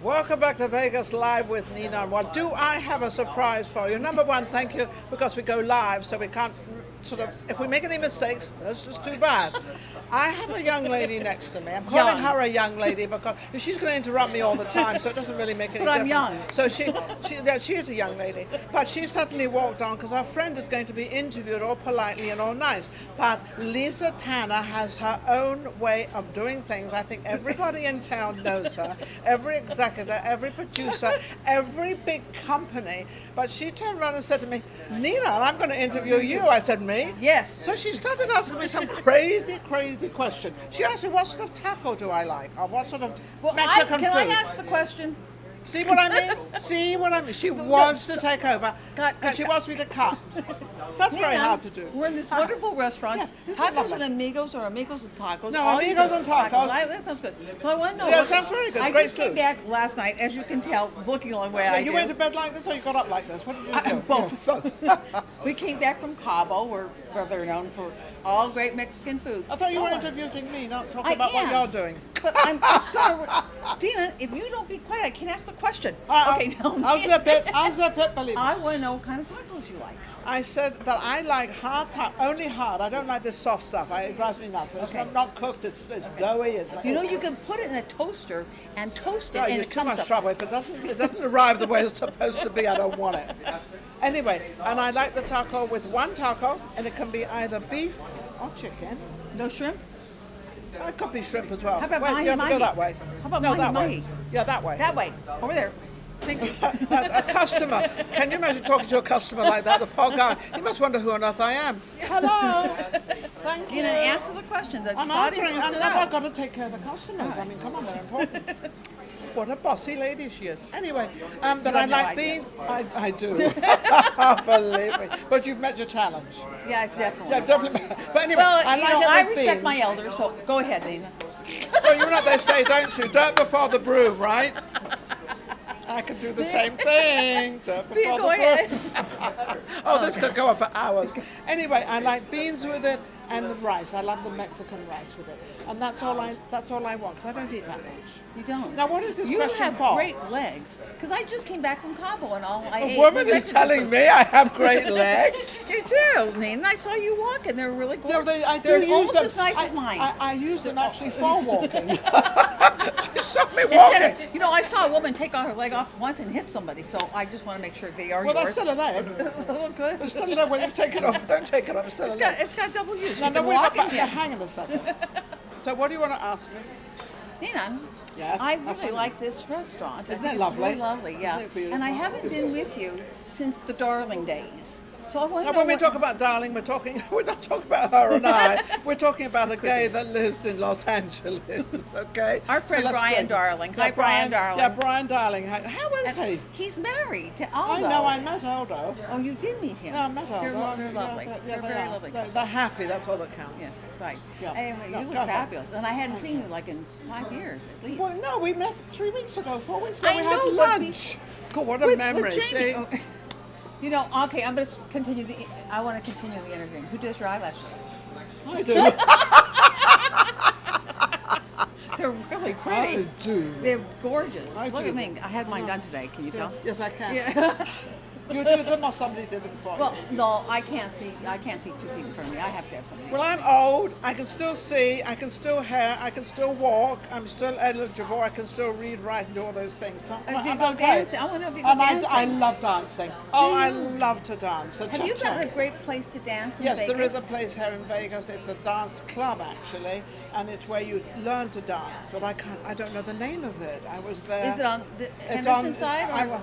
Welcome back to Vegas Live with Ninon. Well, do I have a surprise for you? Number one, thank you, because we go live, so we can't sort of, if we make any mistakes, that's just too bad. I have a young lady next to me. I'm calling her a young lady because she's going to interrupt me all the time, so it doesn't really make any difference. But I'm young. So she is a young lady. But she suddenly walked on because our friend is going to be interviewed all politely and all nice. But Lisa Tanner has her own way of doing things. I think everybody in town knows her. Every executive, every producer, every big company. But she turned around and said to me, Nina, I'm going to interview you. I said, me? Yes. So she started asking me some crazy question. She asked me, what sort of taco do I like? Or what sort of Mexican food? Can I ask the question? See what I mean? See what I mean? She wants to take over, and she wants me to cut. That's very hard to do. We're in this wonderful restaurant. Yeah, Tacos and amigos, or amigos and tacos. No, amigos and tacos. That sounds good. So I want to know. Yeah, sounds very good. I Great just came food. back last night, as you can tell, looking the way I do. You went to bed like this, or you got up like this? What did you do? Both. We came back from Cabo. We're rather known for all great Mexican food. I thought you were interviewing me, not talking about what you're doing. But I'm just going to... Dina, if you don't be quiet, I can't ask the question. Okay, now. I'll zip it, believe me. I want to know what kind of tacos you like. I said that I like only hard. I don't like this soft stuff. It drives me nuts. It's not cooked. It's doughy. You know, you can put it in a toaster and toast it, no, and it's it too comes much up. trouble. If it doesn't arrive the way it's supposed to be, I don't want it. Anyway, and I like the taco with one taco, and it can be either beef or chicken. No shrimp? It could be shrimp as well. How about Wait, mahi you have to mahi? go that way. How about no, mahi that mahi? way. Yeah, that way. That way. Over there. Thank you. A customer. Can you imagine talking to a customer like that? The poor guy. He must wonder who on earth I am. Hello. Thank you. You know, answer the question. The I'm audience answering. wants to I've know. got to take care of the customers. I mean, come on, they're important. What a bossy lady she is. Anyway, but I like being. I do. Believe me. But you've met your challenge. Yeah, definitely. Yeah, definitely. But anyway, Well, I you like know, it I with respect beans. my elders, so go ahead, Nina. Well, you know what they say, don't you? Dirt before the broom, right? I could do the same thing. Dirt before Go the ahead. broom. Oh, this could go on for hours. Anyway, I like beans with it and the rice. I love the Mexican rice with it, and that's all I want because I don't eat that much. You don't. Now, what is this you question have for? great legs. Because I just came back from Cabo and all I ate. A woman was is Mexican telling food. me I have great legs. You do, Nina. I saw you walking. They're really Yeah, gorgeous. I do They're use almost them. as nice as mine. I use them actually for walking. She saw me walking. You know, I saw a woman take her leg off once and hit somebody, so I just want to make sure they are Well, that's yours. still a leg. They look good. It's still a leg. When you take it off, don't take it off. It's still a leg. It's got double use. No, You can wait, walk and hang on a second. So what do you want to ask me? Nina, Yes, I that's really fine. like this restaurant. Isn't I think it it's lovely? really lovely, yeah. Isn't it beautiful? And I haven't been with you since the darling days. So I want Now, to know when we what- talk about darling, we're not talking about her and I. We're talking about a gay that lives in Los Angeles, okay? Our friend So let's Brian go. Darling. Yeah, Hi, Brian Darling. Yeah, Brian Darling. How is And he? he's married to I Aldo. know, I met Aldo. Oh, you did meet him. No, I met Aldo. They're lovely. Yeah, They're they very are. lovely. They're happy, that's all that counts. Yes, right. Yeah. Anyway, No, you look go ahead. fabulous. And I hadn't seen you like in 5 years at least. Well, no, we met 3 weeks ago, 4 weeks ago. I we know, had but lunch. God, what a With memory. Jamie. See? Oh, you know, okay, I'm going to continue I want to continue the interview. Who does your eyelashes? I do. They're really pretty. I do. They're gorgeous. I Look do. at me. I had mine done today. Can you tell? Yes, I can. Yeah. You did them or somebody did them for you? Well, no, I can't see. I can't see 2 feet in front of me. I have to have somebody. Well, I'm old. I can still see. I can still hear. I can still walk. I'm still eligible. I can still read, write, and do all those things. So Do you I'm go okay. dancing? I want to know if you go And dancing. I love dancing. Oh, I you? love to dance. So Have you check. got a great place to dance in Yes, Vegas? there is a place here in Vegas. It's a dance club actually, and it's where you learn to dance. But I don't know the name of it. I was there. Is it on the It's Henderson side? Or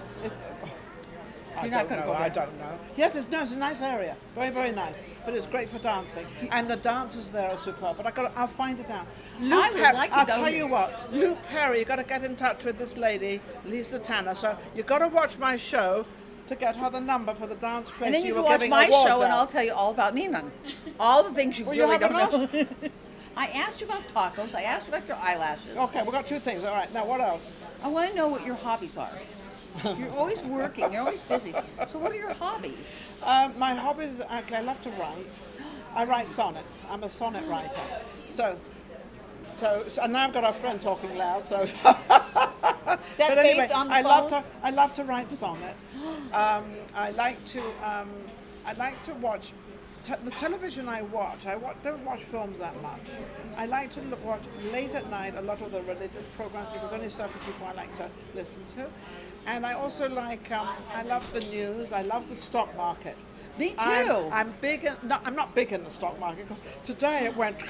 I You're not don't gonna know. go I there. don't know. Yes, it's a nice area. Very, very nice. But it's great for dancing. And the dancers there are superb. But I'll find it out. I would like to I'll go tell here. you what. Luke Perry, you got to get in touch with this lady, Lisa Tanner. So you got to watch my show to get her the number for the dance place. and then you were can watch giving my awards show, and out. I'll tell you all about Ninon. All the things you Well, you really haven't don't know. I asked you about tacos. I asked you about your eyelashes. Okay, we've got 2 things. All right. Now what else? I want to know what your hobbies are. You're always working. You're always busy. So what are your hobbies? My hobbies, okay, I love to write. I write sonnets. I'm a sonnet writer. So and now I've got our friend talking loud, so that But anyway, based on the I love to write sonnets. I like to watch the television. Don't watch films that much. I like to watch late at night a lot of the religious programs because there's only certain people I like to listen to, and I also like I love the news. I love the stock market. Me too. I'm big. I'm not big in the stock market because today it went.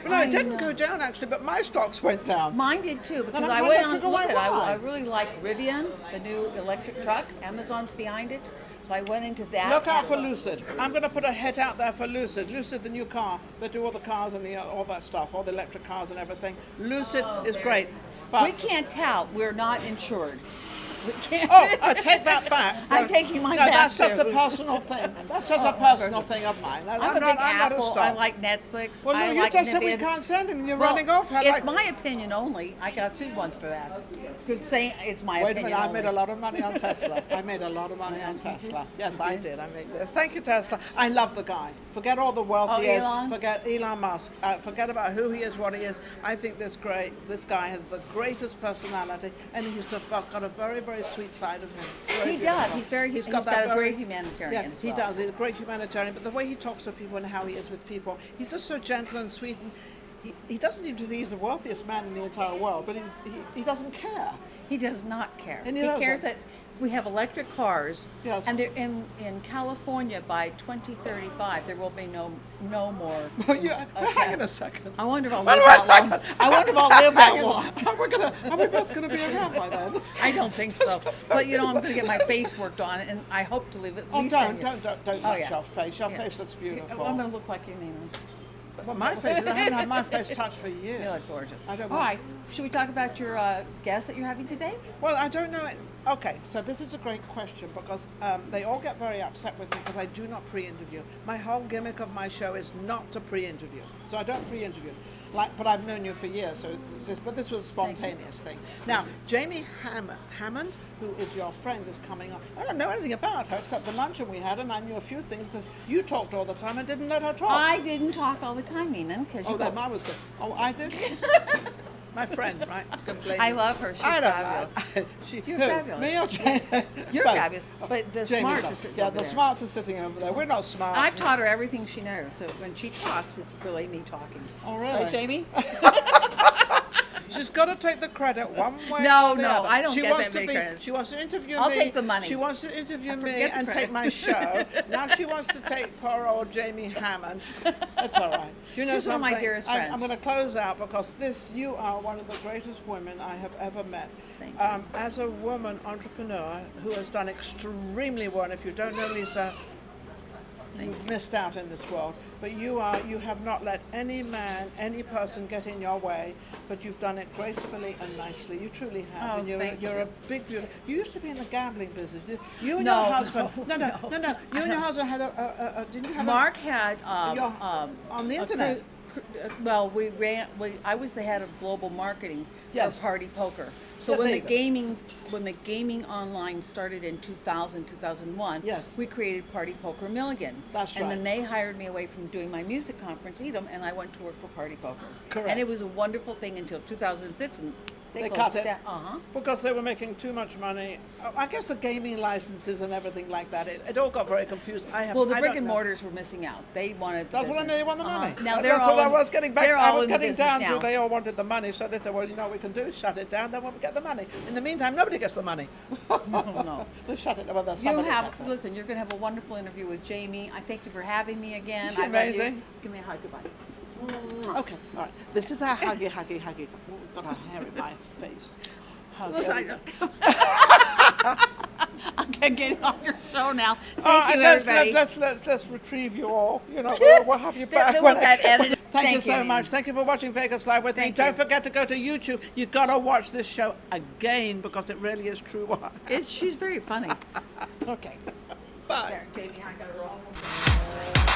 No, it didn't go down actually, but my stocks went down. Mine did too, because I'm I trying went to on figure look out at. why. I really like Rivian, the new electric truck. Amazon's behind it, so I went into that. Look out for Lucid. I'm going to put a hit out there for Lucid. Lucid, the new car. They do all the cars and all that stuff, all the electric cars and everything. Lucid is great. But We can't tout. We're not insured. We can't. oh, I take that back. I'm taking mine no, back that's just too. a personal thing. That's just a personal thing of mine. I'm I'm a not, big I'm not a Apple. stock. I like Netflix. Well, no, I you like just said we Nvidia. can't send it and you're Well, running off. It's my opinion only. I got sued once for that. Because saying it's my Wait a opinion minute, I only. made a lot of money on Tesla. I made a lot of money on Tesla. Yes, I did. Thank you, Tesla. I love the guy. Forget all the wealth he is. Elon? Forget Elon Musk. Forget about who he is, what he is. I think this guy has the greatest personality, and he's got a very, very sweet side of him. Very He beautiful. does. He's got a great humanitarian Yeah, as he well. does. He's a great humanitarian. But the way he talks to people and how he is with people, he's just so gentle and sweet. And he doesn't even think he's the wealthiest man in the entire world, but he doesn't care. He does not care. And he he cares doesn't. that we have electric cars, Yes. and they're in California by 2035 there will be no more. Hang on a second. I wonder if I'll Wait live a that long. second. I wonder if I'll live that long. Are we both going to be around by then? I don't think so. But I'm going to get my face worked on, and I hope to live at Oh, least. don't 10 years. touch yeah. your face. Your Yeah. face looks beautiful. Well, I'm going to look like you, Ninon. Well, my face, I haven't had my face touched for years. You look gorgeous. I don't All know. right. Should we talk about your guest that you're having today? Well, I don't know. Okay, so this is a great question because they all get very upset with me because I do not pre-interview. My whole gimmick of my show is not to pre-interview. So I don't pre-interview. But I've known you for years, so this was a spontaneous thing. Now, Jamie Hammond, who is your friend, is coming on. I don't know anything about her except the luncheon we had, and I knew a few things because you talked all the time and didn't let her talk. I didn't talk all the time, Ninon, because you Oh, then I was good. Oh, I did? My friend, right? I love her. She's fabulous. You're fabulous. Me or Jamie? You're Both. fabulous, but the Jamie's smarts up. are sitting Yeah, over the there. smarts are sitting over there. We're not smart. I've taught her everything she knows, so when she talks, it's really me talking. Oh, really? Right, Jamie? She's got to take the credit one way No, or the no, other. I don't She get wants that to many be. credits. She wants to interview I'll me. take the money. She wants to interview me forget the and take credit. my show. Now she wants to take poor old Jamie Hammond. That's all right. Do you know She's one of something? my dearest I'm friends. going to close out because you are one of the greatest women I have ever met. Thank you. As a woman entrepreneur who has done extremely well, and if you don't know Lisa, you've missed out in this world. But you have not let any man, any person get in your way, but you've done it gracefully and nicely. You truly have. Oh, and you're thank a you. big, beautiful. You used to be in the gambling business. You and No, your husband. no. No. You and your husband had didn't you have Mark had on the a internet? well, I was the head of global marketing Yes. for Party Poker. So Yeah, when there you the gaming online started in 2000, 2001, Yes. we created Party Poker Milligan. That's And right. then they hired me away from doing my music conference, Edom, and I went to work for Party Poker. Correct. And it was a wonderful thing until 2006, and They closed cut it down. Uh-huh. because they were making too much money. I guess the gaming licenses and everything like that. It all got very confused. Well, the I brick don't and know. mortars were missing out. They wanted the That's what I mean. business. They want the money. Now That's they're what all I in- was getting back. they're I all was in the getting business down now. to. They all wanted the money, so they said, "Well, you know what we can do is shut it down. Then when we get the money. In the meantime, nobody gets the money. No. They shut it. Well, You somebody have gets it. listen. You're going to have a wonderful interview with Jamie. I thank you for having me again. Isn't she I love you. amazing? Give me a hug. Goodbye. Okay, all right. This is our huggy. Oh, we've got our hair in my face. Huggy. Listen, I'm getting off your show now. Thank All right, you, let's everybody. let's retrieve you all. You know, we'll have you back. Then we'll get edited. Thank you Thank you, so Nina. much. Thank you for watching Vegas Live with me. Thank Don't you. forget to go to YouTube. You've got to watch this show again because it really is true work. She's very funny. Okay. Bye. There, Jamie, I got it wrong.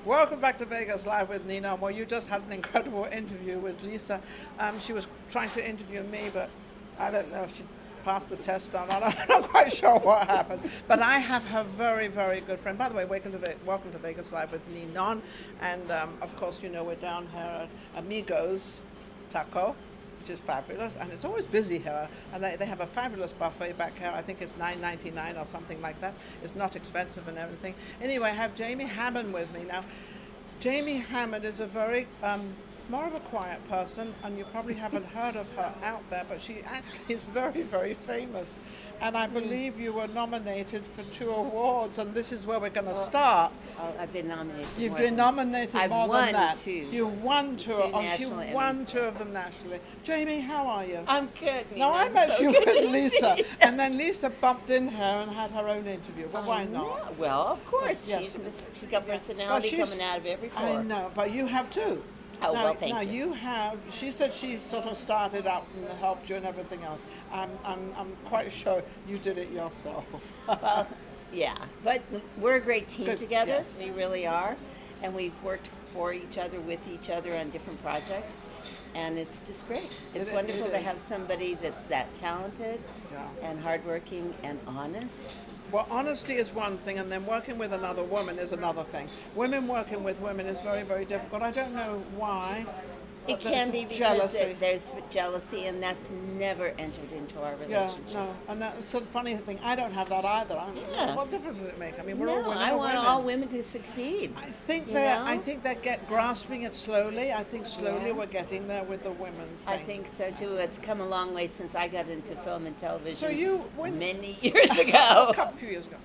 Welcome back to Vegas Live with Ninon. Well, you just had an incredible interview with Lisa. She was trying to interview me, but I don't know if she passed the test on. I'm not quite sure what happened. But I have her very, very good friend. By the way, welcome to Vegas Live with Ninon. And of course, you know, we're down here at Amigos Taco, which is fabulous, and it's always busy here, and they have a fabulous buffet back here. I think it's $9.99 or something like that. It's not expensive and everything. Anyway, I have Jamie Hammond with me now. Jamie Hammond is a very more of a quiet person, and you probably haven't heard of her out there, but she actually is very, very famous. And I believe you were nominated for 2 awards, and this is where we're going to start. Oh, I've been nominated. You've been nominated more than that. I've won 2. You've won 2. National You've won Emmys. 2 of them nationally. Jamie, how are you? I'm good. No, I Nina. met So you good with to Lisa, see you. and then Lisa bumped in here and had her own interview. Well, why not? Yeah, well, of course. Yes. She's got personality she's- coming out of every I pore. know, but you have too. Oh, now, well, thank now you. have. She said she sort of started out and helped you and everything else. I'm quite sure you did it yourself. Well, yeah, but we're a great team Good, together. yes. We really are, and we've worked for each other, with each other on different projects, and it's just great. It's wonderful to is. have somebody that's that talented Yeah. and hardworking and honest. Well, honesty is one thing, and then working with another woman is another thing. Women working with women is very, very difficult. I don't know why. It but can there's be because jealousy. there's jealousy, and that's never entered into our Yeah, relationship. no, and that's the funny thing. I don't have that either. Yeah. What difference does it make? I mean, we're all No, women. I we're want women. all women to succeed. I think you that know? I think they get grasping it slowly. I think slowly Yeah. we're getting there with the women's thing. I think so too. It's come a long way since I got into film and television. So you when many years a ago. few years ago.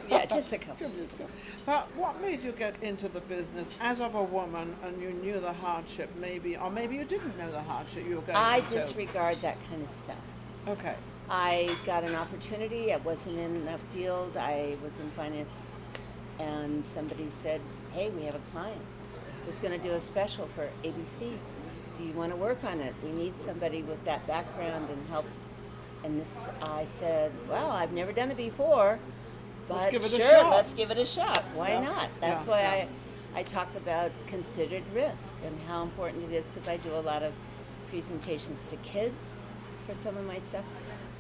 Yeah, just a couple. Few years ago. But what made you get into the business as of a woman, and you knew the hardship, maybe, or maybe you didn't know the hardship you were going I into? disregard that kind of stuff. Okay. I got an opportunity. I wasn't in the field. I was in finance, and somebody said, "Hey, we have a client who's going to do a special for ABC. Do you want to work on it? We need somebody with that background and help." And this, I said, "Well, I've never done it before, but Let's give it a sure, shot." let's give it a shot. Why Yeah. not?" That's Yeah, why yeah. I talk about considered risk and how important it is, because I do a lot of presentations to kids for some of my stuff,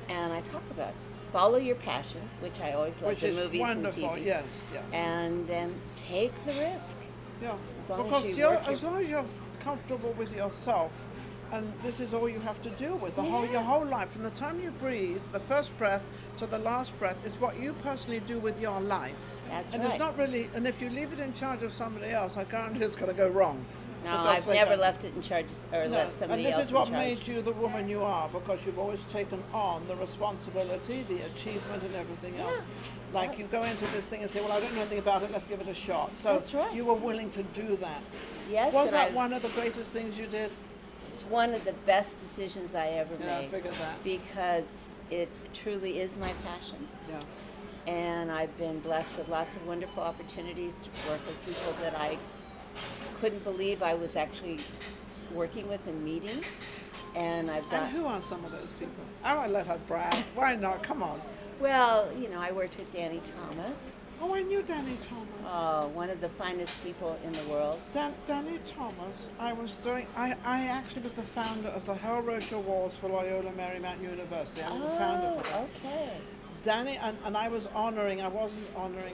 and I talk about follow your passion, which I always love, Which the is movies wonderful. and TV, Yes. Yeah. and then take the risk. Yeah. As long as Because you you're, work your- as long as you're comfortable with yourself, and this is all you have to deal with your Yeah. whole life, from the time you breathe, the first breath to the last breath, is what you personally do with your life. That's and right. it's not really. And if you leave it in charge of somebody else, I guarantee it's going to go wrong. No, Because I've they never don't- left it in charge or No, left somebody and this else is what in charge. made you the woman you are, because you've always taken on the responsibility, the achievement, and everything else. Yeah. Like you go into this thing and say, "Well, I don't know anything about it. Let's give it a shot." So That's right. you were willing to do that. Yes, Was and that I've- one of the greatest things you did? It's one of the best decisions I ever Yeah, I made, figured that. because it truly is my passion. Yeah. And I've been blessed with lots of wonderful opportunities to work with people that I couldn't believe I was actually working with and meeting. And I've got, And who are some of those people? I won't let her brag. Why not? Come on. well, you know, I worked with Danny Thomas. Oh, I knew Danny Thomas. Oh, one of the finest people in the world. Danny Thomas, I actually was the founder of the Hell Roach Awards for Loyola Marymount University. I was the founder for that. Okay. Danny, and I wasn't honoring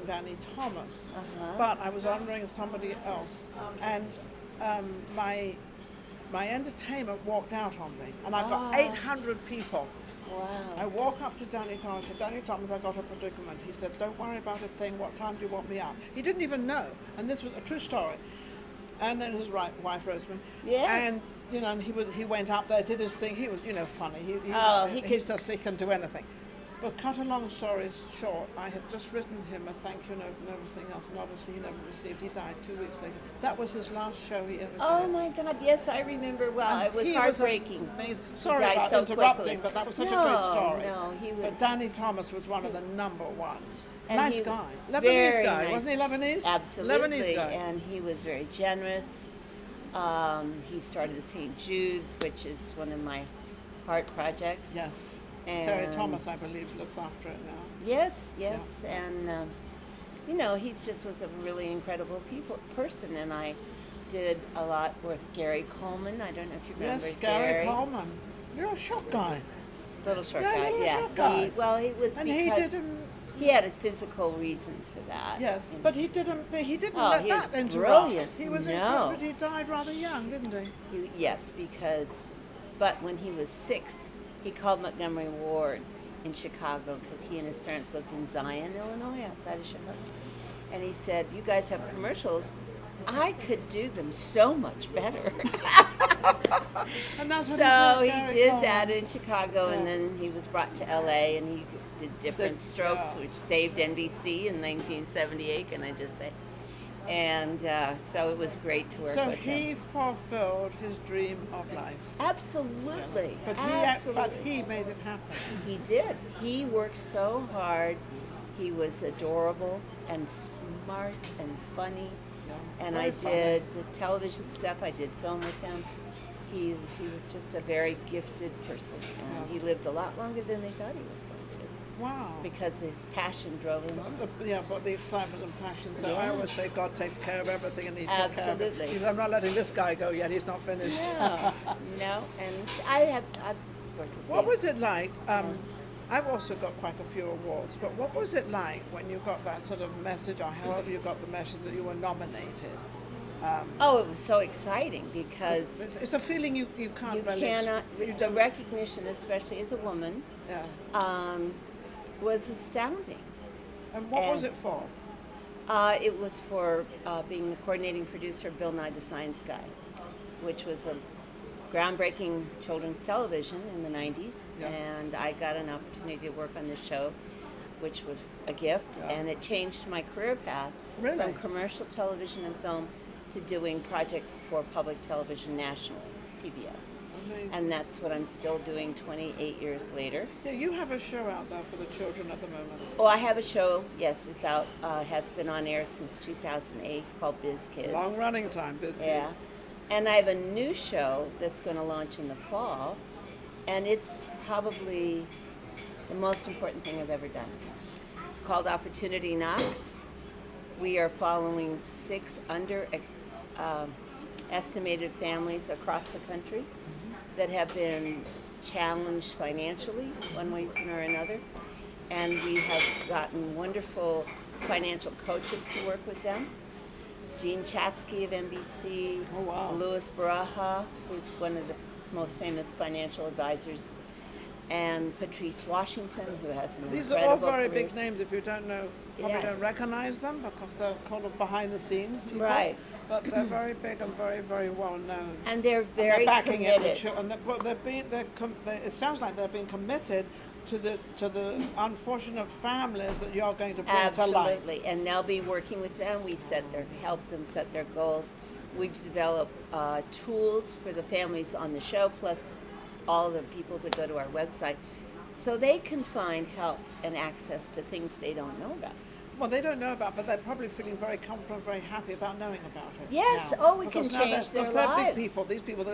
Danny Thomas, but I was honoring somebody else. And my entertainment walked out on me, and I've got 800 people. Wow. I walk up to Danny Thomas and said, Danny Thomas, I've got a predicament. He said, don't worry about a thing. What time do you want me out? He didn't even know. And this was a true story. And then his wife, Rosemary. Yes. And, and he went up there, did his thing. He was, funny. He can do anything. But cut a long story short, I had just written him a thank you note and everything else, and obviously he never received. He died 2 weeks later. That was his last show he ever did. Oh my God! Yes, I remember. Well, it was heartbreaking. Amazing. Sorry about interrupting, but that was such a great story. No, he was. But Danny Thomas was one of the number ones. And Nice guy, Lebanese guy, nice. Wasn't he Lebanese? Absolutely. Lebanese guy. And he was very generous. He started the St. Jude's, which is one of my heart projects. Yes. And Terry Thomas, I believe, looks after it now. Yes, and he just was a really incredible person, and I did a lot with Gary Coleman. I don't know if you remember Gary Coleman. You're a short guy. Little short Yeah, guy, little yeah. short guy. It was And because he had physical reasons for that. Yes, but he didn't let he that was interrupt. brilliant. He was No. but he died rather young, didn't he? Yes, but when he was 6, he called Montgomery Ward in Chicago because he and his parents lived in Zion, Illinois, outside of Chicago. And he said, you guys have commercials. I could do them so much better. And that's what So he did that in Chicago, Yeah. and then he was brought to LA, and he did Different Strokes, which saved NBC in 1978, can I just say. And so it was great to work with him. So he fulfilled his dream of life. Absolutely. But he made it happen. He did. He worked so hard. He was adorable and smart and funny. Yeah, And very I funny. did the television stuff. I did film with him. He was just a very gifted person. And he lived a lot longer than they thought he was going to. Wow. Because his passion drove him on. But the excitement and passion. So Yeah. I always say God takes care of everything, and he took care of it. Absolutely. He said, I'm not letting this guy go yet. He's not finished. No. And I've worked with What him. was it like? I've also got quite a few awards, but what was it like when you got that sort of message, or however you got the message that you were nominated? It was so exciting because It's a feeling you can't you really. cannot. The recognition, especially as a woman, Yeah. was astounding. And what was it for? It was for being the coordinating producer of Bill Nye the Science Guy, which was a groundbreaking children's television in the 90s. Yeah. And I got an opportunity to work on this show, which was a gift, and it changed my career path Really? from commercial television and film to doing projects for public television nationally, PBS. Amazing. And that's what I'm still doing 28 years later. Yeah, you have a show out there for the children at the moment. Oh, I have a show, yes, it's out, has been on air since 2008 called Biz Kids. Long running time, Biz Kids. Yeah. And I have a new show that's going to launch in the fall, and it's probably the most important thing I've ever done. It's called Opportunity Knocks. We are following 6 estimated families across the country that have been challenged financially, one reason or another. And we have gotten wonderful financial coaches to work with them. Gene Chatsky of NBC, Oh, wow. Louis Baraha, who's one of the most famous financial advisors, and Patrice Washington, who has an These are all incredible very career. big names. If you don't know, probably Yes. don't recognize them because they're kind of behind the scenes people. Right. But they're very big and very, very well known. And they're And very they're backing committed. it, and it sounds like they're being committed to the unfortunate families that you're going to bring to light. Absolutely, and they'll be working with them. We help them set their goals. We've developed tools for the families on the show, plus all the people that go to our website, so they can find help and access to things they don't know about. Well, they don't know about, but they're probably feeling very comfortable and very happy about knowing about it. Yes. now. Oh, we Because can now change their because they're lives. big people. These people,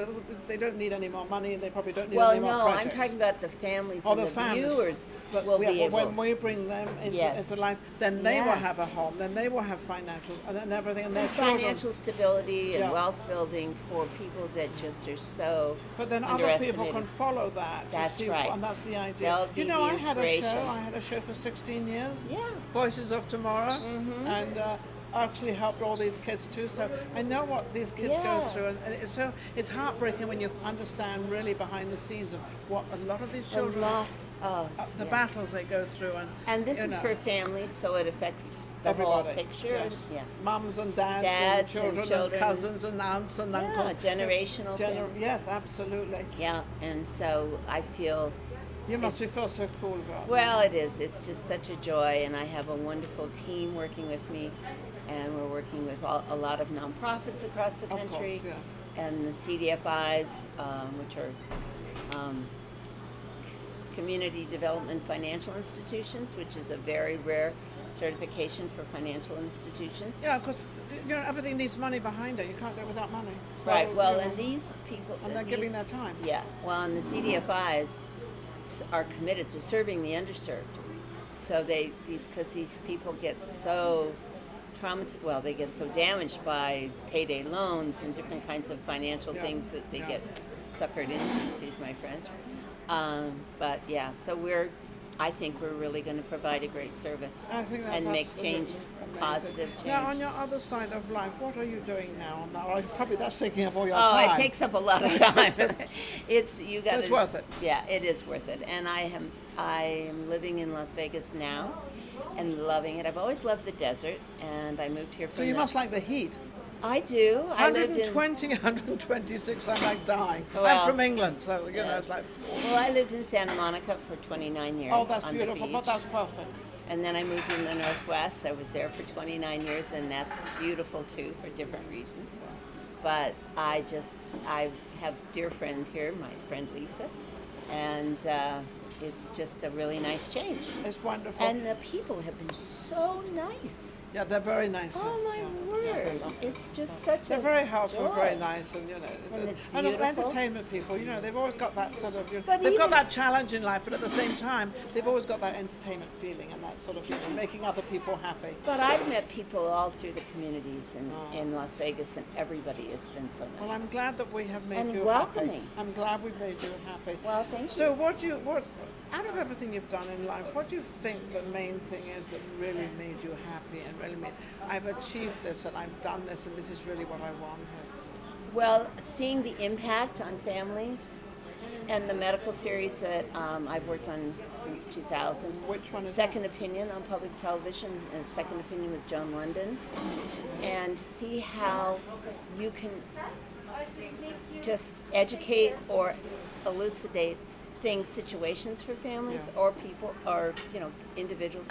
they don't need any more money, and they probably don't need Well, any more no, projects. I'm talking about the families Or and the the families. viewers But will yeah, be but able. when we bring them into, Yes. into life, then they will Yeah. have a home, then they will have financial and everything, and their Financial children. stability and Yeah. wealth building for people that just are so But then other people can follow that. That's to see, right. And that's the idea. They'll be You know, the I had a show. inspiration. I had a show for 16 years. Yeah. Voices of Tomorrow, and I actually helped all these kids too. So I know what these kids go Yeah. through, and it's heartbreaking when you understand really behind the scenes of what a lot of these A children, lot. Oh, the yeah. battles they go through, And this you is know, for families, so it affects the everybody. whole picture. Yes. Yeah. Mums and dads, Dads and and children. cousins and aunts and uncles. Generational things. Yes, absolutely. Yeah, and so I feel. You must It's- feel so cool about Well, it is. It's just such a joy, and I have a wonderful team working with me, and we're working with a lot of nonprofits across the Of country, course, and the CDFIs, which are Community Development Financial Institutions, which is a very rare certification for financial institutions. Yeah, because everything needs money behind it. You can't do it without money. So, Right. Well, you know, and these people, and they're giving their time. Yeah. Well, and the CDFIs are committed to serving the underserved. So because these people get so traumatized. Well, they get so damaged by payday loans and different kinds of financial Yeah. things that they Yeah. get suckered into. Excuse my French. But yeah, so I think we're really going to provide a great service I think that's and make absolutely change, amazing. positive change. Now, on your other side of life, what are you doing now? On that? Well, probably that's taking up all your Oh, time. it takes up a lot of time. It's worth it. Yeah, it is worth it. And I am living in Las Vegas now, and loving it. I've always loved the desert, and I moved here So from. you must like the heat. I do. I lived in. 120, 126, I'm like dying. Well, I'm from England, so, you know, yes. it's like, Well, I lived in Santa Monica for 29 years. oh, that's on beautiful, the but beach. that's perfect. And then I moved in the Northwest. I was there for 29 years, and that's beautiful too for different reasons. But I have a dear friend here, my friend Lisa, and it's just a really nice change. It's wonderful. And the people have been so nice. Yeah, they're very nice. Oh my yeah, word! they're lovely. It's just such They're a very helpful, joy. very nice, and you know, And it's and beautiful. entertainment people. You know, they've always got that sort of. But They've got even- that challenge in life, but at the same time, they've always got that entertainment feeling and that sort of making other people happy. But I've met people all through the communities in Las Vegas, and everybody has been so nice. Well, I'm glad that we have made And you welcoming. happy. I'm glad we made you happy. Well, thank So, you. what out of everything you've done in life, what do you think the main thing is that really made you happy and really made? I've achieved this and I've done this and this is really what I wanted. Well, seeing the impact on families and the medical series that I've worked on since 2000. Which one is Second Opinion on public television, and Second Opinion with Joan London. And see how you can just educate or elucidate things, situations for families Yeah. or people or, individuals.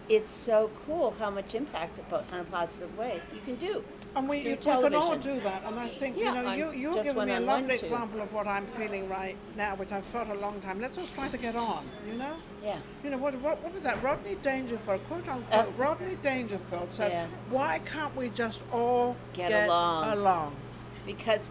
It's so cool how much impact on a positive way you can do. And we through can all television. do that. And I think, Yeah, you're just giving me a one-on-one lovely too. example of what I'm feeling right now, which I've felt a long time. Let's all try to get on, you know? Yeah. You know, what was that? Rodney Dangerfield, quote unquote, Rodney Dangerfield said, Yeah. why can't we just all Get get along. along? Because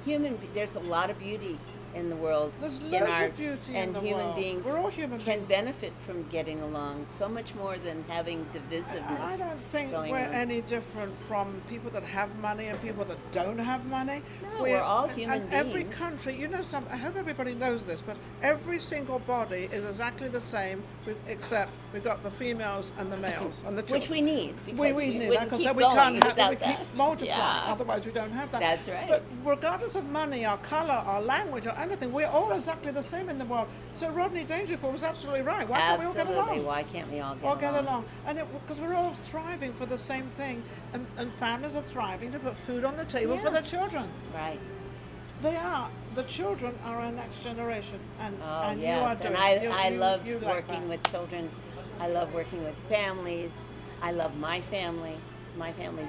there's a lot of beauty in the world. There's in loads our, of beauty and in the human world. beings We're all human can beings. benefit from getting along so much more than having divisiveness. And I don't think going we're on. any different from people that have money and people that don't have money. No, we're all human and every beings. country, you know something, I hope everybody knows this, but every single body is exactly the same, except we've got the females and the males and the children. Which we need. Because We we need that wouldn't because keep then we going can't have without we that. keep multiplying. Yeah. Otherwise, we don't have that. That's right. But regardless of money, our color, our language, or anything, we're all exactly the same in the world. So Rodney Dangerfield was absolutely right. Why can't we all get Absolutely. along? Why can't we all get Or along? get along, and because we're all thriving for the same thing, and families are thriving to put food on the table for Yeah. their children. Right. They are. The children are our next generation, and Oh, and yes. you are doing. And you, I you- love you like working that. with children. I love working with families. I love my family. My family's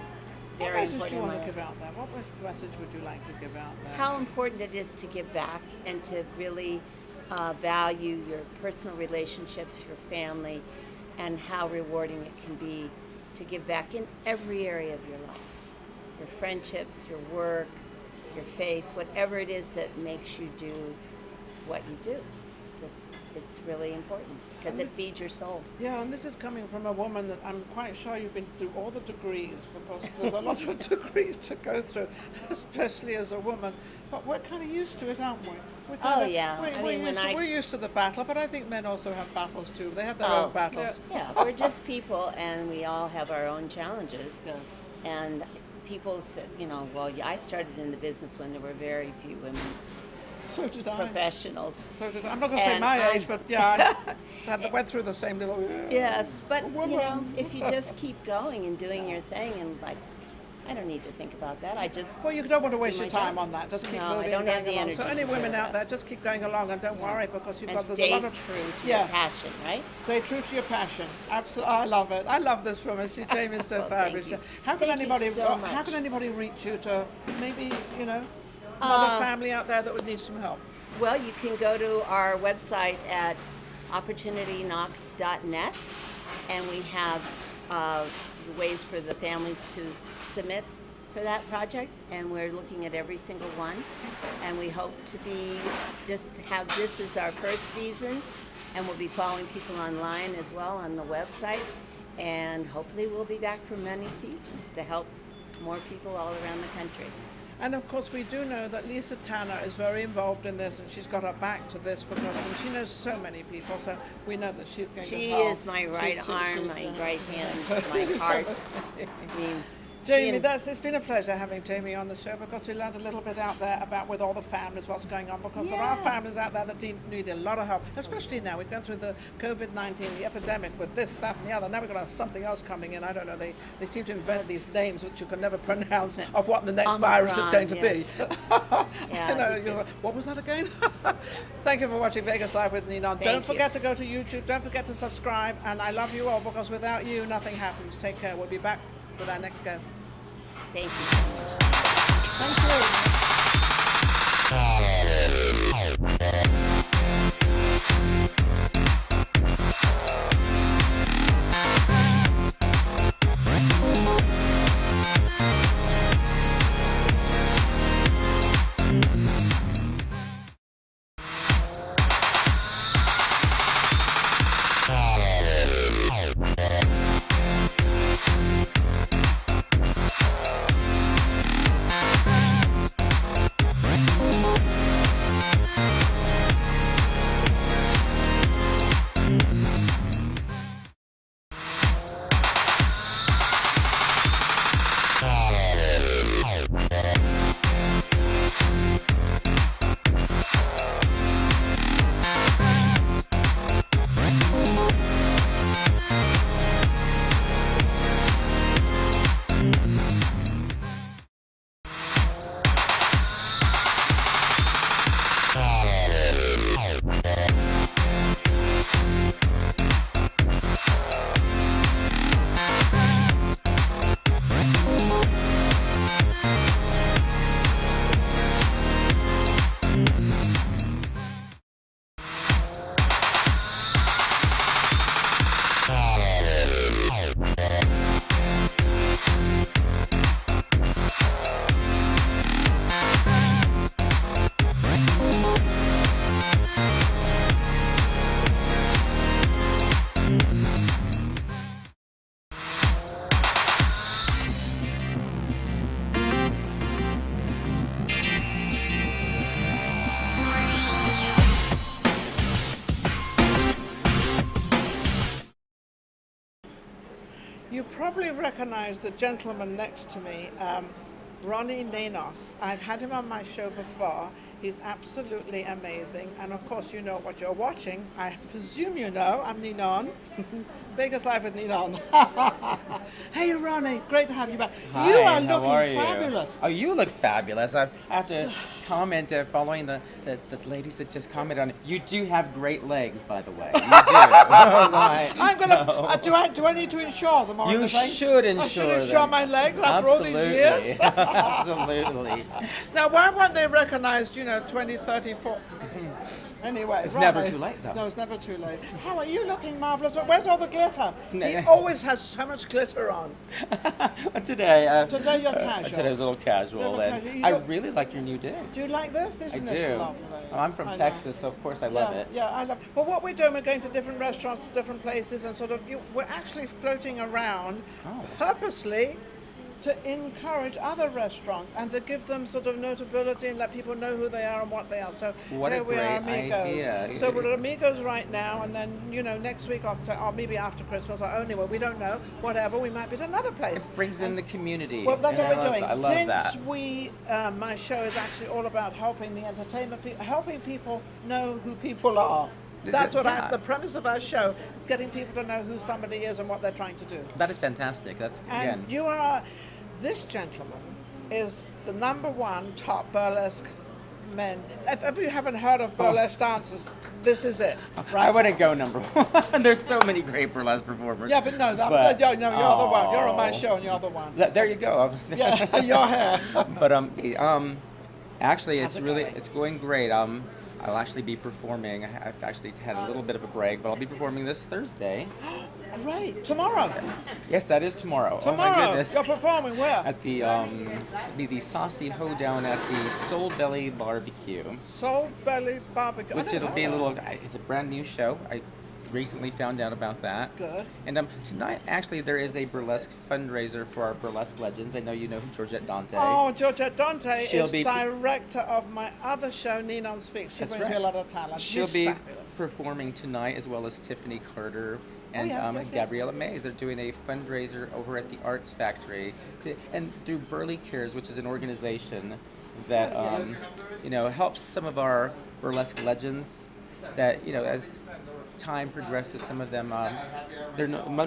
What very message do important. you in want my to give life. out there? What message would you like to give out there? How important it is to give back and to really value your personal relationships, your family, and how rewarding it can be to give back in every area of your life. Your friendships, your work, your faith, whatever it is that makes you do what you do. It's really important because it feeds your soul. Yeah, and this is coming from a woman that I'm quite sure you've been through all the degrees, because there's a lot of degrees to go through, especially as a woman. But we're kind of used to it, aren't we? We're used to the battle, but I think men also have battles too. They have their own battles. We're just people, and we all have our own challenges. Yes. And people said, well, I started in the business when there were very few women So did I. professionals. So did I. I'm not going to say my age, but yeah, I went through the same little. Yes, but woman. if you just keep going and doing your thing, and I don't need to think about that. Well, you don't want to waste do your my time job. on that. Just keep No, moving. I don't and have going the along. energy So any to women do out that. there, just keep going along and don't worry, because And there's stay a lot of true to your passion, right? Stay true to your passion. Absolutely, I love it. I love this from her. See, Jamie's so Well, thank fabulous. you. How can Thank you anybody? so How much. can anybody reach you to maybe another family out there that would need some help? Well, you can go to our website at opportunityknox.net, and we have ways for the families to submit for that project, and we're looking at every single one, and we hope to have this as our first season, and we'll be following people online as well on the website, and hopefully we'll be back for many seasons to help more people all around the country. And of course, we do know that Lisa Tanner is very involved in this, and she's got her back to this because she knows so many people. So we know that she's going to help. She is my right arm, my right hand, my heart. I mean, Jamie, it's been a pleasure having Jamie on the show, because we learned a little bit out there about with all the families what's going on, because there are families out there that need a lot of help, especially now. We've gone through the COVID-19, the epidemic with this, that, and the other. Now we've got something else coming in. I don't know. They seem to invent these names which you can never pronounce of what the next virus is going to yes. be. Yeah, what was that again? Thank you for watching Vegas Live with Ninon. Don't forget to go to YouTube. Don't forget to subscribe. And I love you all, because without you, nothing happens. Take care. We'll be back with our next guest. Thank you so much. You probably recognize the gentleman next to me, Ronnie Nanos. I've had him on my show before. He's absolutely amazing. And of course, you know what you're watching. I presume you know. I'm Ninon. Vegas Live with Ninon. Hey, Ronnie. Great to have you back. Hi, you are how looking are you? fabulous. Oh, you look fabulous. I have to comment following the ladies that just commented on it. You do have great legs, by the way. You do. I'm gonna. Do I need to insure them? Or You anything? should insure I should them. insure my legs after all these years. Absolutely. Now, why weren't they recognized? 20, 30, 40. Anyway, It's right. never too late, though. No, it's never too late. How are you looking marvelous? Where's all the glitter? No. He always has so much glitter on. Today, Today you're casual. Today's a little casual, Little and casual. You I look- really like your new digs. Do you like this? I Isn't do. this lovely? Well, I'm from I know. Texas, so of course I love it. Yeah, I love. Well, what we're doing, we're going to different restaurants, different places, and sort of we're actually floating around Oh. purposely to encourage other restaurants and to give them sort of notability and let people know who they are and what they are. So What a here we are, great Amigos. idea. So we're at Amigos right now, and then next week or maybe after Christmas or only we don't know. Whatever, we might be at another place. It brings in the community. Well, that's and what we're I love doing. that. I love Since that. my show is actually all about helping the entertainment people, helping people know who people are. That's what Yeah. the premise of our show is: getting people to know who somebody is and what they're trying to do. That is fantastic. That's And again. you are, this gentleman is the #1 top burlesque men. If you haven't heard of burlesque dancers, this is it. I wouldn't go number one. There's so many great burlesque performers. Yeah, but no, you're the one. You're on my show, and you're the one. There you go. Yeah, your hair. But actually, How's it's it really going? it's going great. I'll actually be performing. I've actually had a little bit of a break, but I'll be performing this Thursday. Right, tomorrow. Yes, that is tomorrow. Tomorrow, Oh my goodness. you're performing where? At the be the Saucy Hoedown at the Soul Belly Barbecue, Soul Belly Barbecue. which it'll be a little. It's a brand new show. I recently found out about that. Good. And tonight, actually, there is a burlesque fundraiser for our burlesque legends. I know you know Georgette Dante. Oh, Georgette Dante She'll is be- director of my other show, Ninon Speaks. She That's brings me right. a lot of talent. She'll She's be fabulous. performing tonight, as well as Tiffany Carter and yes, yes, yes. Gabriella Mays. They're doing a fundraiser over at the Arts Factory, and through Burley Cares, which is an organization that helps some of our burlesque legends. That as time progresses, some of them,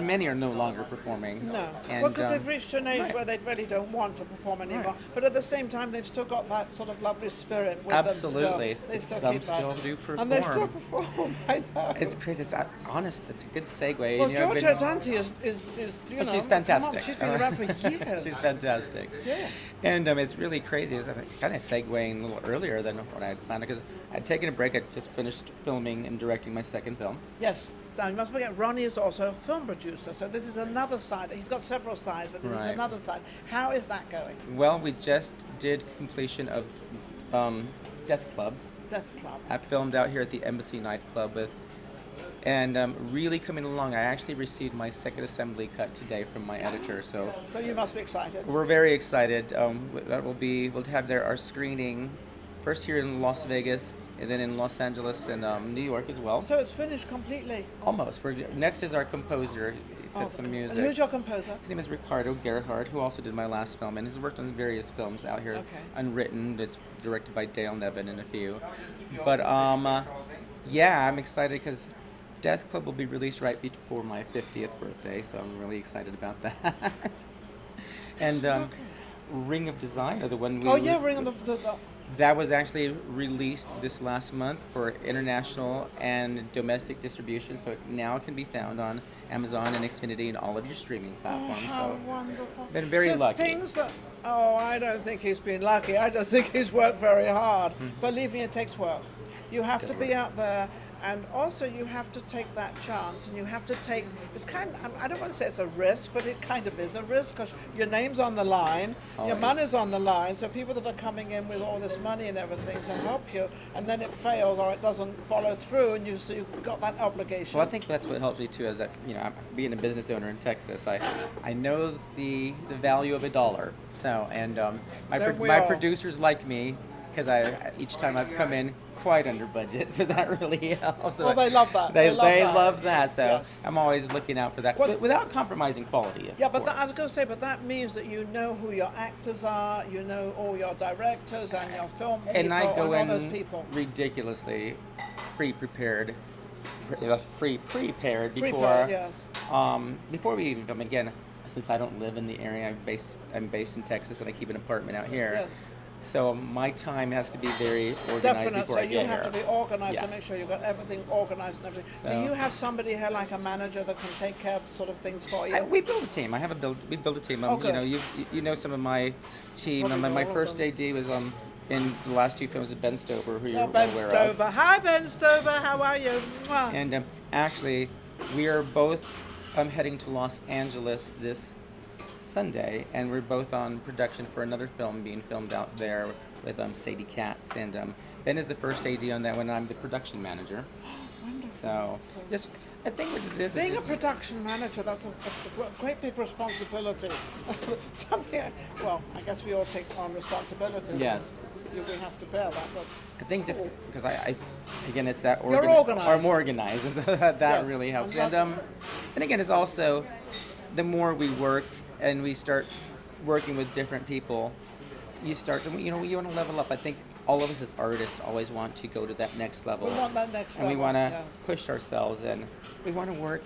many are no longer performing. No, And, well, because they've reached an age right. where they really don't want to perform anymore. Right. But at the same time, they've still got that sort of lovely spirit with Absolutely. them. They still Some keep that. still do And they still perform. perform. I know. It's crazy. It's honest. It's a good segue. Well, and, I've been- Georgette Dante is Oh, she's come on, fantastic. she's been around for years. She's fantastic. Yeah. And it's really crazy. It was kind of segueing a little earlier than what I had planned because I'd taken a break. I just finished filming and directing my second film. Yes. Now, you must forget, Ronnie is also a film producer, so this is another side. He's got several sides, but this is Right. another side. How is that going? Well, we just did completion of Death Club. Death Club. I filmed out here at the Embassy nightclub and really coming along. I actually received my second assembly cut today from my editor, so So you must be excited. we're very excited. We'll have our screening first here in Las Vegas, and then in Los Angeles and New York as well. So it's finished completely. Almost. Next is our composer. He set some music. And who's your composer? His name is Ricardo Gerhardt, who also did my last film, and has worked on various films out here. Okay. Unwritten. It's directed by Dale Nevin and a few. But yeah, I'm excited because Death Club will be released right before my 50th birthday, so I'm really excited about that. And Ring of Desire, the one we. Oh yeah, Ring on the That was actually released this last month for international and domestic distribution, so it now can be found on Amazon and Xfinity and all of your streaming platforms. how So wonderful. been very so lucky. Things that, I don't think he's been lucky. I just think he's worked very hard. Mm-hmm. Believe me, it takes work. You have Does to be work. out there, and also you have to take that chance, and you have to take. It's kind of, I don't want to say it's a risk, but it kind of is a risk because your name's on the line, your Always. money's on the line. So people that are coming in with all this money and everything to help you, and then it fails or it doesn't follow through, and you've got that obligation. well, I think that's what helps me too, is that being a business owner in Texas, I know the value of a dollar. So Don't we my all? producers like me because each time I've come in quite under budget, so that really helps. Well, they love that. They They love that. love that. So Yes. I'm always looking out for that, Well, but without compromising quality. Of Yeah, but course. I was going to say, but that means that you know who your actors are, you know all your directors and your film people And I go and all those in people. ridiculously pre-prepared before Pre-planned, yes. before we even film. Again, since I don't live in the area, I'm based in Texas and I keep an apartment out here. Yes. So my time has to be very organized Definite. before So I you get have here. to be organized to Yes. make sure you've got everything organized and everything. Do So- you have somebody here, like a manager, that can take care of sort of things for you? We build a team. We build a team. Oh, good. You know some of my team. Probably My all of first them. AD was in the last two films with Ben Stover, who you're Oh, Ben aware Stover. of. Hi, Ben Stover. How are you? Mwah. And actually, we are both heading to Los Angeles this Sunday, and we're both on production for another film being filmed out there with Sadie Katz. And Ben is the first AD on that one. I'm the production manager. Wonderful. So just, I think what it is Being a is production manager, that's a great big responsibility. Something, well, I guess we all take on responsibility. Yes. We have to bear that, but I think just because I again, it's that You're organized. I'm organized, and so that Yes. really helps. And And again, it's also the more we work and we start working with different people, you start to, you want to level up. I think all of us as artists always want to go to that next level. we want that next And we level, want to yes. push ourselves, and we want to work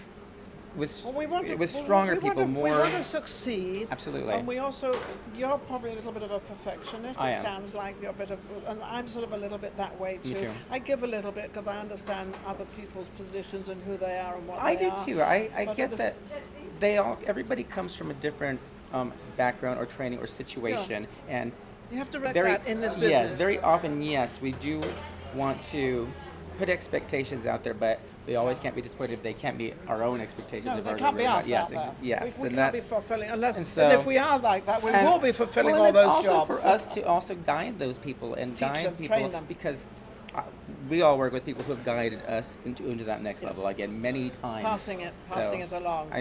with Well, we want to, with stronger people, We more. want to succeed. Absolutely. And we also, you're probably a little bit of a perfectionist. I It am. sounds like you're a bit of, and I'm sort of a little bit that way Me too. too. I give a little bit because I understand other people's positions and who they are and what I they do are. too. I But get this- that everybody comes from a different background or training or situation, and You have to read very that in this business. yes, very often yes, we do want to put expectations out there, but we always can't be disappointed if they can't meet our own expectations. No, of they our can't be career. us Yes, out there. yes, we and can't be that's. fulfilling unless. and And, so- if we are like that, we and- will be fulfilling well, all and it's those also jobs. for us to also guide those people and Teach guide them, people train them. because we all work with people who have guided us into that next Yes. level again many times. Passing it along.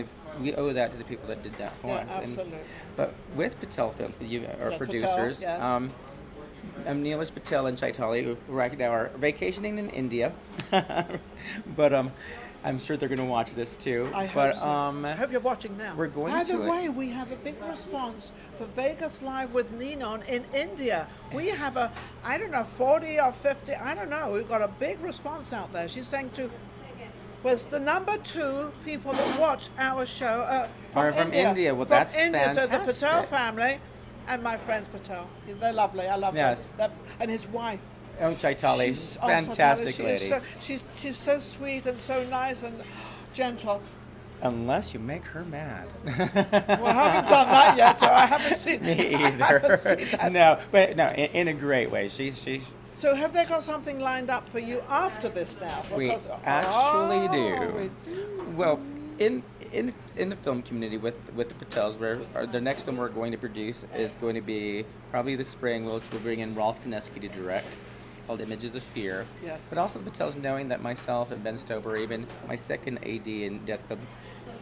We owe that to the people that did that for Yeah, us. absolutely. But with Patel Films, because you are Yeah, producers, Patel, yes. Neelish Patel and Chaitali, who right now are vacationing in India, but I'm sure they're going to watch this too. I hope but so. I hope you're watching now. we're going By to the it- way, we have a big response for Vegas Live with Ninon in India. We have I don't know, 40 or 50, I don't know. We've got a big response out there. She's saying was the number 2 people that watch our show Are from India. Well, from that's India. So the Patel fantastic. family and my friends Patel. They're lovely. I love Yes. them. And his wife. Oh, Chaitali, She's fantastic she's lady. She's so sweet and so nice and gentle. Unless you make her mad. Well, I haven't done that yet, so I haven't seen. Me I haven't seen either. that. No, but no, in a great way. She's So have they got something lined up for you after this now? we Because- actually Oh, do. we do. Well, in the film community with the Patels, the next film we're going to produce is going to be probably this spring, which we'll bring in Rolf Koneski to direct, called Images of Fear. Yes. But also the Patels knowing that myself and Ben Stover, even my second AD in Death Club,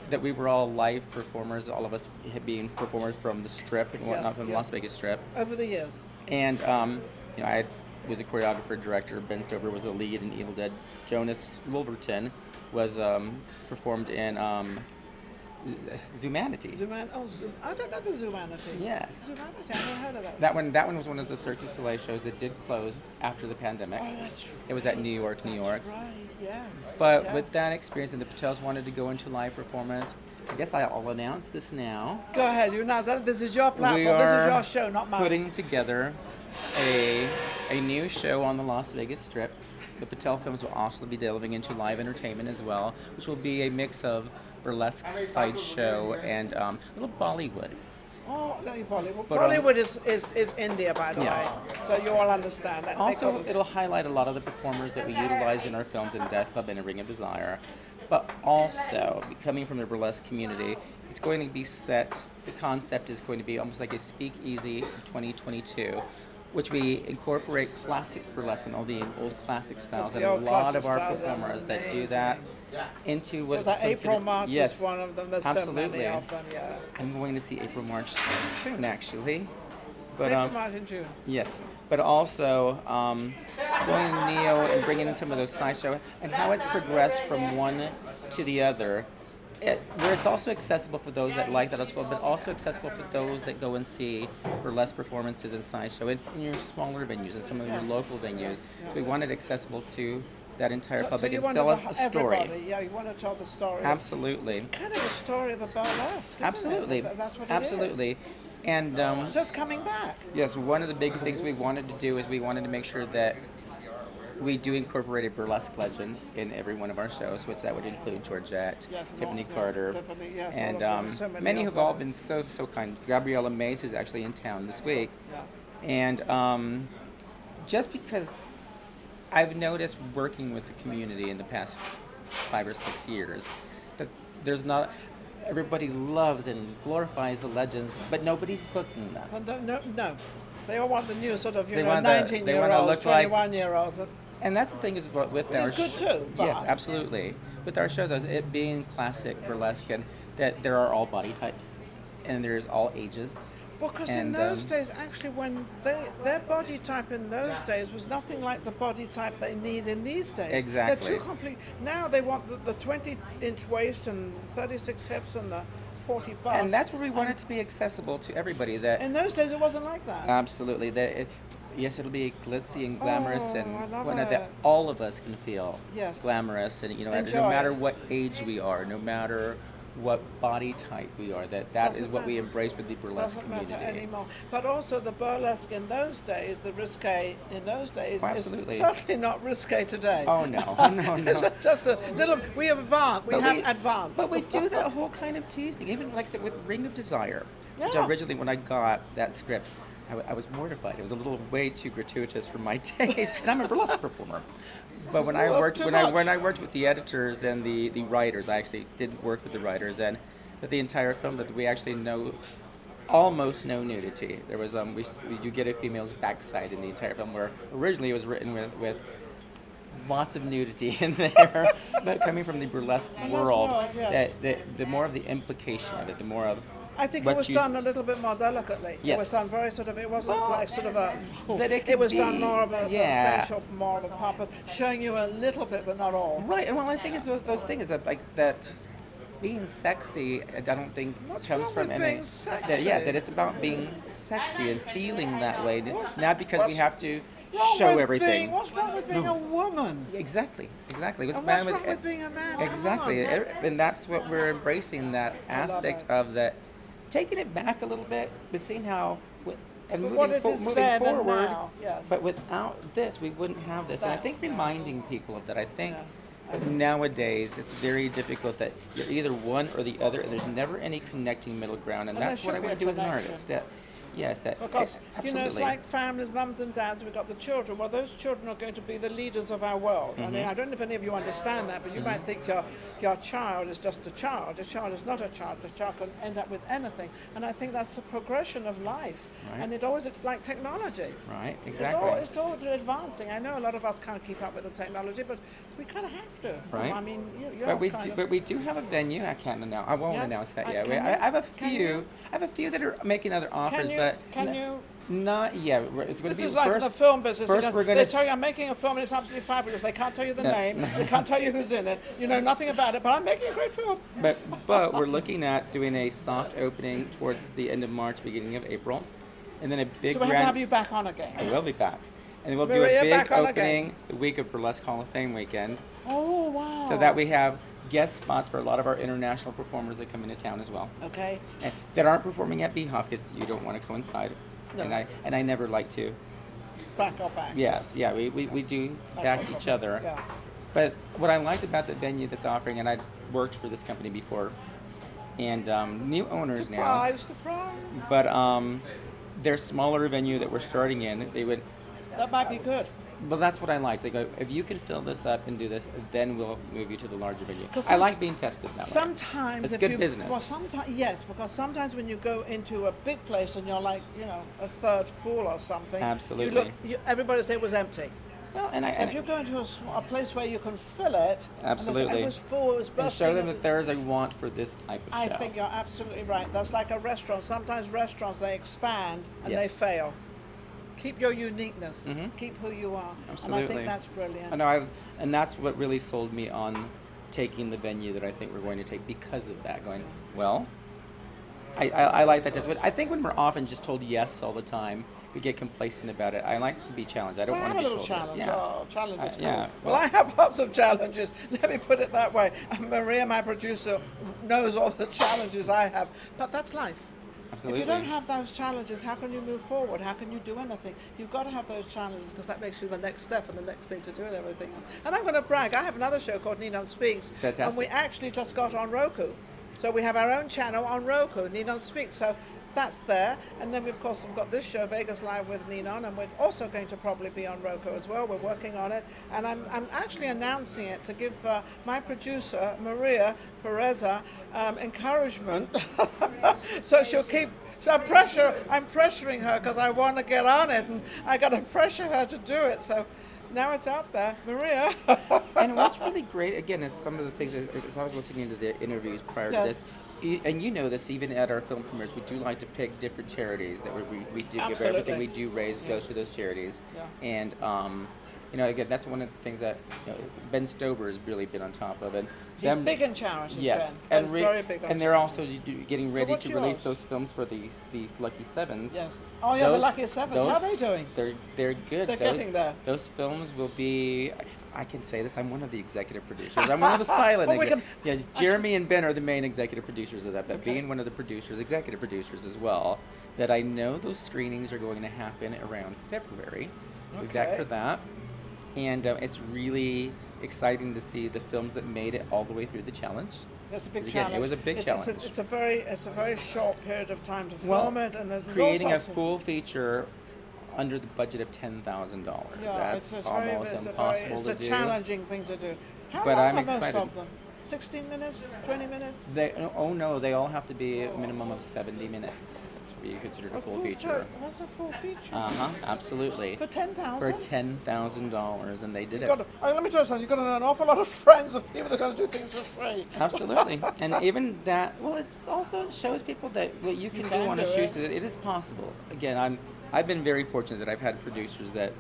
that we were all live performers, all of us being performers from the Strip and whatnot, Yes, from the yeah. Las Vegas Strip. Over the years. And I was a choreographer, director. Ben Stover was a lead in Evil Dead. Jonas Wolverton was performed in Zumanity. I don't know the Zumanity. Yes. Zumanity, I've never heard of that. That one was one of the Cirque du Soleil shows that did close after the pandemic. Oh, that's It was at New York, New York. right. Yes. But yes. with that experience, and the Patels wanted to go into live performance, I guess I'll announce this now. Go ahead. You announce that. This is your platform. We This are is your show, not mine. putting together a new show on the Las Vegas Strip. The Patel Films will also be delving into live entertainment as well, which will be a mix of burlesque sideshow and little Bollywood. Oh, Bollywood. But, Bollywood is India, by the Yes. way. So you all understand that. They Also, call it- it'll highlight a lot of the performers that we utilize in our films in Death Club and A Ring of Desire. But also, coming from the burlesque community, it's going to be set, the concept is going to be almost like a speakeasy of 2022, which we incorporate classic burlesque and all the old classic styles, and The a old lot of classic our styles are performers that do that into Well, what's that April considered- March yes, is one of them. There's absolutely. so many of them, yeah. I'm going to see April March soon, actually. But April, March, and June. yes, but also going to Neo and bringing in some of those sideshow and how it's progressed from one to the other. Where it's also accessible for those that like that as well, but also accessible for those that go and see burlesque performances and sideshow in your smaller venues and some of your Yes. local venues. So we want it accessible to that entire So public you and want tell to a story. everybody, yeah, you want to tell the story. Absolutely. Kind of a story of a burlesque, isn't Absolutely. it? That's what it Absolutely. is. And So it's coming back. yes, one of the big things we wanted to do is we wanted to make sure that we do incorporate a burlesque legend in every one of our shows, which that would include Georgette, Yes, Tiffany yes, Carter, Tiffany, yes, all and of them. So many many of who've them. all been so kind. Gabriella Mays, who's actually in town this week, Yeah. and just because I've noticed working with the community in the past 5 or 6 years that there's not everybody loves and glorifies the legends, but nobody's booking them. And no. They all want the new sort of, They want the- 19-year-olds, look like- 21-year-olds. And that's the thing is with Which our is good too, but- yes, absolutely. With our shows, it being classic burlesque, and that there are all body types, and there's all ages. Because in And, those days, actually, when their body type in those days was nothing like the body type they need in these days. Exactly. They're too complete. Now they want the 20-inch waist and 36 hips and the 40 bust. And that's where we want it to be accessible to everybody. That In those days, it wasn't like that. absolutely yes, it'll be glitzy and glamorous, Oh, and I love one it. that all of us can feel Yes. glamorous, and no Enjoy matter it. what age we are, no matter what body type we are, that is Doesn't what we matter. embrace with the burlesque Doesn't community. matter anymore. But also the burlesque in those days, the risque in those days, Oh, absolutely. is certainly not risque today. Oh no, no, no. It's just a little. We have advanced. We But have we- advanced. But we do that whole kind of tease thing, even like I said with Ring of Desire, which Yeah. originally when I got that script, I was mortified. It was a little way too gratuitous for my taste, and I'm a burlesque performer. But when I Well, that's worked too when much. I worked with the editors and the writers, I actually did work with the writers, and that the entire film that we actually almost no nudity. There was we do get a female's backside in the entire film, where originally it was written with lots of nudity in there, but coming from the burlesque that's world, more, yes. that the more of the implication of it, the more of I think what it was you- done a little bit more delicately. Yes. It was done very sort of. It wasn't Well, like sort of a. that it it was could done be- more of a yeah. sensual, more of a puppet, showing you a little bit, but not all. Right, and well, I think it's those things that like that. Being sexy, I don't think What's comes wrong from with any. being sexy? That it's about being sexy and feeling that way, not because we what's have to Wrong show with everything. What's wrong with being a woman? Exactly. What's And bad what's wrong with being a man? Come Exactly, on. and that's what we're embracing, that aspect it. of that, taking it back a little bit, but seeing how, and But what it is moving then and forward. now, yes. But without this, we wouldn't have this. And I think reminding people of that. I think nowadays it's very difficult that you're either one or the other, and there's never any connecting middle ground. And And there that's what I should be want a to do as an connection. artist. Yes, Because, absolutely. it's like families, mums and dads, we've got the children. Well, those children are going to be the leaders of our world. I mean, I don't know if any of you understand that, but you might think your child is just a child. A child is not a child. A child can end up with anything. And I think that's the progression of life. Right. And it's like technology. Right, exactly. It's all advancing. I know a lot of us can't keep up with the technology, but we kind of have to. Right. I mean, you're But we do have a venue. I can't announce. I won't Yes, announce that I yet. can I have a can few. you? I have a few that are making other offers, but Can you? not yet. It's going This to be is like first. the film business. First, we're going they to. tell you I'm making a film and it's absolutely fabulous. They can't tell you the No. name. They can't tell you who's in it. You know nothing about it, but I'm making a great film. But we're looking at doing a soft opening towards the end of March, beginning of April, and then a big So we have to have you back on again. I will be back, and we'll do Maria, a big back on opening again. the week of Burlesque Hall of Fame weekend, Oh wow. so that we have guest spots for a lot of our international performers that come into town as well, Okay. and that aren't performing at Beehoff because you don't want to coincide, No. and I never like to. Back or back. Yes, yeah, we do back each other. Yeah. But what I liked about the venue that's offering, and I worked for this company before, and new owners now, Surprise. but their smaller venue that we're starting in, they would, That might be good. well, that's what I like. They go, if you can fill this up and do this, then we'll move you to the larger venue. 'Cause I like being tested that way. Sometimes It's if good you, business. Well, sometimes yes, because sometimes when you go into a big place and you're like, a third full or something. Absolutely. Everybody say it was empty. Well, and So if you go into a place where you can fill it, and they say, Absolutely. it was full, it was and bursting. show them that there is a want for this type of I show. think you're absolutely right. That's like a restaurant. Sometimes restaurants they expand and they Yes. fail. Keep your uniqueness. Mhm. Keep who you are. And I Absolutely. think that's brilliant. I know, and that's what really sold me on taking the venue that I think we're going to take because of that. Going, well, I like that. But I think when we're often just told yes all the time, we get complacent about it. I like to be challenged. I don't Well, I want have to a be little told challenge. yes. Yeah. Oh, challenge is cool. yeah, Well, I have lots of challenges. Let me put it that way. And Maria, my producer, knows all the challenges I have. But that's life. Absolutely. If you don't have those challenges, how can you move forward? How can you do anything? You've got to have those challenges because that makes you the next step and the next thing to do and everything else. And I'm going to brag. I have another show called Ninon Speaks. It's fantastic. And we actually just got on Roku. So we have our own channel on Roku, Ninon Speaks. So that's there. And then, of course, we've got this show, Vegas Live with Ninon, and we're also going to probably be on Roku as well. We're working on it. And I'm actually announcing it to give my producer, Maria Pureza, encouragement. So she'll keep... So I'm pressuring her because I want to get on it, and I got to pressure her to do it. So now it's out there, Maria. And what's really great, again, is some of the things, as I was listening to the interviews prior to this, and you know this, even at our film premieres, we do like to pick different charities that we do give everything we do raise goes to those charities. Yeah. And, again, that's one of the things that Ben Stober has really been on top of it. He's big in charities, yes, Ben. and Very big on and they're also getting ready what's to release yours? those films for these Lucky Sevens. Yes. Oh yeah, the Lucky Sevens. How are they doing? They're good. They're getting there. Those films will be. I can say this. I'm one of the executive producers. I'm one of the silent. Well, Jeremy and Ben are the main executive producers of that. But being one of the producers, executive producers as well, that I know those screenings are going to happen around February. We'll be back for that, and it's really exciting to see the films that made it all the way through the challenge. It's a big Again, challenge. it was a big challenge. It's a very short period of time to film it, and there's creating all a sorts of- full feature under the budget of $10,000. Yeah, That's it's almost impossible it's to a do. challenging thing to do. How But long I'm are most excited. of them? 16 minutes? 20 minutes? Oh no, they all have to be a minimum of 70 minutes to be considered a full feature. What's a full feature? Absolutely. For 10,000? For $10,000, and they did it. Let me tell you something. You're going to know an awful lot of friends of people that are going to do things for free. Absolutely, and even that. Well, it's also shows people that what you can do on a shoot. It is possible. Again, I've been very fortunate that I've had producers that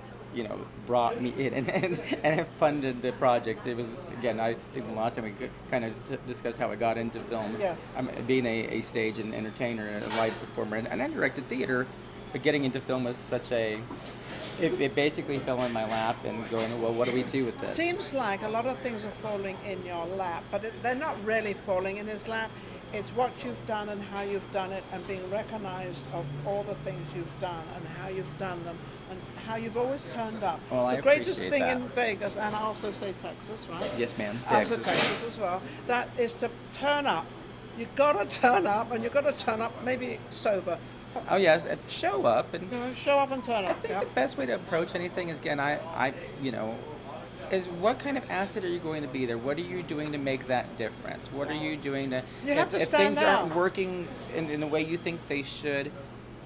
brought me in and have funded the projects. It was, again, I think the last time we kind of discussed how I got into film. Yes. Being a stage and entertainer and a live performer, and I directed theater, but getting into film was such it basically fell in my lap and going, well, what do we do with this? Seems like a lot of things are falling in your lap, but they're not really falling in his lap. It's what you've done and how you've done it, and being recognized of all the things you've done and how you've done them and how you've always turned up. Well, I the greatest appreciate thing that. in Vegas, and I also say Texas, right? Yes, ma'am. Also Texas as well. That is to turn up. You've got to turn up, and you've got to turn up maybe sober. Oh yes, show up and Show up and turn up. I think the best way to approach anything is, again, is what kind of asset are you going to be there? What are you doing to make that difference? What are you doing to... You have to if stand things aren't out. working in the way you think they should,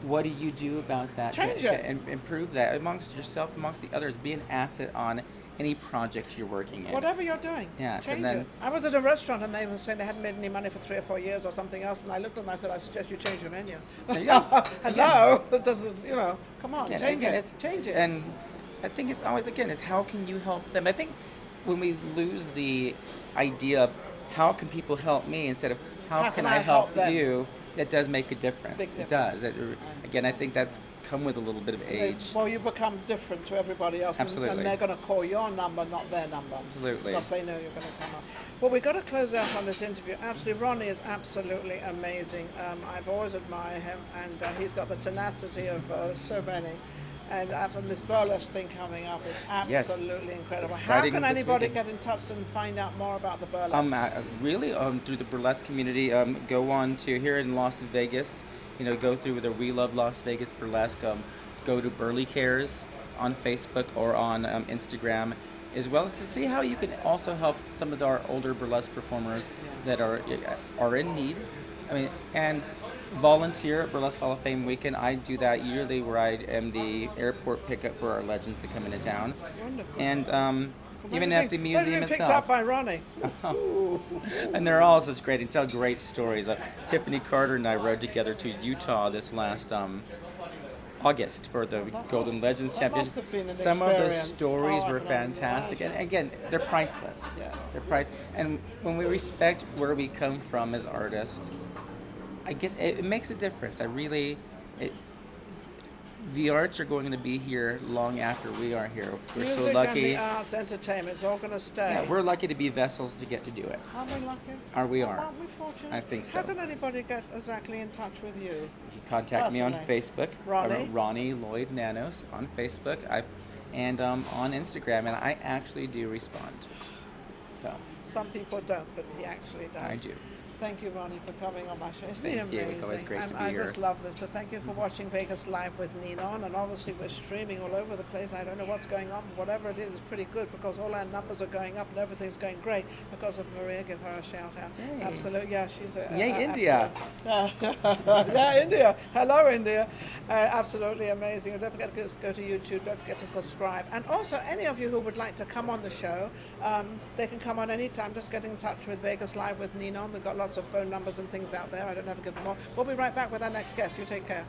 what do you do about that? Change to it. improve that amongst yourself, amongst the others. Be an asset on any project you're working in. Whatever you're doing, Yes, change and then- it. I was at a restaurant and they were saying they hadn't made any money for 3 or 4 years or something else, and I looked at them and I said, I suggest you change your menu. There you go. Hello? That doesn't, come on, Again, change again, it. Change it. And I think it's always, again, is how can you help them? I think when we lose the idea of how can people help me instead of how can I help them? you, it does make a difference. Big It difference. does. Again, I think that's come with a little bit of age. Well, you become different to everybody else, Absolutely. and they're going to call your number, not their number. Absolutely. Because they know you're going to come up. Well, we've got to close out on this interview. Absolutely, Ronnie is absolutely amazing. I've always admired him, and he's got the tenacity of so many. And after this burlesque thing coming up is absolutely incredible. Exciting How can this anybody weekend. get in touch and find out more about the burlesque? Really, through the burlesque community, go on to here in Las Vegas, go through the We Love Las Vegas Burlesque, go to Burley Cares on Facebook or on Instagram, as well as to see how you can also help some of our older burlesque performers that are in need. And volunteer at Burlesque Hall of Fame weekend. I do that yearly, where I am the airport pickup for our legends that come into town. Wonderful. And even at the museum picked itself. up by Ronnie. And they're all such great and tell great stories. Tiffany Carter and I rode together to Utah this last August for the Golden Legends that Championship. must have been an Some of the experience. stories Oh, I were can only fantastic, and imagine. again, they're priceless. Yes. They're priceless. And when we respect where we come from as artists, I guess it makes a difference. The arts are going to be here long after we are here. We're Music so and lucky. the arts, entertainment, it's all going to stay. Yeah, we're lucky to be vessels to get to do it. Aren't we lucky? We are. Aren't we fortunate? I think How so. can anybody get exactly in touch with you? You can contact me on Personally. Facebook, Ronnie? Ronnie Lloyd Nanos on Facebook, and on Instagram, and I actually do respond. So Some people don't, but he actually does. I do. Thank you, Ronnie, for coming on my show. Isn't it Thank you. amazing? It's always great to be I here. just love this. But thank you for watching Vegas Live with Ninon. And obviously, we're streaming all over the place. I don't know what's going on, but whatever it is, it's pretty good because all our numbers are going up and everything's going great because of Maria. Give her a shout out. Yay. Absolutely. Yeah, she's a. Yay, India. Yeah, India. Hello, India. Absolutely amazing. Don't forget to go to YouTube. Don't forget to subscribe. And also, any of you who would like to come on the show, they can come on anytime. Just get in touch with Vegas Live with Ninon. We've got lots of phone numbers and things out there. I don't have to give them all. We'll be right back with our next guest. You take care.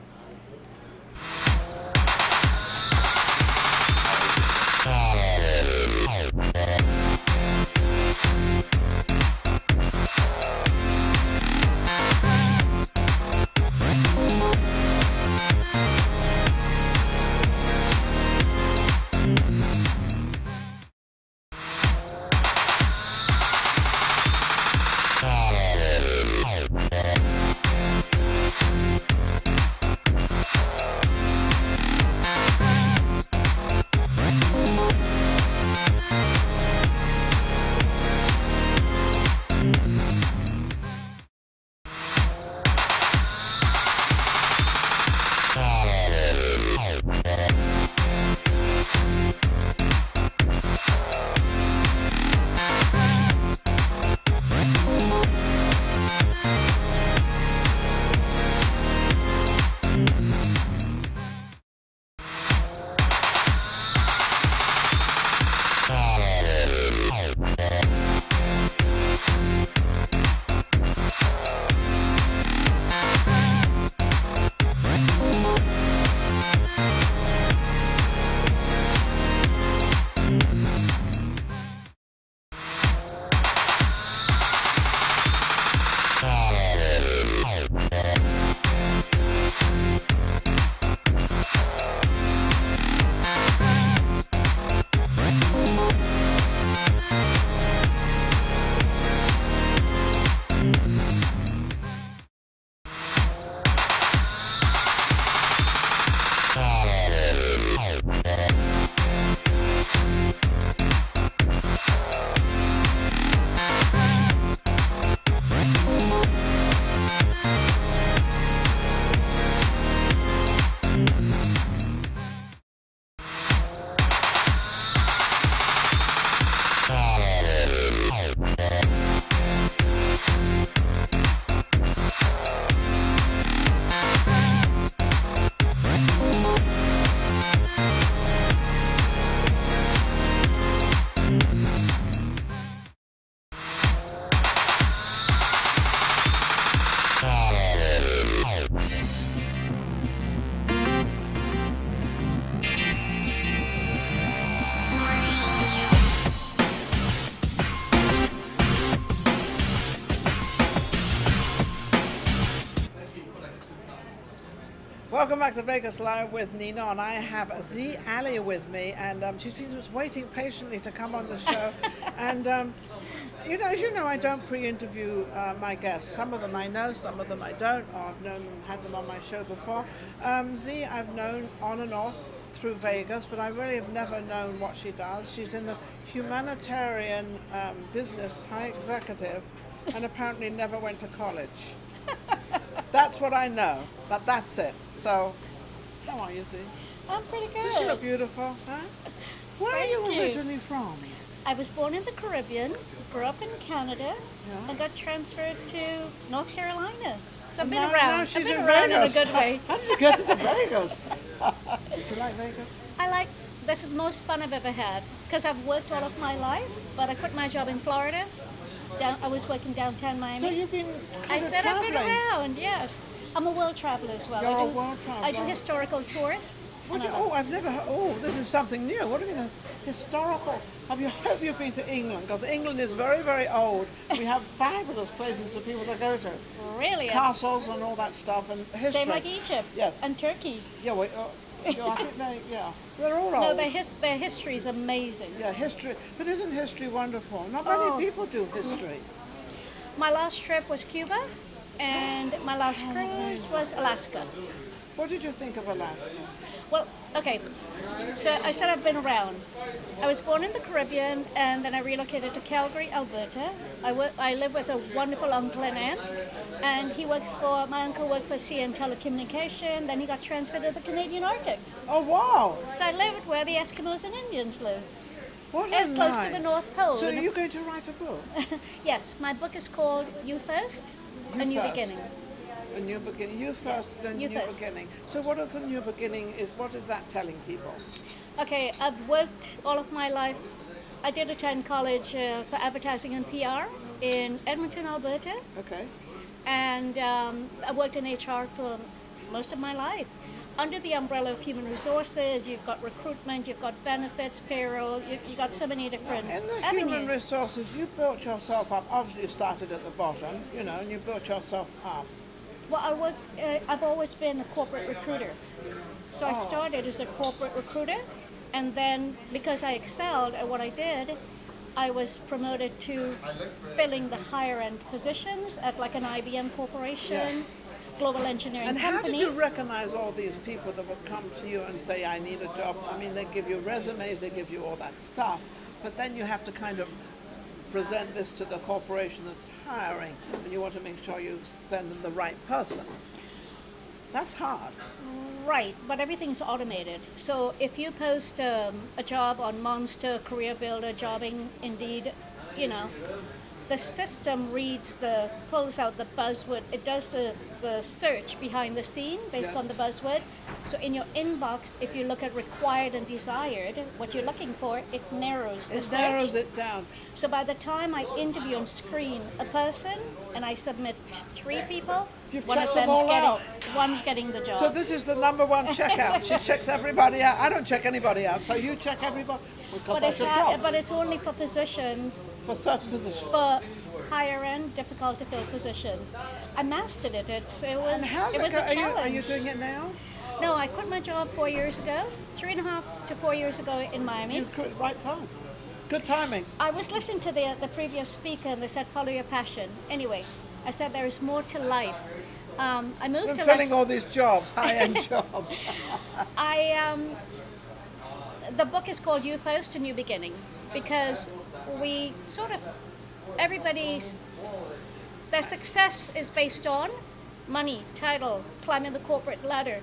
Welcome back to Vegas Live with Ninon. I have Z Ali with me, and she's been waiting patiently to come on the show. And as you know, I don't pre-interview my guests. Some of them I know, some of them I don't, or I've known them, had them on my show before. Z, I've known on and off through Vegas, but I really have never known what she does. She's in the humanitarian business, high executive, and apparently never went to college. That's what I know, but that's it. So, how are you, Z? I'm pretty good. Does she look beautiful? Huh? Where are you Thank you. originally from? I was born in the Caribbean, grew up in Canada, Yeah. and got transferred to North Carolina. So I've been Now around. she's I've been in around Vegas. in a good way. How did you get into Vegas? Do you like Vegas? This is the most fun I've ever had because I've worked all of my life, but I quit my job in Florida. I was working downtown Miami. So you've been I said traveling. I've been around, yes. I'm a world traveler as well. You're I a do, world traveler. I do historical tours. I've never heard. Oh, this is something new. What do you mean historical? Hope you've been to England, because England is very, very old. We have fabulous places for people to go to. Really? Castles and all that stuff, and history. Same like Egypt. Yes. And Turkey. Yeah, I think they're all old. No, their history is amazing. Yeah, history. But isn't history wonderful? Not many people do history. My last trip was Cuba, and my last cruise was Alaska. What did you think of Alaska? Well, okay. So I said I've been around. I was born in the Caribbean, and then I relocated to Calgary, Alberta. I live with a wonderful uncle and aunt, and my uncle worked for CN Telecommunication, then he got transferred to the Canadian Arctic. Oh, wow. So I lived where the Eskimos and Indians live, What a and close to life. the North Pole. So you're going to write a book? Yes, my book is called You First, A New First. Beginning. A new beginning. You first, then You new first. beginning. So what is the new beginning? What is that telling people? Okay, I've worked all of my life. I did attend college for advertising and PR in Edmonton, Alberta, Okay. and I worked in HR for most of my life. Under the umbrella of human resources, you've got recruitment, you've got benefits, payroll, you got so many different In the avenues. human resources, you built yourself up. Obviously, you started at the bottom, and you built yourself up. Well, I've always been a corporate recruiter. So I started as a corporate recruiter, and then because I excelled at what I did, I was promoted to filling the higher end positions at like an IBM corporation, Yes. global engineering And how did company. you recognize all these people that would come to you and say, I need a job? I mean, they give you resumes, they give you all that stuff, but then you have to kind of present this to the corporation that's hiring, and you want to make sure you send them the right person. That's hard. Right, but everything's automated. So if you post a job on Monster, Career Builder, Jobbing, Indeed, the system pulls out the buzzword. It does the search behind the scene based Yes. on the buzzword. So in your inbox, if you look at required and desired, what you're looking for, it narrows the It search. narrows it down. So by the time I interview and screen a person, and I submit 3 people, You've one of checked them them's all getting out. one's getting the job. So this is the number one checkout. She checks everybody out. I don't check anybody out. So you check everybody because but that's it's your job but it's only for positions, for certain positions. for higher end, difficult to fill positions. I mastered it. It And was how's it it was go? a challenge. Are you doing it now? No, I quit my job 4 years ago, 3.5 to 4 years ago in Miami. You quit right time. Good timing. I was listening to the previous speaker, and they said follow your passion. Anyway, I said there is more to life. I moved Been to filling all these jobs, high-end jobs. The book is called You First, A New Beginning, because we sort of, their success is based on money, title, climbing the corporate ladder,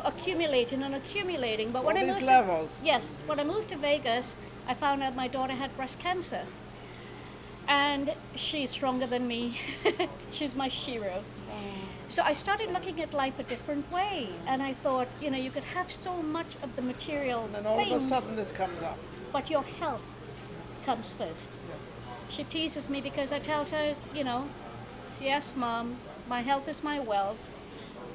accumulating and accumulating. But when All I these moved levels. when I moved to Vegas, I found out my daughter had breast cancer. And she's stronger than me. She's my hero. So I started looking at life a different way, and I thought, you could have so much of the material And all of a things, sudden this comes up. but your health comes first. She teases me because I tell her, yes, Mom, my health is my wealth,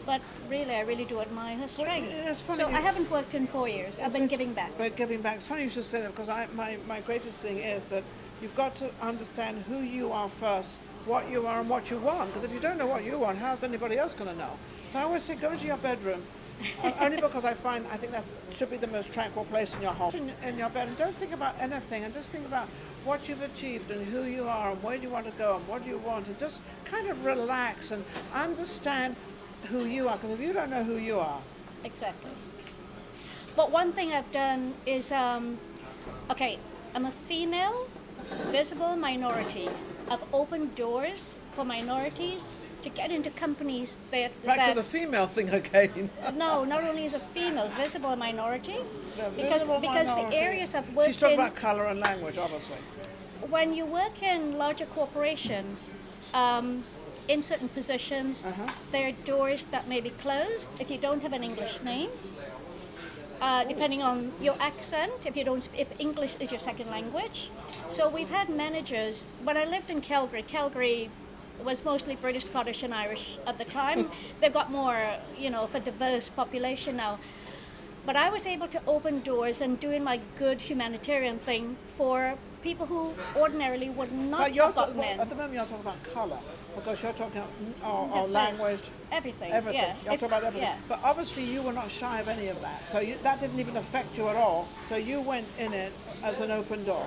but really, I really do admire her strength. it's funny So you- I haven't worked in 4 years. I've been giving back. But giving back, it's funny you should say that because my greatest thing is that you've got to understand who you are first, what you are and what you want. Because if you don't know what you want, how's anybody else going to know? So I always say go into your bedroom, only because I think that should be the most tranquil place in your home. In your bed, and don't think about anything, and just think about what you've achieved and who you are and where you want to go and what you want, and just kind of relax and understand who you are. Because if you don't know who you are, Exactly. But one thing I've done is, I'm a female, visible minority. I've opened doors for minorities to get into companies back to the female thing again. no, not only is a female, visible minority, The because visible the minority. areas I've She's worked talking in, about colour and language, obviously. when you work in larger corporations, in certain positions, there are doors that may be closed if you don't have an English name. Depending on your accent, if English is your second language. So we've had managers. When I lived in Calgary was mostly British, Scottish, and Irish at the time. They've got more, of a diverse population now. But I was able to open doors and doing my good humanitarian thing for people who ordinarily would not But you're have gotten in. at the moment you're talking about colour, because you're talking Diverse. language, Everything. everything. Yeah. You're talking about everything. Yeah. But obviously you were not shy of any of that. So that didn't even affect you at all. So you went in it as an open door.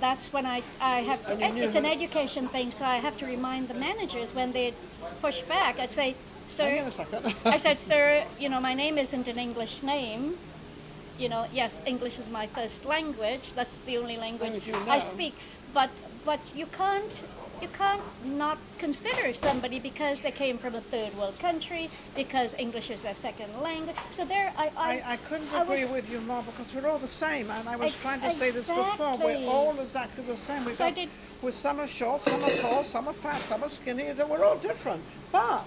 That's when I have to, And you knew it's an who- education thing, so I have to remind the managers when they push back. I'd say, Hang on sir, a second. I said, sir, my name isn't an English name. Yes, English is my first language. That's the only language you I know. speak. But you can't not consider somebody because they came from a third world country, because English is their second language. So there, I couldn't agree with you more, because we're all the same, and I was trying to say this before. We're Exactly. all exactly the same. So I did- Some are short, some are tall, some are fat, some are skinny. We're all different, but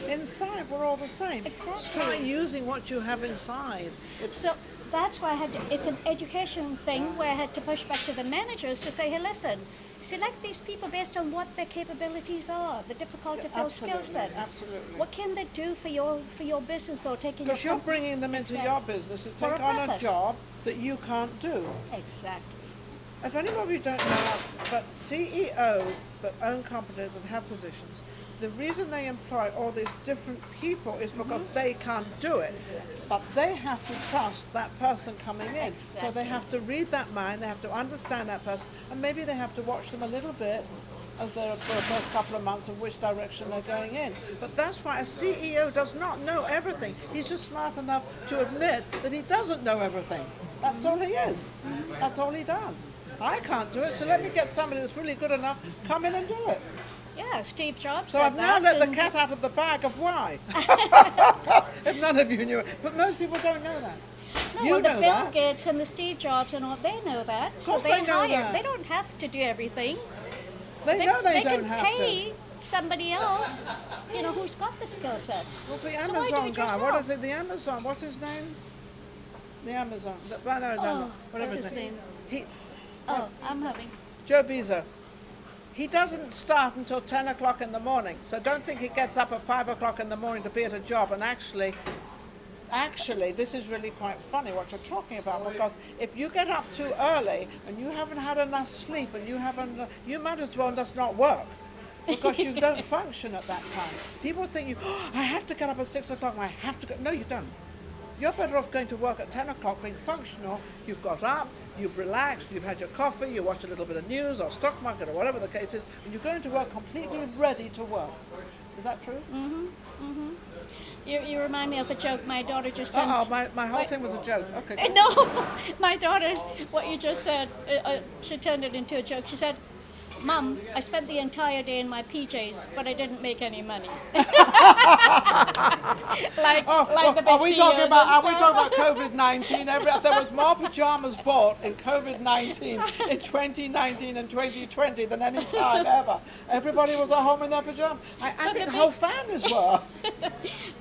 inside we're all the same. Exactly. Start using what you have inside. So that's why it's an education thing where I had to push back to the managers to say, hey, listen, select these people based on what their capabilities are, the difficult to fill skill set. Absolutely. What can they do for your business or taking your Because you're bringing them into Exactly. your business to For take a on a purpose. job that you can't do. Exactly. If any of you don't know, but CEOs that own companies and have positions, the reason they employ all these different people is because they can't do it. But they have to trust that person coming in. So Exactly. they have to read that mind, they have to understand that person, and maybe they have to watch them a little bit as they're for the first couple of months of which direction they're going in. But that's why a CEO does not know everything. He's just smart enough to admit that he doesn't know everything. That's all he is. That's all he does. I can't do it, so let me get somebody that's really good enough come in and do it. Yeah, Steve Jobs So said I've now that, let the and- cat out of the bag of why. If none of you knew it. But most people don't know that. No, You well, the know Bill that. Gates and the Steve Jobs and all, they know that. Of course so they know hire. that. They don't have to do everything. They know they can don't have pay to. somebody else, who's got the skill set. Well, the So why do Amazon it guy, what yourself? is it? The Amazon, what's his name? The Amazon. Oh, Whatever what's his name? He, Oh, I'm having. Joe Bezos. He doesn't start until 10 o'clock in the morning. So don't think he gets up at 5 o'clock in the morning to be at a job. And actually, this is really quite funny what you're talking about, because if you get up too early and you haven't had enough sleep and you might as well just not work, because you don't function at that time. People think I have to get up at 6 o'clock and I have to go. No, you don't. You're better off going to work at 10 o'clock being functional. You've got up, you've relaxed, you've had your coffee, you watched a little bit of news or stock market or whatever the case is, and you're going to work completely ready to work. Is that true? You remind me of a joke my daughter just sent. Oh, my whole thing was a joke. Okay. Cool. No, my daughter, what you just said, she turned it into a joke. She said, Mum, I spent the entire day in my PJs, but I didn't make any money. like the big Are we talking CEOs about and stuff. COVID-19? There was more pajamas bought in COVID-19 in 2019 and 2020 than any time ever. Everybody was at home in their pajamas. I think the whole families were.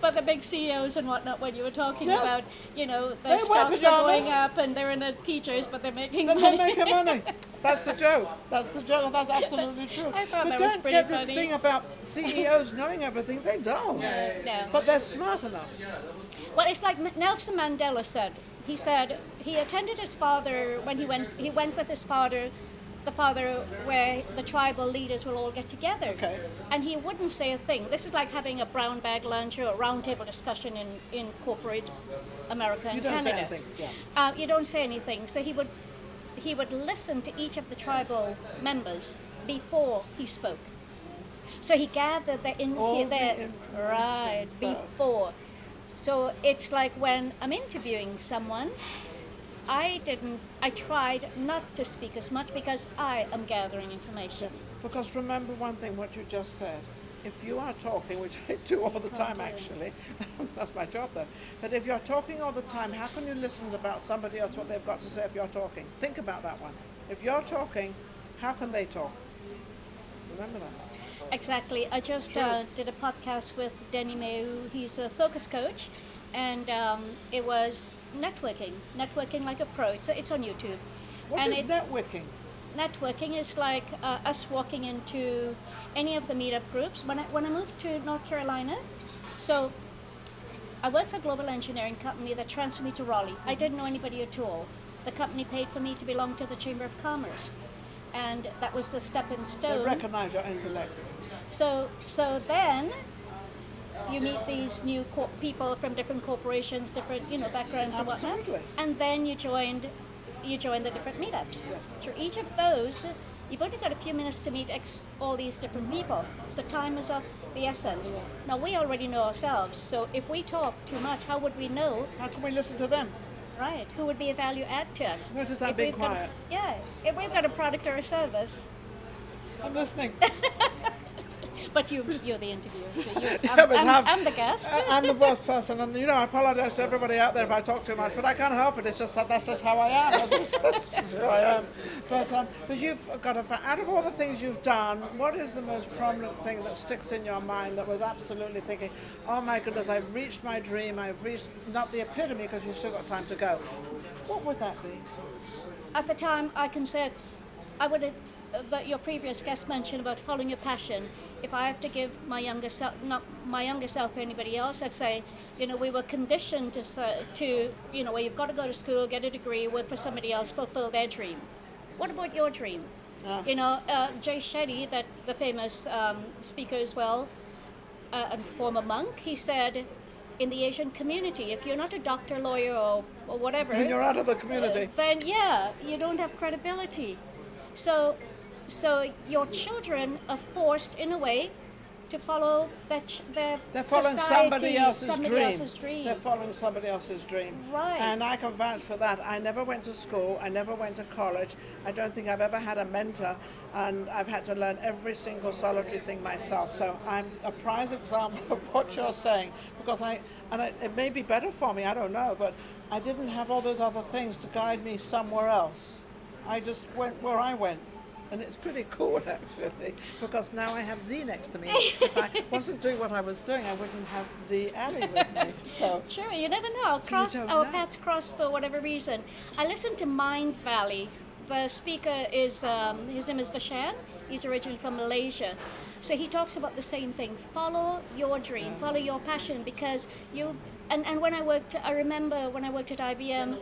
But the big CEOs and whatnot, when you were talking Yes. about, wear their stocks are going pajamas. up and they're in their PJs, but they're making Then money. they're making money. That's the joke. That's the joke. That's absolutely true. I thought But that was don't pretty get this funny. thing about CEOs knowing everything. They don't. No. But they're smart enough. Well, it's like Nelson Mandela said. He said he attended his father when he went with his father, the father where the tribal leaders will all get together. Okay. And he wouldn't say a thing. This is like having a brown bag lunch or a round table discussion in corporate America and You don't Canada. say anything. Yeah. You don't say anything. So he would listen to each of the tribal members before he spoke. So he gathered the All the their information right first. before. So it's like when I'm interviewing someone, I tried not to speak as much because I am gathering information. Because remember one thing, what you just said. If you are talking, which I do all the time actually, that's my job though, but if you're talking all the time, how can you listen about somebody else, what they've got to say if you're talking? Think about that one. If you're talking, how can they talk? Remember that. Exactly. I just did a podcast with Denny Mayhew. He's a focus coach, and it was networking like a pro. It's on YouTube. What and is networking? Networking is like us walking into any of the meetup groups. When I moved to North Carolina, so I worked for a global engineering company that transferred me to Raleigh. I didn't know anybody at all. The company paid for me to belong to the Chamber of Commerce, and that was the stepping They stone. recognize your intellect. So then you meet these new people from different corporations, different backgrounds and whatnot, Absolutely. and then you join the different meetups. Through each of those, you've only got a few minutes to meet all these different people. So time is of the essence. Now we already know ourselves. So if we talk too much, how would we know? How can we listen to them? Right. Who would be a value add to us? Notice that If being we've got- quiet. Yeah. If we've got a product or a service, I'm listening. but you're the interviewer, so Yeah, but I'm the guest. I'm the boss person, and I apologize to everybody out there if I talk too much, but I can't help it. It's just that's just how I am. That's just who I am. But you've got out of all the things you've done, what is the most prominent thing that sticks in your mind that was absolutely thinking, oh my goodness, I've reached my dream. I've reached not the epitome because you've still got time to go. What would that be? At the time, I can say, I would have, that your previous guest mentioned about following your passion. If I have to give my younger self, not my younger self or anybody else, I'd say, we were conditioned to where you've got to go to school, get a degree, work for somebody else, fulfill their dream. What about your dream? Jay Shetty, the famous speaker as well, and former monk, he said, in the Asian community, if you're not a doctor, lawyer, or whatever, And you're out of the community. then you don't have credibility. So your children are forced in a way to follow their They're following society, somebody else's dream. dream. They're following somebody else's dream. Right. And I can vouch for that. I never went to school. I never went to college. I don't think I've ever had a mentor. And I've had to learn every single solitary thing myself. So I'm a prize example of what you're saying. Because it may be better for me, I don't know. But I didn't have all those other things to guide me somewhere else. I just went where I went. And it's pretty cool, actually, because now I have Z next to me. If I wasn't doing what I was doing, I wouldn't have Z Ali with me. So Sure, you never know. Our paths cross for whatever reason. I listened to Mind Valley. The speaker is, his name is Vashan. He's originally from Malaysia. So he talks about the same thing. Follow your dream, follow your passion, because and when I remember when I worked at IBM,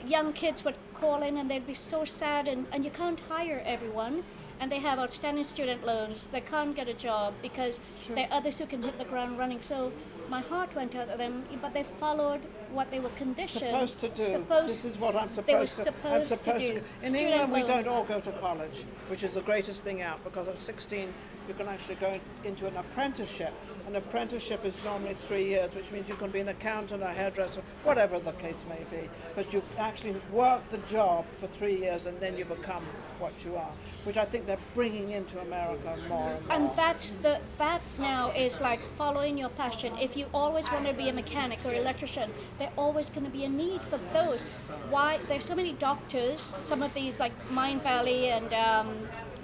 young kids would call in and they'd be so sad, and you can't hire everyone, and they have outstanding student loans. They can't get a job because there are others who can hit the ground running. So my heart went out to them, but they followed what they were conditioned. supposed to do. This is what I'm supposed they were to. supposed to do. In Student England, we loans. don't all go to college, which is the greatest thing out, because at 16 you can actually go into an apprenticeship. An apprenticeship is normally 3 years, which means you can be an accountant, a hairdresser, whatever the case may be. But you actually work the job for 3 years and then you become what you are, which I think they're bringing into America more and more. And that now is like following your passion. If you always want to be a mechanic or electrician, there's always going to be a need for those. Why there's so many doctors? Some of these like Mind Valley and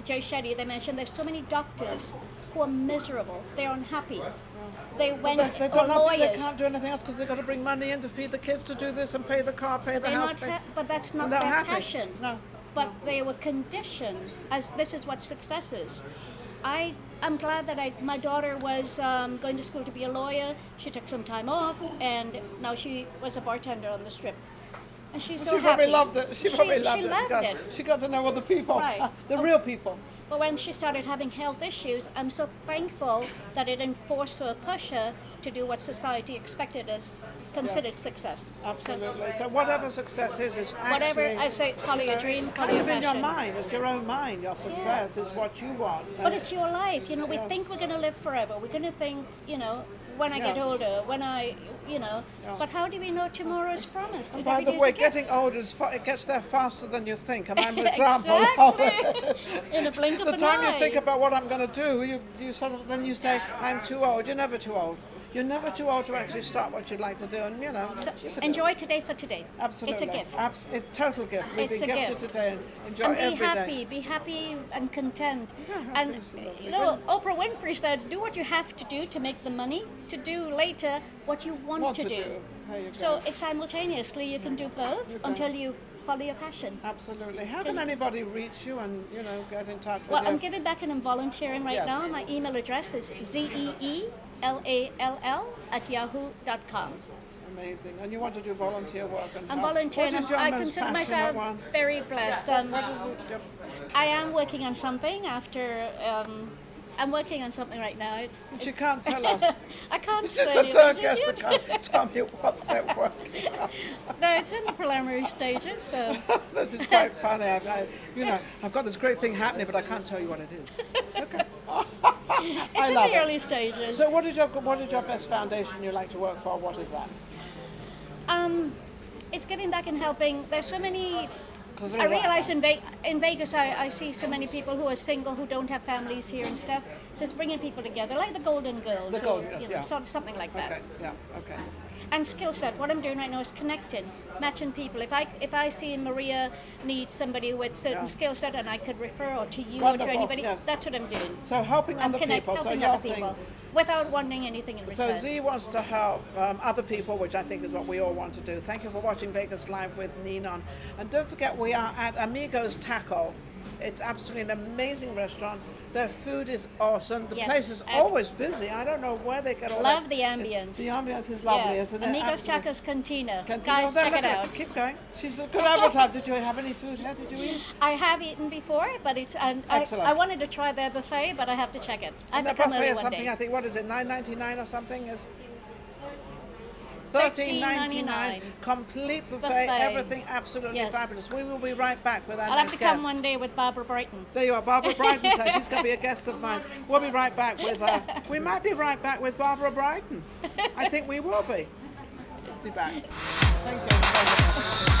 Jay Shetty, they mentioned there's so many doctors who are miserable. They're unhappy. They went They've or got nothing. lawyers. They can't do anything else because they've got to bring money in to feed the kids, to do this and pay the car, pay the They're house. not but that's not They're their happy. passion. No. But they were conditioned as this is what success is. I'm glad that my daughter was going to school to be a lawyer. She took some time off, and now she was a bartender on the Strip. And she's so She probably happy. loved it. She probably loved she it. loved because it. She got to know other people, Right. the real people. But when she started having health issues, I'm so thankful that it didn't force her or push her to do what society expected as considered Yes. success. Absolutely. So whatever success is actually... Whatever I say, follow your dream, It's follow kind your of in your passion. mind. It's your own mind. Your success is what you want. But it's your life. We Yes. think we're going to live forever. We're going to think, when I get Yes. older, when But how do we know tomorrow is promised? And It by every the day is way, a gift. getting older, it gets there faster than you think. And I'm an example of Exactly. it. In a blink of The an time eye. you think about what I'm going to do, you sort of then you say, I'm too old. You're never too old. You're never too old to actually start what you'd like to do, and So you can do enjoy it. today for today. Absolutely. It's a gift. It's a total gift. We've It's been a gifted gift. today, and enjoy And be every day. happy. Be happy and content. Yeah, And absolutely. Oprah Winfrey said, "Do what you have to do to make the money. To do later what you want to do." There you So go. it's simultaneously you can do both until you follow your passion. Absolutely. How can anybody reach you and get in touch with Well, you? I'm giving back and I'm volunteering right Yes. now. My email address is zeellall@yahoo.com. Amazing. And you want to do volunteer work? And I'm help. volunteering. What is your I most consider passionate myself one? very blessed. What is it? Yep. I am working on something after I'm working on something right now. She can't tell us. I can't This is say the anything third just guest yet. that can't tell me what they're working on. No, it's in the preliminary stages, so This is quite funny. I've got this great thing happening, but I can't tell you what it is. Okay. it's in love the it. early stages. So what is your best foundation you like to work for? What is that? It's giving back and helping. There's so many. 'Cause I they're realize in Vegas, I see so many people who are single who don't have families here and stuff. So it's bringing people together, like the Golden Girls, The Golden Girls, yeah. sort of something like that. Okay, yeah, okay. And skill set. What I'm doing right now is connecting, matching people. If I see Maria needs somebody with certain Yeah. skill set, and I could refer or to you or Wonderful, to anybody, yes. that's what I'm doing. So helping I'm other people. So helping your other thing. people without wanting anything in So return. Z wants to help other people, which I think is what we all want to do. Thank you for watching Vegas Live with Ninon. And don't forget, we are at Amigos Taco. It's absolutely an amazing restaurant. Their food is awesome. The Yes, place is always busy. I don't know where they get all Love that. the ambience. The ambience is lovely, Yeah. isn't it? Amigos Absolutely. Tacos Cantina. Cantina. Guys, There, check look it at out. Keep going. She's a good advertiser. Did you have any food here? Did you eat? I have eaten before, but it's Excellent. I wanted to try their buffet, but I have to check it. I've And the become buffet early is one something, day. I think, what is it, $9.99 or something? Is $13.99. Complete buffet, Buffet. everything absolutely Yes. fabulous. We will be right back with our I'll next have to come guest. one day with Barbara Brighton. There you are, Barbara Brighton says she's going to be a guest of mine. We'll be right back with we might be right back with Barbara Brighton. I think we will be. Be back. Thank you.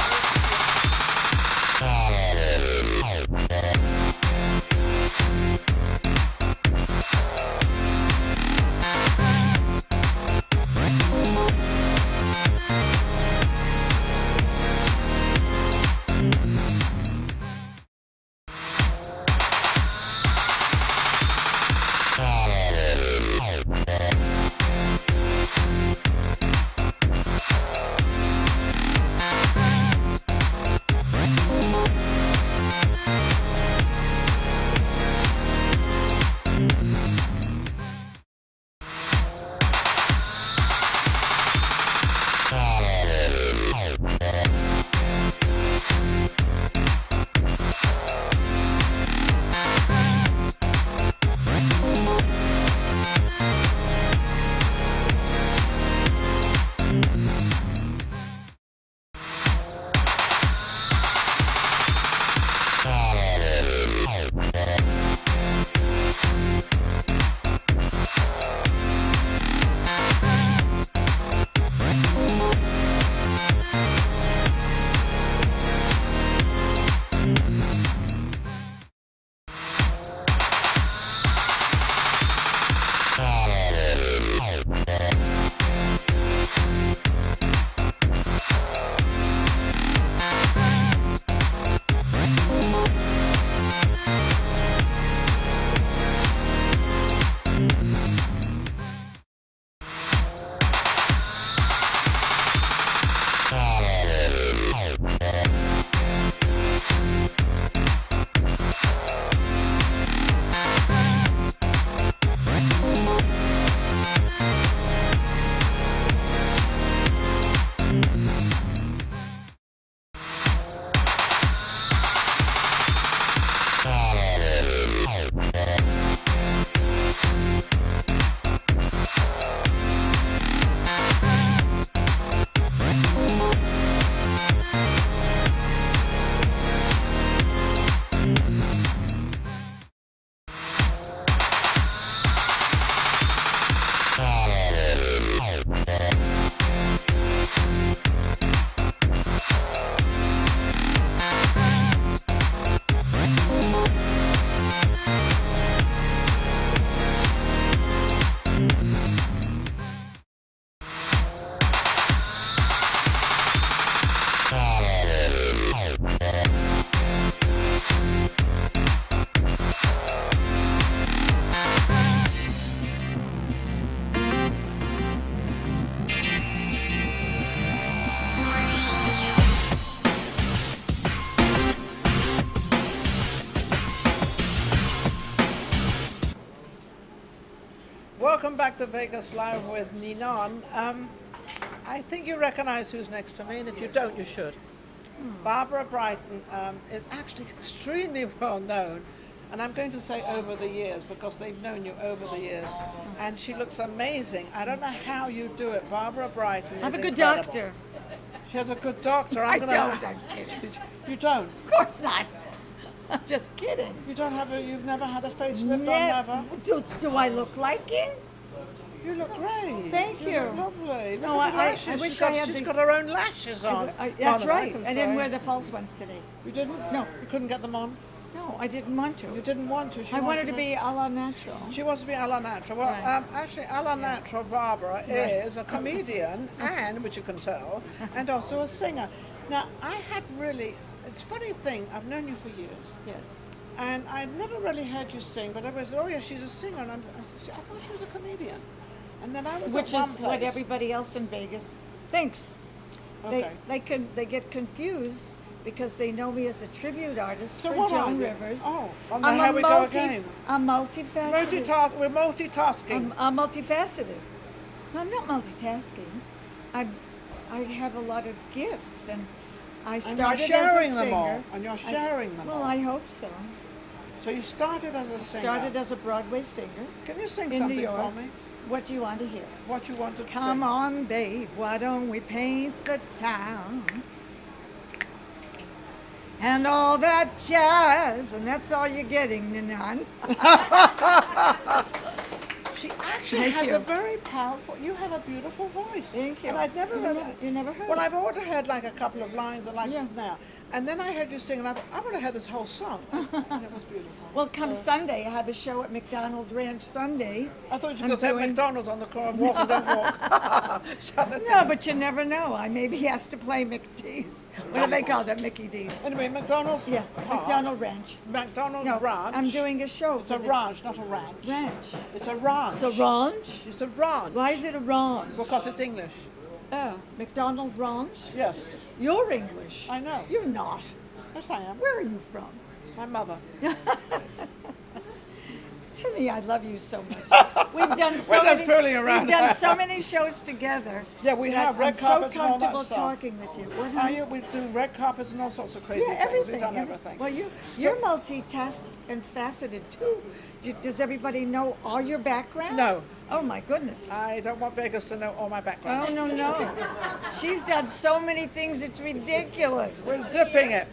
Welcome back to Vegas Live with Ninon. I think you recognize who's next to me, and if you don't, you should. Barbara Brighton is actually extremely well known and I'm going to say over the years because they've known you over the years, and she looks amazing. I don't know how you do it. Barbara Brighton I have is a good incredible. doctor. She has a good doctor. I I'm gonna, don't. I'm kidding. You don't? Of course not. I'm just kidding. You don't have a, you've never had a facelift on, never? Do I look like it? You look great. Thank you. Look lovely. Look No, at the I lashes. wish she's got, I had she's the- got her own lashes on. That's Mona, right. can I didn't say. wear the false ones today. You didn't? No. You couldn't get them on? No, I didn't want to. You didn't want to? She I wanted to be a la natural. She wants to be a la natural. Well, Right. actually, a la natural Barbara is a comedian, and which you can tell, and also a singer. Now, I had really, it's a funny thing, I've known you for years, Yes. and I'd never really heard you sing, but everybody said, oh yeah, she's a singer, and I thought she was a comedian. And then I was Which at one is place. what everybody else in Vegas thinks. Okay. They get confused because they know me as a tribute artist So for what Joan are you? Rivers. Oh, on the Here We Go Again. I'm multifaceted. We're multitasking. I'm multifaceted. No, I'm not multitasking. I have a lot of gifts, and I And started you're sharing as a them singer. all. And you're sharing them Well, all. I hope so. So you started as a singer. Started as a Broadway singer Can you sing in something New York. for me? What do you want to hear? What you want to Come sing? on, babe, why don't we paint the town? And all that jazz, and that's all you're getting, Ninon. She actually Thank has you. a very powerful. You have a beautiful voice. Thank you. And I'd never really. You never heard Well, it? I've already heard like a couple of lines, and like Yeah. now, and then I heard you sing, and I thought I want to hear this whole song. And it was beautiful. Well, come Sunday, I have a show at McDonald Ranch Sunday. I thought you I'm were going to say doing- McDonald's on the corner, walk and don't walk. Shut this No, up. but you never know. I may be asked to play Mickey D's. What do they call that, Mickey D's? Anyway, McDonald's. Yeah, Park, McDonald Ranch. McDonald's No, Ranch. I'm doing a show It's for a the ranch, not a ranch. ranch. It's a ranch. It's a ranch? It's a ranch. Why is it a ranch? Because it's English. Oh, McDonald Ranch? Yes, You're English. I know. You're not. Yes, I am. Where are you from? My mother. Timmy, I love you so much. We've done so We're just many. fooling around. We've done so many shows together. Yeah, we that have red I'm so carpets and all that comfortable stuff. talking with you. What, Are honey? you? We do red carpets and all sorts of crazy Yeah, things. everything. We've done everything. Well, you're multitask and faceted too. Does everybody know all your background? No. Oh my goodness. I don't want Vegas to know all my background. Oh no. She's done so many things. It's ridiculous. We're zipping it.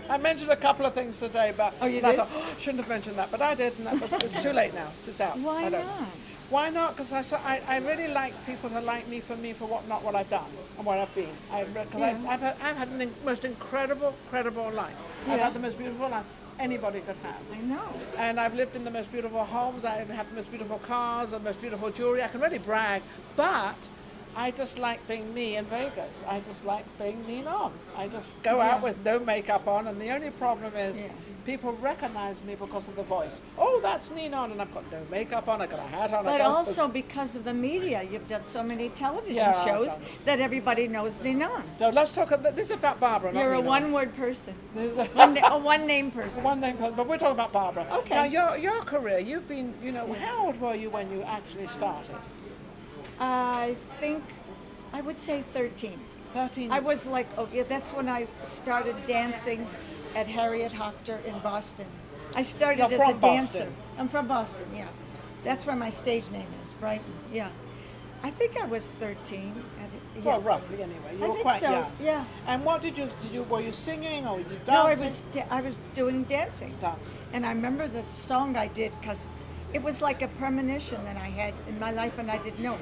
I mentioned a couple of things today, but Oh, you and I did? thought, oh, I shouldn't have mentioned that, but I did, and it's too late now. It's out. Why I don't. not? Why not? Because I really like people to like me for what not what I've done and what I've been. Yeah. I've had the most incredible life. I've Yeah. had the most beautiful life anybody could have. I know. And I've lived in the most beautiful homes. I have the most beautiful cars, the most beautiful jewelry. I can really brag, but I just like being me in Vegas. I just like being Ninon. I just go out with no makeup on, and the only problem is Yeah. people recognize me because of the voice. Oh, that's Ninon, and I've got no makeup on. I've got a hat on. But I've got- also because of the media, you've done so many television Yeah, I've shows done. that everybody knows Ninon. So let's talk. This is about Barbara. not You're a Ninon. one-word person, This is a one-name person. one name, but we're talking about Barbara. Okay. Now, your career, you've been, how old were you when you actually started? I think I would say 13. 13. I was like, oh yeah, that's when I started dancing at Harriet Hochter in Boston. I started You're as from a dancer. Boston. I'm from Boston, yeah. That's where my stage name is, Brighton, yeah. I think I was 13. Yeah. Well, roughly anyway. You I were think quite so, young. yeah. And what were you singing or were you No, dancing? I was doing dancing. Dancing. And I remember the song I did because it was like a premonition that I had in my life and I didn't know.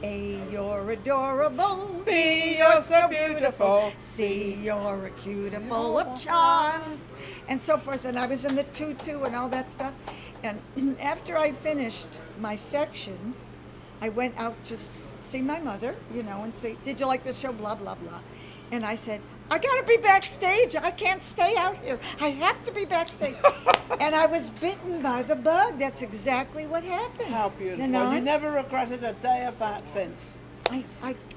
A, you're adorable. B, you're so beautiful. C, you're a cutie full of charms. And so forth. And I was in the tutu and all that stuff. And after I finished my section, I went out to see my mother, and say, did you like the show? Blah, blah, blah. And I said, I gotta be backstage. I can't stay out here. I have to be backstage. And I was bitten by the bug. That's exactly what happened. How beautiful. Ninon? You never regretted a day of that since.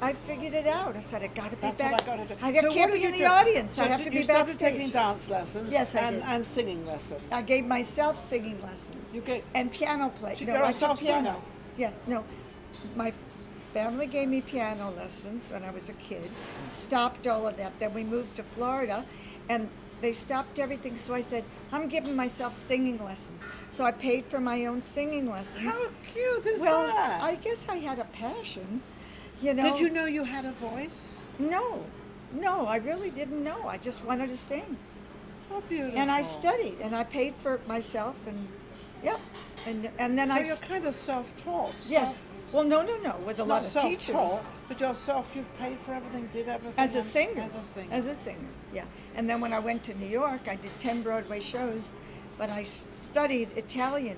I figured it out. I said, I gotta be That's back. what I got to do. I So can't what be did in you the do? audience. So I have did to you be started backstage. taking dance lessons? Yes, I and, did. and singing lessons. I gave myself singing lessons. You gave- and piano play. So No, you're a I took self-singer? piano. Yes, no. My family gave me piano lessons when I was a kid. Stopped all of that. Then we moved to Florida, and they stopped everything. So I said, I'm giving myself singing lessons. So I paid for my own singing lessons. How cute is well, that? I guess I had a passion, you know. Did you know you had a voice? No, I really didn't know. I just wanted to sing. How beautiful. And I studied, and I paid for it myself, and yep. And then So I you're kind of self-taught. yes. Well, no, with a lot Not of teachers. self-taught, but yourself, you paid for everything, did everything. As a and- singer. As a singer. As a singer, yeah. And then when I went to New York, I did 10 Broadway shows, but I studied Italian.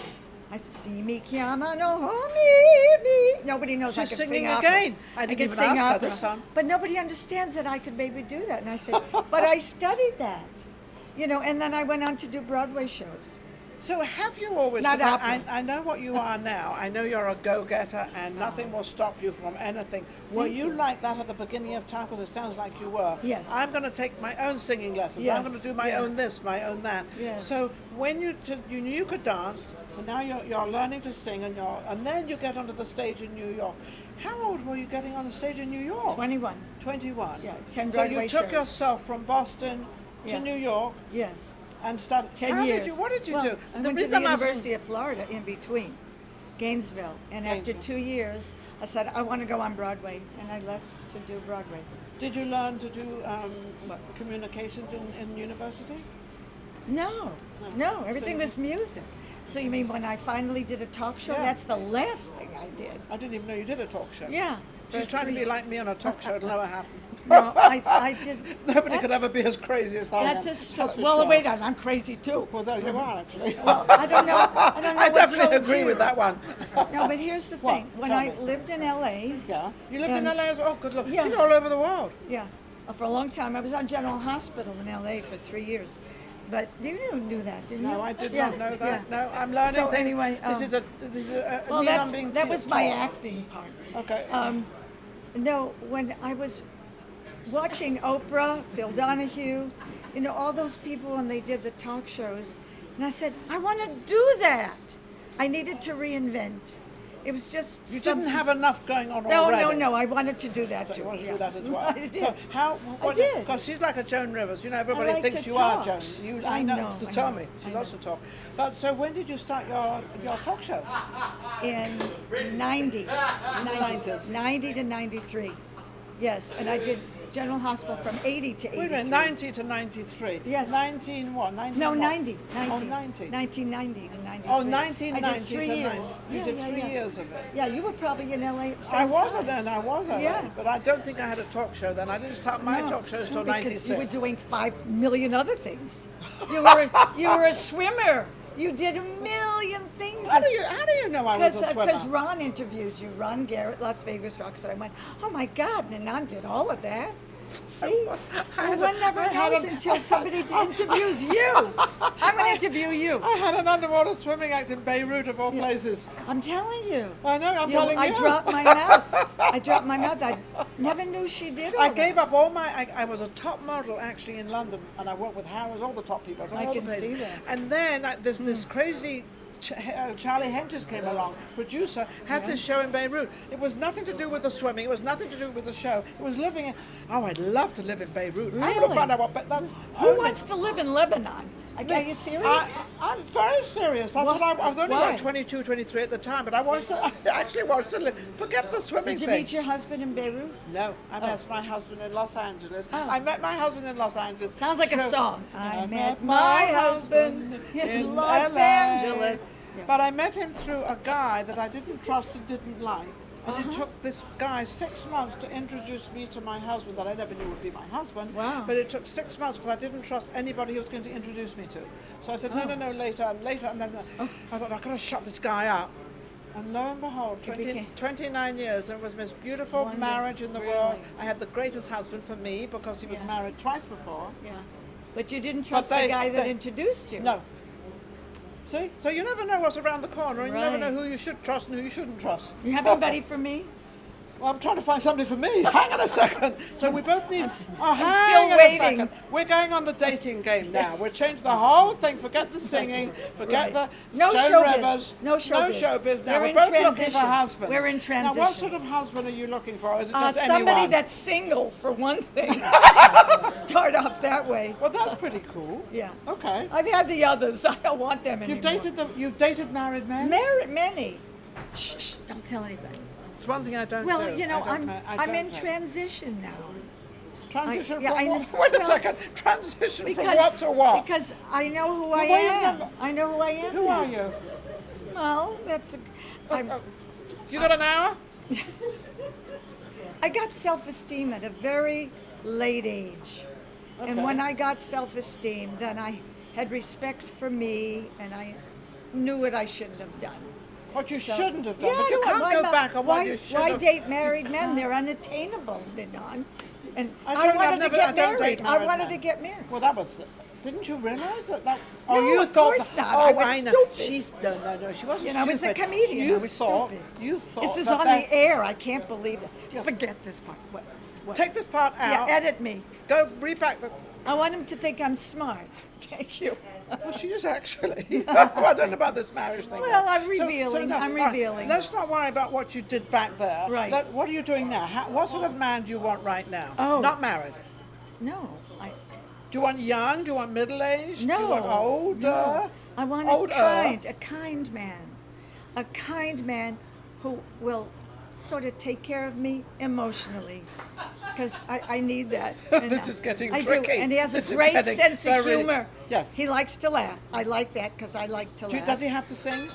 I said, "Si mi chiamano mi." Nobody knows I She's can singing sing opera. again. I didn't can even sing ask her opera. this time. But nobody understands that I could maybe do that. And I said, but I studied that. You know, and then I went on to do Broadway shows. So have you always, Not 'cause opera. I know what you are now. I know you're a go-getter and nothing will stop you from anything. Were Thank you you. like that at the beginning of time? Because it sounds like you were. Yes. I'm going to take my own singing lessons. I'm Yes, going to do my yes. own this, my own that. Yes. So when you knew you could dance, and now you're learning to sing, and then you get onto the stage in New York. How old were you getting on the stage in New York? 21. 21. Yeah, 10 So Broadway you took shows. yourself from Boston to Yeah. New York Yes. and started 10 how years. Did you, what did you Well, do? I went to reason the I'm asking- University of Florida in between, Gainesville. And after Gainesville. 2 years, I said, I want to go on Broadway. And I left to do Broadway. Did you learn to do communications in university? No, everything was music. So you mean when I finally did a talk show, Yeah. that's the last thing I did. I didn't even know you did a talk show. Yeah. She's for trying to 3 be like me on a talk show. It'll never happen. No, I did. Nobody could that's- ever be as crazy as I am. That's a story. That's for Well, sure. wait on. I'm crazy too. Well, there you are, actually. I don't know. I don't know. I what definitely told agree you. with that one. No, but here's the What? thing. When Tell I me. lived in LA, Yeah. You lived in And- LA as well? Oh, good luck. Yeah. She's all over the world. yeah, for a long time, I was on General Hospital in LA for 3 years. But you knew that, didn't you? No, I did Yeah, not know that. yeah. No, I'm learning So things. anyway, this is a Well, Ninon being that was my taught. acting part. Okay. No, when I was watching Oprah, Phil Donahue, you know, all those people when they did the talk shows, and I said, I want to do that. I needed to reinvent. It was just You something- didn't have enough going on No, already. no. I wanted to do that So too. you wanted to yeah. do that as well. I did. So how? What, did. Because she's like a Joan Rivers. You know, everybody like thinks to you talk. are Joan. You, I know, To I tell know, me, she I loves know. to talk. But so when did you start your talk show? In 90, 90s. 90 to 93. Yes, and I did General Hospital from 80 to 83. Wait a minute, 90 to 93. Yes. 19 what? 19 No, what? 90. Oh, 90. 90. 1990 to 93. Oh, I 1990 did 3 to years. 90. You Yeah, did yeah, 3 yeah. years of it. Yeah, you were probably in LA at the same I wasn't time. then, I was LA, Yeah. but I don't think I had a talk show then. I didn't start my No, talk shows till because 96. you were doing 5 million other things. You were a swimmer. You did a million things. How do you know I was a swimmer? Because Ron interviewed you, Ron Garrett, Las Vegas Rockstar. I went, oh my God, Ninon did all of that. See, had one a- never I had knows a- until somebody interviews you. I'm going to interview you. I had an underwater swimming act in Beirut of all places. I'm telling you. I know, I'm telling you. I dropped my mouth. I never knew she did all I that. gave up all my. I was a top model actually in London, and I worked with Harrods, all the top people. I all can the places. see that. And then this crazy. Charlie Hentges came along, producer, had this show in Beirut. It was nothing to do with the swimming. It was nothing to do with the show. It was living in. Oh, I'd love to live in Beirut. I want to Really? find out what. But that's Who only- wants to live in Lebanon? Are you serious? I'm very serious. That's What? what I was only Why? about 22, 23 at the time, but I actually wanted to live. Forget the swimming Did you thing. meet your husband in Beirut? No, I met my husband in Los Angeles. Oh. I met my husband in Los Angeles. Sounds like a So- song. I met my husband in Los Angeles. Yeah. But I met him through a guy that I didn't trust and didn't like. And Uh-huh. it took this guy 6 months to introduce me to my husband that I never knew would be my husband. Wow. But it took 6 months because I didn't trust anybody he was going to introduce me to. So I said, Oh. no, later, and later. And then I thought, I've got to shut this guy up. And lo and behold, It became- 29 years, and it was the most beautiful Wonderful. marriage in the Really? world. I had the greatest husband for me because he was Yeah. married twice before. Yeah. But you didn't trust they- the guy that they- introduced you. No. See? So you never know what's around the corner, and you never Right. know who you should trust and who you shouldn't trust. You have anybody for me? Well, I'm trying to find somebody for me. Hang on a second. So we both need. Oh, hang still on a waiting. second. We're going on the dating game now. We're changing the whole thing. Forget the singing. Forget the No Joan showbiz. Rivers. No showbiz. No showbiz. Now We're we're in both looking for transition. husbands. We're in Now, what transition. sort of husband are you looking for? Or is it just Somebody anyone? that's single, for one thing. Start off that way. Well, that's pretty cool. Yeah. Okay. I've had the others. I don't want them anymore. You've dated married men? Married many. Shh, shh, don't tell anybody. It's one thing I don't do. Well, you know, I don't I'm in do. transition now. Transition yeah, from I know- what? Wait a well, second. Transition from what to what? Because I know who I Well, wait a am. minute. I know who I am. Who now. are you? Well, that's. I'm, You got an hour? I got self-esteem at a very late age. Okay. And when I got self-esteem, then I had respect for me and I knew what I shouldn't have done. What you So- shouldn't have done, Yeah, but you no, can't why go not? back on what why, you should Why have. date married men? They're unattainable, Ninon. And I I don't- wanted I've to never- get I don't date married. I married wanted men. to get married. Well, that was. Didn't you realize that? No, you of thought course that- not. Oh, I was know. stupid. She's no. She wasn't You know, I was a stupid. comedian. You I was thought, stupid. You thought. This is that on the air. I can't believe it. Yeah. Forget this part. What? Take this part Yeah, out. edit me. Go read back the. I want him to think I'm smart. Thank you. Well, she is actually. I don't know about this marriage thing. Well, now. I'm revealing. I'm all right, revealing. let's not worry about what you did back there. Right. What are you doing now? What sort of man do you want right now? Oh. Not married. No, Do you want young? Do you want middle-aged? no. Do you want older? No. I want Older. a kind man who will sort of take care of me emotionally, because I need that. And This is getting I tricky. Do, and he has This a is great getting sense of very- humor. Yes. He likes to laugh. I like that because I like to laugh. Does he have to sing?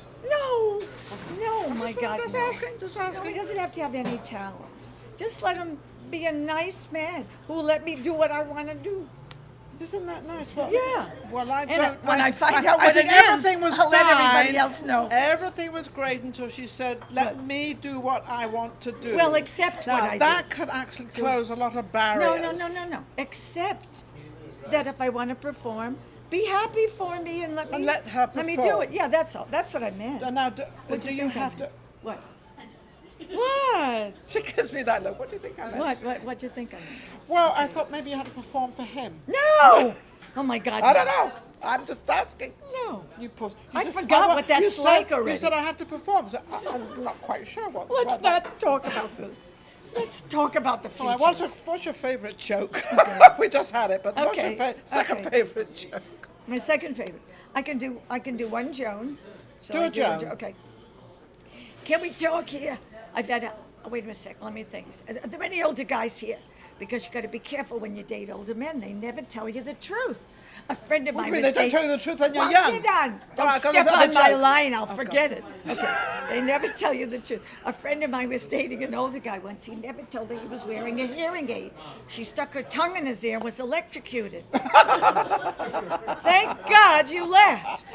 No, my God. Just no. asking. Just No, he asking. doesn't have to have any talent. Just let him be a nice man who will let me do what I want to do. Isn't that nice? Well, Yeah. Well, I And don't. when I find out I what think it is, everything was I'll let everybody fine. else know. Everything was great until she said, "Let What? me do what I want to do." Well, accept now, what I that do. could actually close a lot of barriers. No. Except that if I want to perform, be happy for me and let me And let her Let me do perform. it. Yeah, that's all. That's what I meant. Now, What do do you think I have to? meant? What? What? She gives me that look. What do you think I meant? What do you think I meant? Well, I thought maybe you had to perform for him. No! Oh my God. I no. don't know. I'm just asking. No. You I forgot what that's you said, like You already. said I have to perform. So I'm not quite sure what. Let's what not talk about this. Let's talk about the future. All right, what's your favourite joke? We just had it, but what's your Okay, second okay. favourite joke? My second favorite. I can do one Joan. So Do I a Joan. Okay. Can we talk here? I've had a. Oh, wait a sec. Let me think. Are there any older guys here? Because you got to be careful when you date older men. They never tell you the truth. A friend of What do mine you mean was they don't dating- tell you the truth when you're Well, young? You're done. Don't All right, go step to the on my joke. line. I'll Oh, forget it. Okay. They never tell you the truth. A friend of mine was dating an older guy once. He never told her he was wearing a hearing aid. She stuck her tongue in his ear and was electrocuted. Thank God you laughed.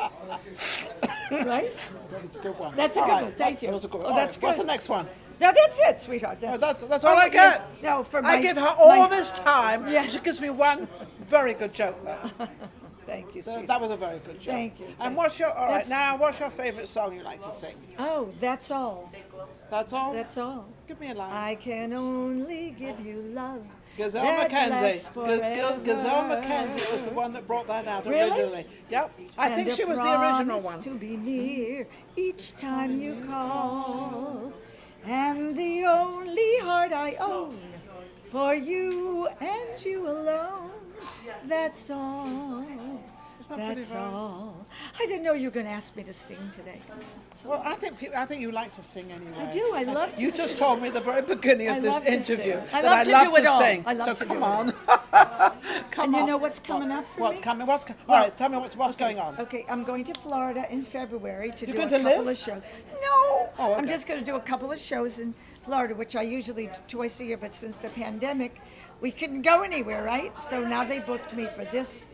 Right? That was a good one. That's a All good right, one. Thank you. That was a good one. Oh, All that's right, What's good. the next one? No, that's it, sweetheart. Oh, That's that's all I get. No, for I my. give her all my- this time. Yeah. She gives me one very good joke though. Thank you, sweetheart. That was a very good joke. Thank you. And what's your all right That's- now? What's your favourite song you like to sing? Oh, that's all. That's all. That's all. Give me a line. I can only give you love. Gazelle that Mackenzie. lasts forever. Gazelle Mackenzie was the one that brought that out Really? originally. Yep. I And think a she was the original promise one. to be near each time you call, and the only heart I own for you and you alone. That's all. that pretty That's right? all. I didn't know you were going to ask me to sing today. Well, I think you like to sing anyway. I do. I love to You sing. just told me at the very beginning of I this love to interview sing. I that love I to love do to it all. sing. I love so to come do it on. Come And on. you know what's coming up for What's me? coming? All right, tell me what's going on. Okay, I'm going to Florida in February to You're do a going to couple live? of shows. No, Oh, I'm okay. just going to do a couple of shows in Florida, which I usually do twice a year. But since the pandemic, we couldn't go anywhere, right? So now they booked me for this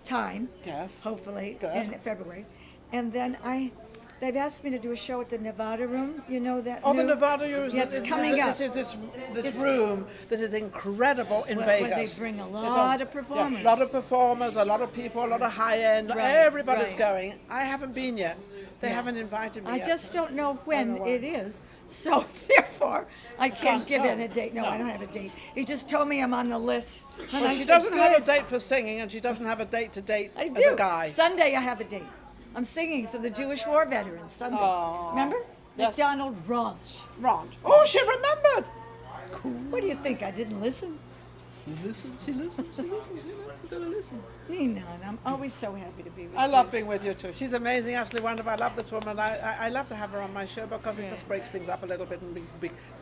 time, Yes. hopefully Good. in February, and then they've asked me to do a show at the Nevada Room. You know that? Oh, the new- Nevada Room. Yeah, it's coming up. This is this It's- room that is incredible in Where Vegas. they bring a It's lot of performers. Yeah, a lot of performers, a lot of people, a lot of high end. Right, Everybody's right. going. I haven't been yet. They Yeah. haven't invited me I yet. just don't know when why. it is, so therefore I can't can't give tell. in a date. No, No. I don't have a date. He just told me I'm on the list. And Well, I she said, doesn't have a "Good." date for singing, and she doesn't have a date to date I as do. a guy. Sunday I have a date. I'm singing for the Jewish war veterans Sunday. Aw. Remember? Yes. McDonald Ranch. Ron. Oh, she remembered. What do you think? I didn't listen? She listens. Ninon, I'm always so happy to be with you. I love being with you too. She's amazing, absolutely wonderful. I love this woman. I love to have her on my show because it just breaks things up a little bit and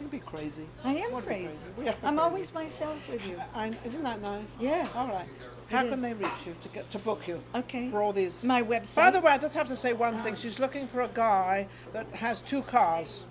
be crazy. I am Won't be crazy. We are I'm crazy. always myself with you. Isn't that nice? Yes. All right. How It can is. they reach you to book you? Okay. For all these. My website. By the way, I just have to say one thing. She's looking for a guy that has 2 cars.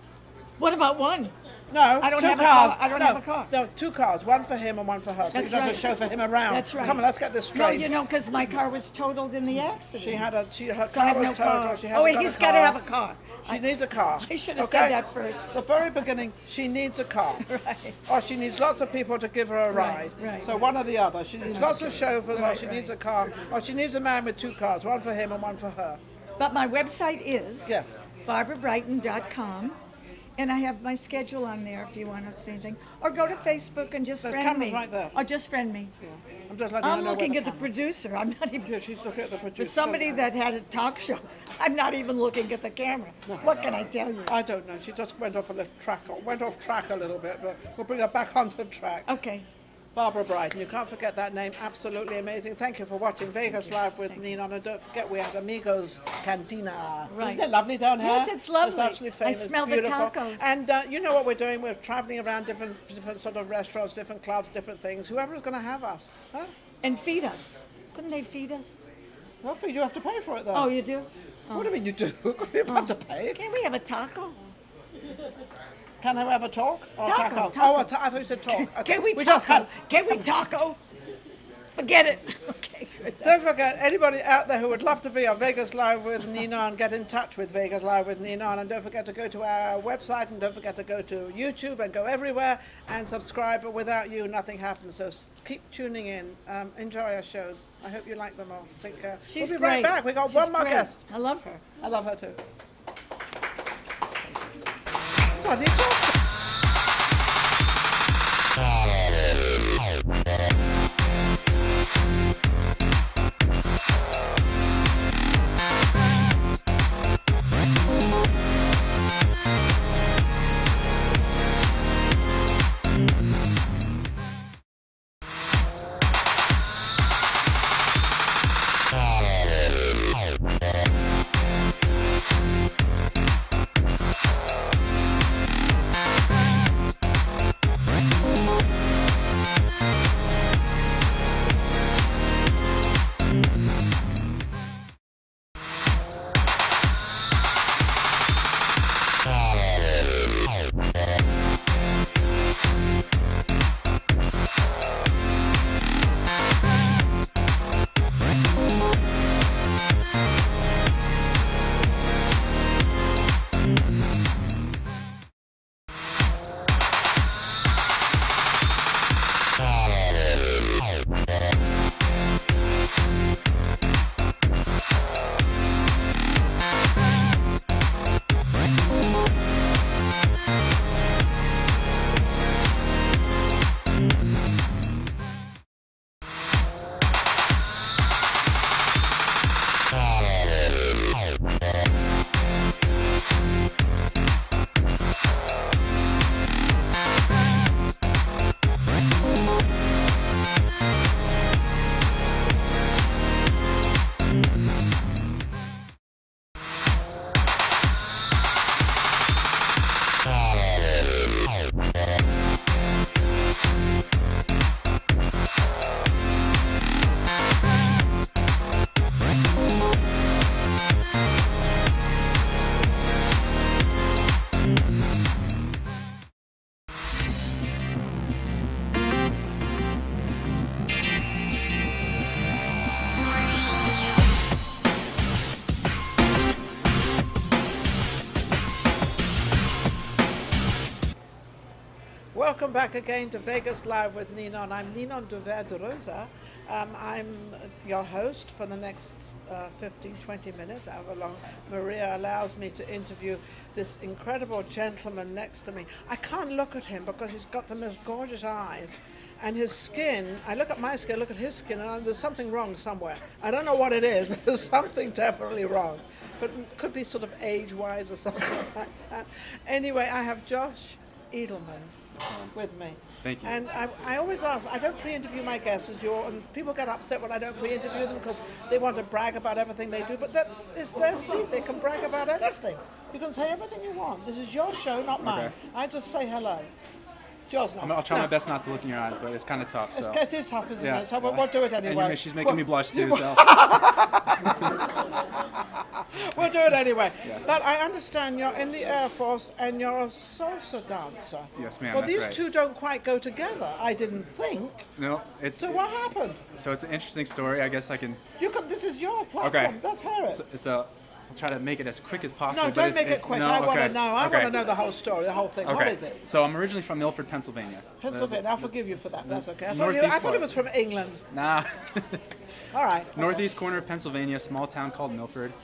What about one? No, I don't 2 have a cars. car. I don't no, have a car. No, 2 cars. One for him and one for her. So That's you don't have right. to chauffeur him around. That's right. Come on, let's get this No, straight. you know, because my car was totaled in the accident. Her So I car have was no totaled. car. She Oh, hasn't he's got got to a have car. a car. She needs a car. I should have said that first. The very beginning, she needs a car. Right. Or she needs lots of people to give her a ride. Right. So one or the other. She needs lots of chauffeurs, or Right, she right. needs a car, or she needs a man with 2 cars, one for him and one for her. But my website is Yes. barbarabrighton.com. And I have my schedule on there if you want to see anything. Or go to Facebook and just The friend camera's me. right there. Or just friend me. I'm just letting her I'm know looking where at the camera- producer. I'm not even. Yeah, she's looking at the For producer. somebody that had a talk show, I'm not even looking at the camera. What can I tell you? I don't know. She just went off track a little bit, but we'll bring her back onto track. Okay. Barbara Brighton, you can't forget that name. Absolutely amazing. Thank you for watching Vegas Live with Ninon. And don't forget, we had Amigos Cantina. Right. Isn't it lovely down here? Yes, it's lovely. absolutely I famous. smell the beautiful. tacos. And you know what we're doing? We're traveling around different sort of restaurants, different clubs, different things. Whoever is going to have us. Huh? And feed us. Couldn't they feed us? Well, you have to pay for it, though. Oh, you do? What do you mean you do? You have to pay. Can we have a taco? Can I have a talk? Or Taco, Oh, taco. I thought you said talk. Okay. Can we just taco? had- Can we taco? Forget it. Okay, good. Don't forget, anybody out there who would love to be on Vegas Live with Ninon, get in touch with Vegas Live with Ninon. And don't forget to go to our website, and don't forget to go to YouTube and go everywhere and subscribe. But without you, nothing happens. So keep tuning in. Enjoy our shows. I hope you like them all. Take care. She's we'll be great. right back. We got She's one more great. guest. I love her. I love her too. What did you Welcome back again to Vegas Live with Ninon. I'm Ninon de Rosa, I'm your host for the next 15, 20 minutes, however long Maria allows me to interview this incredible gentleman next to me. I can't look at him because he's got the most gorgeous eyes. And his skin, I look at my skin, look at his skin, and there's something wrong somewhere. I don't know what it is, but there's something definitely wrong. But it could be sort of age-wise or something like that. Anyway, I have Josh Edelman with me. Thank you. And I always ask, I don't pre-interview my guests, and people get upset when I don't pre-interview them because they want to brag about everything they do, but that is their seat. They can brag about anything. You can say everything you want. This is your show, not mine. Okay. I just say hello. Yours not. I'll try No. my best not to look in your eyes, but it's kind of tough. So. It is tough, isn't Yeah. it? So we'll do it anyway. And she's making me blush too. So. We'll do it anyway. Yeah. But I understand you're in the Air Force and you're a salsa dancer. Yes, ma'am, Well, that's these right. two don't quite go together, I didn't think. No, it's So what happened? so it's an interesting story. I guess I can. This is your platform. Okay. Let's hear it. It's a. I'll try to make it as quick as possible. No, but don't it's- make it it's- quick. No, I want to okay. know. I Okay. want to know the whole story, the whole thing. Okay. What is it? So I'm originally from Milford, Pennsylvania. Pennsylvania. I'll forgive you for that. That's okay. I Northeast thought part. it was from England. Nah. All right. okay. Northeast corner of Pennsylvania, small town called Milford.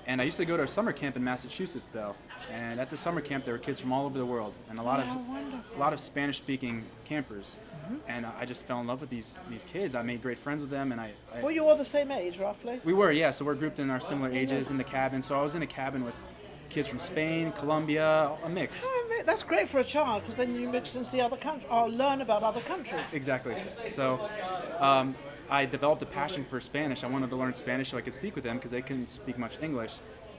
And I used to go to a summer camp in Massachusetts, though. And at the summer camp, there were kids from all over the world, and a lot of Spanish-speaking campers. And I just fell in love with these kids. I made great friends with them, and I Were you all the same age, roughly? we were, yeah. So we're grouped in our similar ages in the cabin. So I was in a cabin with kids from Spain, Colombia, a mix. Oh, that's great for a child because then you mix and see other countries or learn about other countries. Exactly. So I developed a passion for Spanish. I wanted to learn Spanish so I could speak with them because they couldn't speak much English.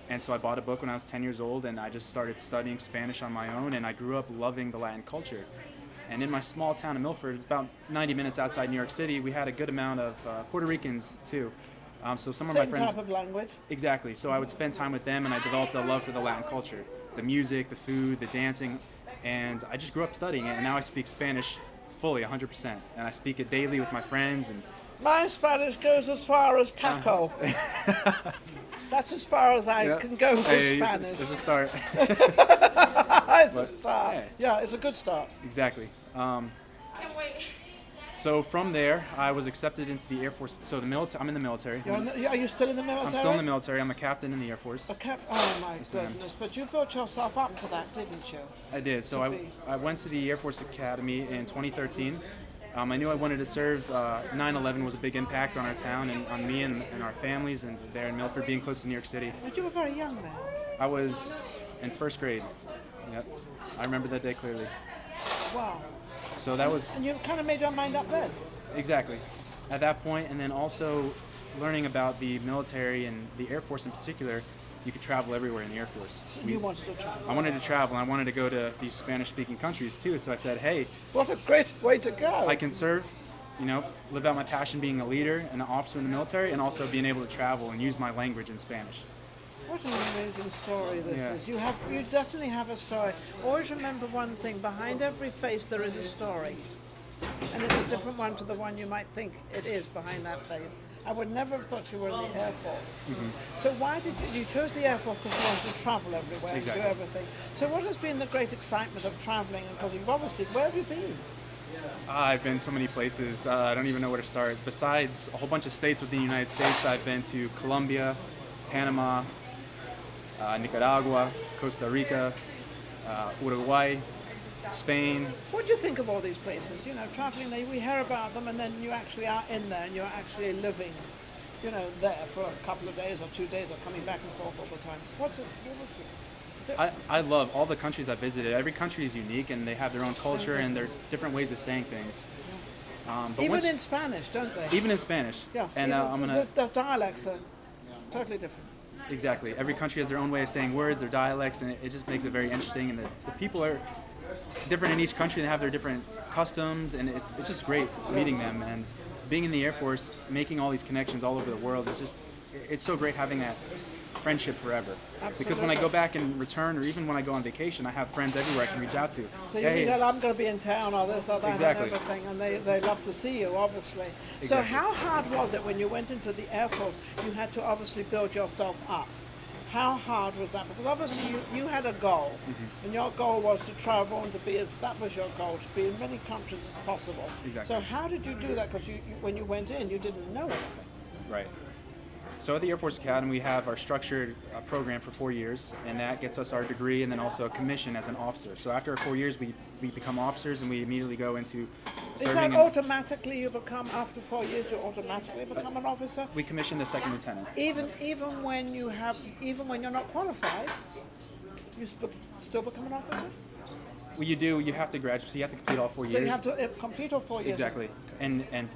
And so I bought a book when I was 10 years old, and I just started studying Spanish on my own, and I grew up loving the Latin culture. And in my small town of Milford, it's about 90 minutes outside New York City, we had a good amount of Puerto Ricans too. So some of my Same friends... type of language. Exactly. So I would spend time with them, and I developed a love for the Latin culture, the music, the food, the dancing, and I just grew up studying it. And now I speak Spanish fully, 100%, and I speak it daily with my friends. And My Spanish goes as far as taco. That's as far as I can go with Hey, Spanish. it's a start. It's a start. yeah. Yeah, it's a good start. Exactly. So from there, I was accepted into the Air Force. So the military. I'm in the military. Are you still in the military? I'm still in the military. I'm a captain in the Air Force. Oh my ma'am. goodness! But you built yourself up for that, didn't you? I did. So To be. I went to the Air Force Academy in 2013. I knew I wanted to serve. 9/11 was a big impact on our town and on me and our families, and there in Milford, being close to New York City. But you were very young then. I was in first grade. Yep. I remember that day clearly. Wow. So that was And you kind of made your mind up then. exactly at that point, and then also learning about the military and the Air Force in particular. You could travel everywhere in the Air Force. You wanted to travel. I wanted to travel, and I wanted to go to these Spanish-speaking countries too. So I said, hey, What a great way to go. I can serve, live out my passion being a leader and an officer in the military, and also being able to travel and use my language in Spanish. What an amazing story this Yeah. is. You definitely have a story. Always remember one thing, behind every face there is a story. And it's a different one to the one you might think it is behind that face. I would never have thought you were in the Air Force. So why did you chose the Air Force because you wanted to travel everywhere Exactly. and do everything. So what has been the great excitement of traveling? Because you've obviously, where have you been? I've been so many places, I don't even know where to start. Besides a whole bunch of states within the United States, I've been to Colombia, Panama, Nicaragua, Costa Rica, Uruguay, Spain. What do you think of all these places? You know, traveling, we hear about them and then you actually are in there and you're actually living, there for a couple of days or 2 days or coming back and forth all the time. What was it? I love all the countries I've visited. Every country is unique, and they have their own culture and their different ways of saying things. But Even once- in Spanish, don't they? even in Spanish. Yeah. And even I'm gonna the dialects are totally different. exactly. Every country has their own way of saying words, their dialects, and it just makes it very interesting. And the people are different in each country. They have their different customs, and it's just great meeting them and being in the Air Force, making all these connections all over the world. It's so great having that friendship forever. Because when I go back and return, or even when I go on vacation, I have friends everywhere I can reach out to. So you Hey, tell I'm going to be in town or this or that Exactly. and everything, and they love to see you, obviously. So Exactly. how hard was it when you went into the Air Force? You had to obviously build yourself up. How hard was that? Because obviously you had a goal, and your goal was to travel and to be that was your goal, to be in many countries as possible. Exactly. So how did you do that? Because when you went in, you didn't know anything. Right. So at the Air Force Academy, we have our structured program for 4 years, and that gets us our degree and then also a commission as an officer. So after our 4 years, we become officers, and we immediately go into Is serving. that automatically you become, after 4 years, you automatically become an officer? We commission the second lieutenant. Even when you're not qualified, you still become an officer? Well, you do. You have to graduate, so you have to complete all 4 years. So you have to complete all 4 years. Exactly. And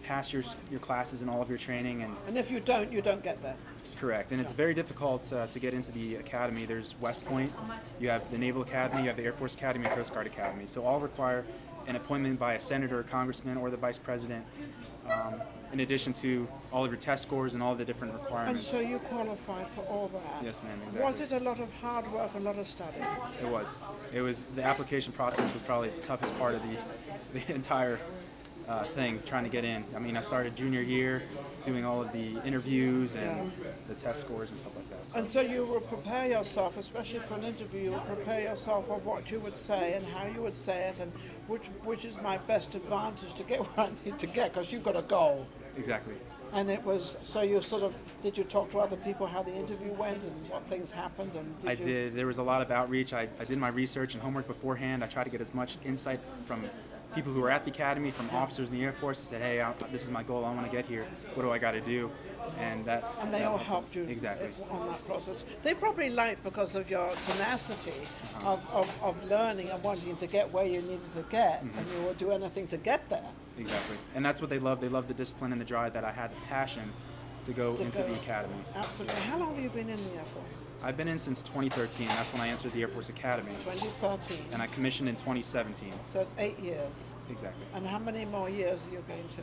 pass your classes and all of your training. And if you don't get there. Correct. And it's very difficult to get into the academy. There's West Point, you have the Naval Academy, you have the Air Force Academy, and Coast Guard Academy. So all require an appointment by a senator, congressman, or the vice president, in addition to all of your test scores and all the different And requirements. so you qualified for all that. Yes, ma'am, exactly. Was it a lot of hard work, a lot of study? It was. The application process was probably the toughest part of the entire thing, trying to get in. I mean, I started junior year doing all of the interviews and the test scores and stuff like that. So. And so you will prepare yourself, especially for an interview, you will prepare yourself of what you would say and how you would say it and which is my best advantage to get where I need to get, because you've got a goal. Exactly. And it was, so you did you talk to other people how the interview went and what things happened? And I did. There was a lot of outreach. I did my research and homework beforehand. I tried to get as much insight from people who were at the academy, from officers in the Air Force. I said, hey, this is my goal. I want to get here. What do I got to do? And they all helped you exactly on that process. They probably liked, because of your tenacity of learning and wanting to get where you needed to get, and you would do anything to get there. Exactly. And that's what they love. They love the discipline and the drive that I had, the passion to go into the academy. Absolutely. How long have you been in the Air Force? I've been in since 2013. That's when I entered the Air Force Academy. 2013. And I commissioned in 2017. So it's 8 years. Exactly. And how many more years are you going to?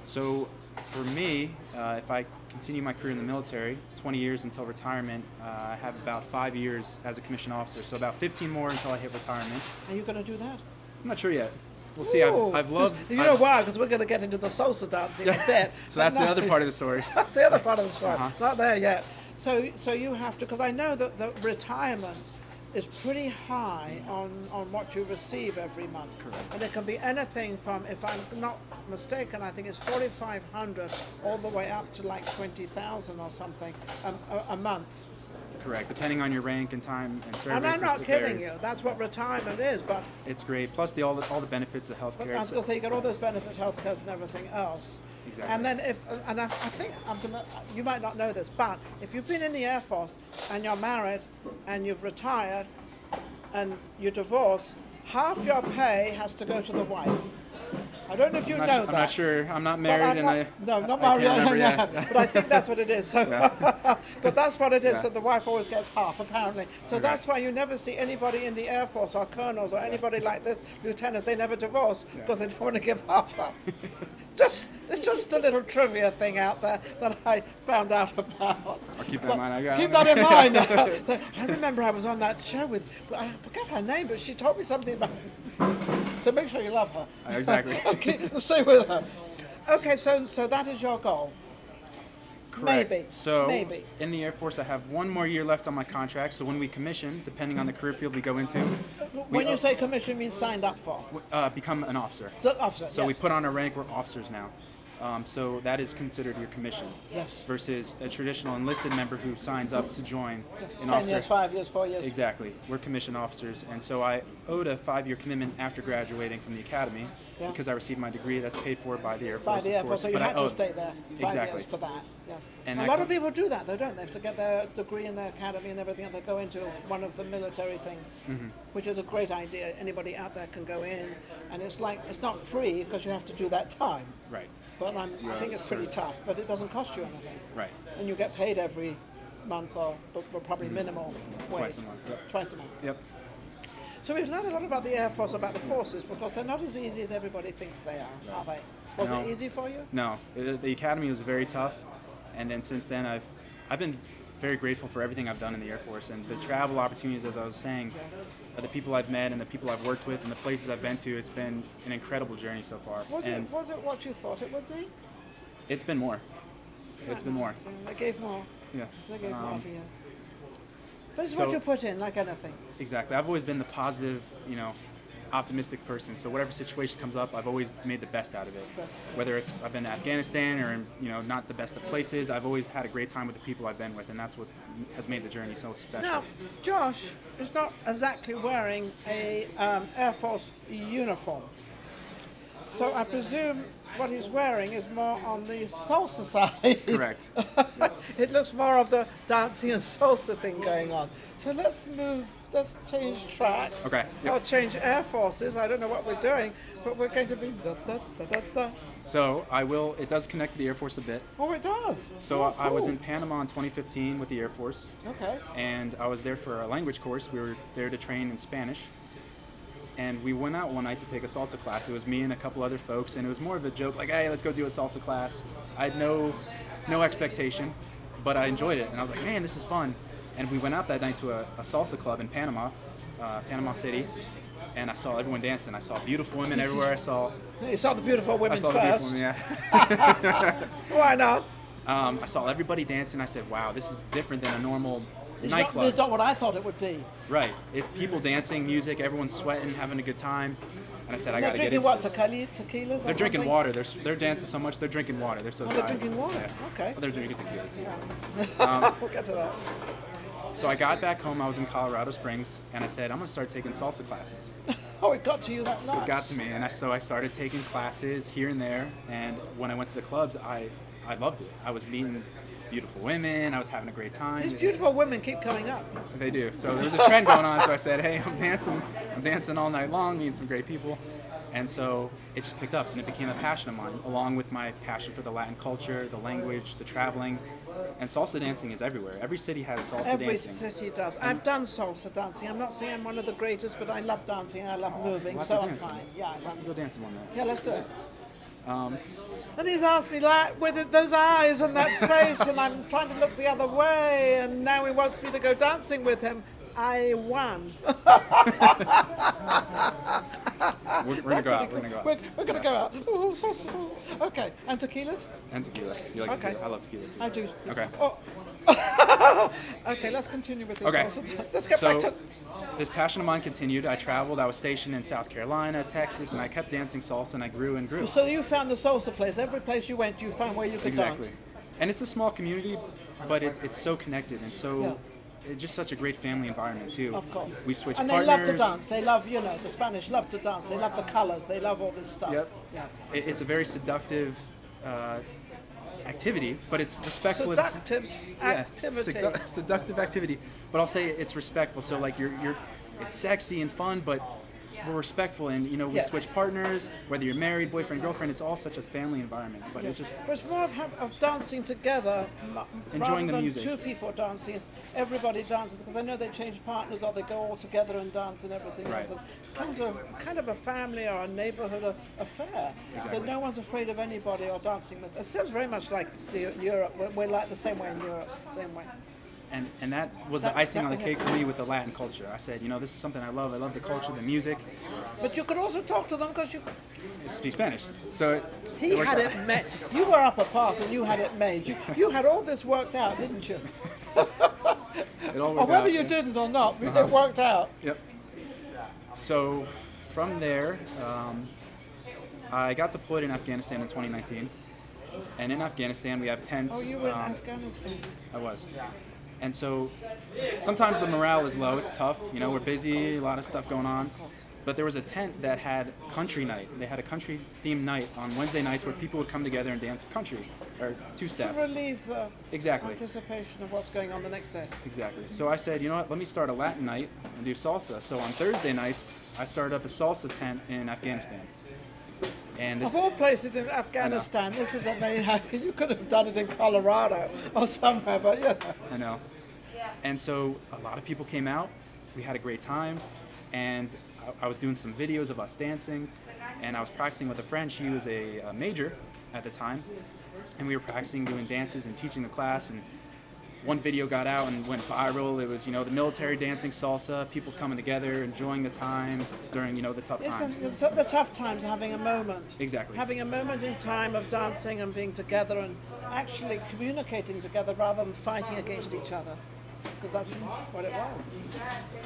So for me, if I continue my career in the military, 20 years until retirement, I have about 5 years as a commissioned officer. So about 15 more until I hit retirement. Are you going to do that? I'm not sure yet. We'll see. I've loved. You know why? Because we're going to get into the salsa dancing a bit. So that's the other part of the story. That's the other part of the story. It's not there yet. So you have to, because I know that the retirement is pretty high on what you receive every month. Correct. And it can be anything from, if I'm not mistaken, I think it's 4,500 all the way up to like 20,000 or something a month. Correct, depending on your rank and time and service. And I'm not kidding varies. you. That's what retirement is. But It's great. Plus all the benefits of I healthcare. was going to say you got all those benefits, healthcare and everything else. Exactly. And then I think you might not know this, but if you've been in the Air Force and you're married and you've retired and you're divorced, half your pay has to go to the wife. I don't know if you know that. I'm not sure. I'm not married, not I married. can't remember yet. But I think that's what it is. So, but that's what it is. Yeah. That the wife always gets half, apparently. So that's why you never see anybody in the Air Force or colonels or anybody like this, lieutenants. They never divorce because they don't want to give half up. It's just a little trivia thing out there that I found out about. I'll keep that in mind. Keep that in mind. I remember I was on that show with, I forget her name, but she told me something about. So make sure you love her. Exactly. Okay, stay with her. Okay, so that is your goal. Correct. Maybe. So Maybe. in the Air Force, I have 1 more year left on my contract. So when we commission, depending on the career field we go into, When you say commission, means signed up for. become an officer. So, officer. So yes. we put on our rank, we're officers now. So that is considered your commission. Yes. Versus a traditional enlisted member who signs up to join an 10 officer. years, 5 years, 4 years. Exactly. We're commissioned officers. And so I owed a 5-year commitment after graduating from the academy Yeah. because I received my degree that's paid for by the Air By Force. the of Air Force, course, so you but I had to owed- stay there 5 Exactly. years for that. Yes. And a that lot co- of people do that, though, don't they? To get their degree in their academy and everything, and they go into one of the military things, which is a great idea. Anybody out there can go in, and it's not free because you have to do that time. Right. But I think it's pretty tough, but it doesn't cost you anything. Right. And you get paid every month or probably minimal wage. Twice a month. Yep. Twice a month. Yep. So we've learned a lot about the Air Force, about the forces, because they're not as easy as everybody thinks they are they? Was No. it easy for you? No, the academy was very tough, and then since then I've been very grateful for everything I've done in the Air Force and the travel opportunities, as I was saying, the people I've met and the people I've worked with and the places I've been to. It's been an incredible journey so far. Was and it what you thought it would be? it's been more. It's been more. So they gave more. Yeah. They gave more to you. This is So- what you put in, like anything. Exactly. I've always been the positive, optimistic person. So whatever situation comes up, I've always made the best out of it. Whether it's I've been to Afghanistan or in, not the best of places, I've always had a great time with the people I've been with, and that's what has made the journey so special. Now, Josh is not exactly wearing a Air Force uniform. So I presume what he's wearing is more on the salsa side. Correct. It looks more of the dancing and salsa thing going on. So let's change tracks. Okay, yep. Or change Air Forces. I don't know what we're doing, but we're going to be da da da da da. So it does connect to the Air Force a bit. Oh, it does. So Oh, I was cool. in Panama in 2015 with the Air Force, Okay. and I was there for a language course. We were there to train in Spanish. And we went out one night to take a salsa class. It was me and a couple other folks, and it was more of a joke, like, hey, let's go do a salsa class. I had no expectation, but I enjoyed it. And I was like, man, this is fun. And we went out that night to a salsa club in Panama, Panama City, and I saw everyone dancing. I saw beautiful women everywhere. You saw the beautiful I women saw the beautiful first. women, yeah. Why not? I saw everybody dancing. I said, wow, this is different than a normal nightclub. It's not what I thought it would be. Right. It's people dancing, music, everyone's sweating, having a good time. And I said, I They're got to get drinking into what, this. tequilas? Or They're drinking something? water. They're dancing so much. They're drinking water. They're so Oh, they're tired. drinking water. Yeah. Okay. Well, they're drinking tequila. We'll get to that. So I got back home. I was in Colorado Springs, and I said, I'm gonna start taking salsa classes. Oh, it got to you that night. It got to me, and so I started taking classes here and there. And when I went to the clubs, I loved it. I was meeting beautiful women. I was having a great time. These beautiful women keep coming up. They do. So there was a trend going on. So I said, hey, I'm dancing all night long, meeting some great people. And so it just picked up, and it became a passion of mine, along with my passion for the Latin culture, the language, the traveling. And salsa dancing is everywhere. Every city has salsa Every dancing. city does. I've done salsa dancing. I'm not saying I'm one of the greatest, but I love dancing. I love moving, We'll have so to I'm dance. fine. Yeah, We'll have to go dancing one night. yeah, let's do it. And he's asked me like with those eyes and that face, and I'm trying to look the other way, and now he wants me to go dancing with him. I won. We're gonna go out. We're gonna go out. We're going to go out. Ooh, salsa. Okay, and tequilas? And tequila. You like Okay. tequila? I love tequila too. I do. Okay. Oh. Okay, let's continue with this Okay. salsa. Let's get So back to... this passion of mine continued. I traveled. I was stationed in South Carolina, Texas, and I kept dancing salsa, and I grew and grew. So you found the salsa place. Every place you went, you found where you could Exactly. dance. And it's a small community, but it's so connected and so it's just such a great family environment too. Of course. We switch and partners. they love to dance. They love, the Spanish love to dance. They love the colors. They love all this stuff. Yep. Yeah. It's a very seductive activity, but it's respectful. at the same- Seductive Yeah, activity. seductive activity. But I'll say it's respectful. So like it's sexy and fun, but we're respectful, and we Yes. switch partners. Whether you're married, boyfriend, girlfriend, it's all such a family environment. But it's just But it's more of dancing together, Enjoying rather the than music. two people dancing. It's everybody dances because I know they change partners or they go all together and dance and everything Right. else. And it becomes kind of a family or a neighborhood affair. Exactly. So no one's afraid of anybody or dancing with. It sounds very much like Europe. We're like the same way in Europe, same way. and that was the That- icing on the that- cake for me with the Latin culture. I said, this is something I love. I love the culture, the music. But you could also talk to them because I speak Spanish, so he worked had out. it made. You were up apart and you had it made. You had all this worked out, didn't you? It all Or worked whether out, you yeah. didn't or not, it worked out. Yep. So from there, I got deployed in Afghanistan in 2019. And in Afghanistan, we have tents. Oh, you were in Afghanistan. I was. And so sometimes the morale is low. It's tough. We're busy, a lot of stuff going on. But there was a tent that had country night. They had a country themed night on Wednesday nights where people would come together and dance country or two-step. To relieve the Exactly. anticipation of what's going on the next day. Exactly. So I said, you know what, let me start a Latin night and do salsa. So on Thursday nights, I started up a salsa tent in Afghanistan. And this, Of all places in Afghanistan, this is amazing. You could have done it in Colorado or somewhere, but I know. And so a lot of people came out. We had a great time. And I was doing some videos of us dancing. And I was practicing with a friend. She was a major at the time. And we were practicing doing dances and teaching the class. And one video got out and went viral. It was, the military dancing salsa, people coming together, enjoying the time during, the tough times. it's the tough times, having a moment. Exactly. Having a moment in time of dancing and being together and actually communicating together rather than fighting against each other. because that's what it was.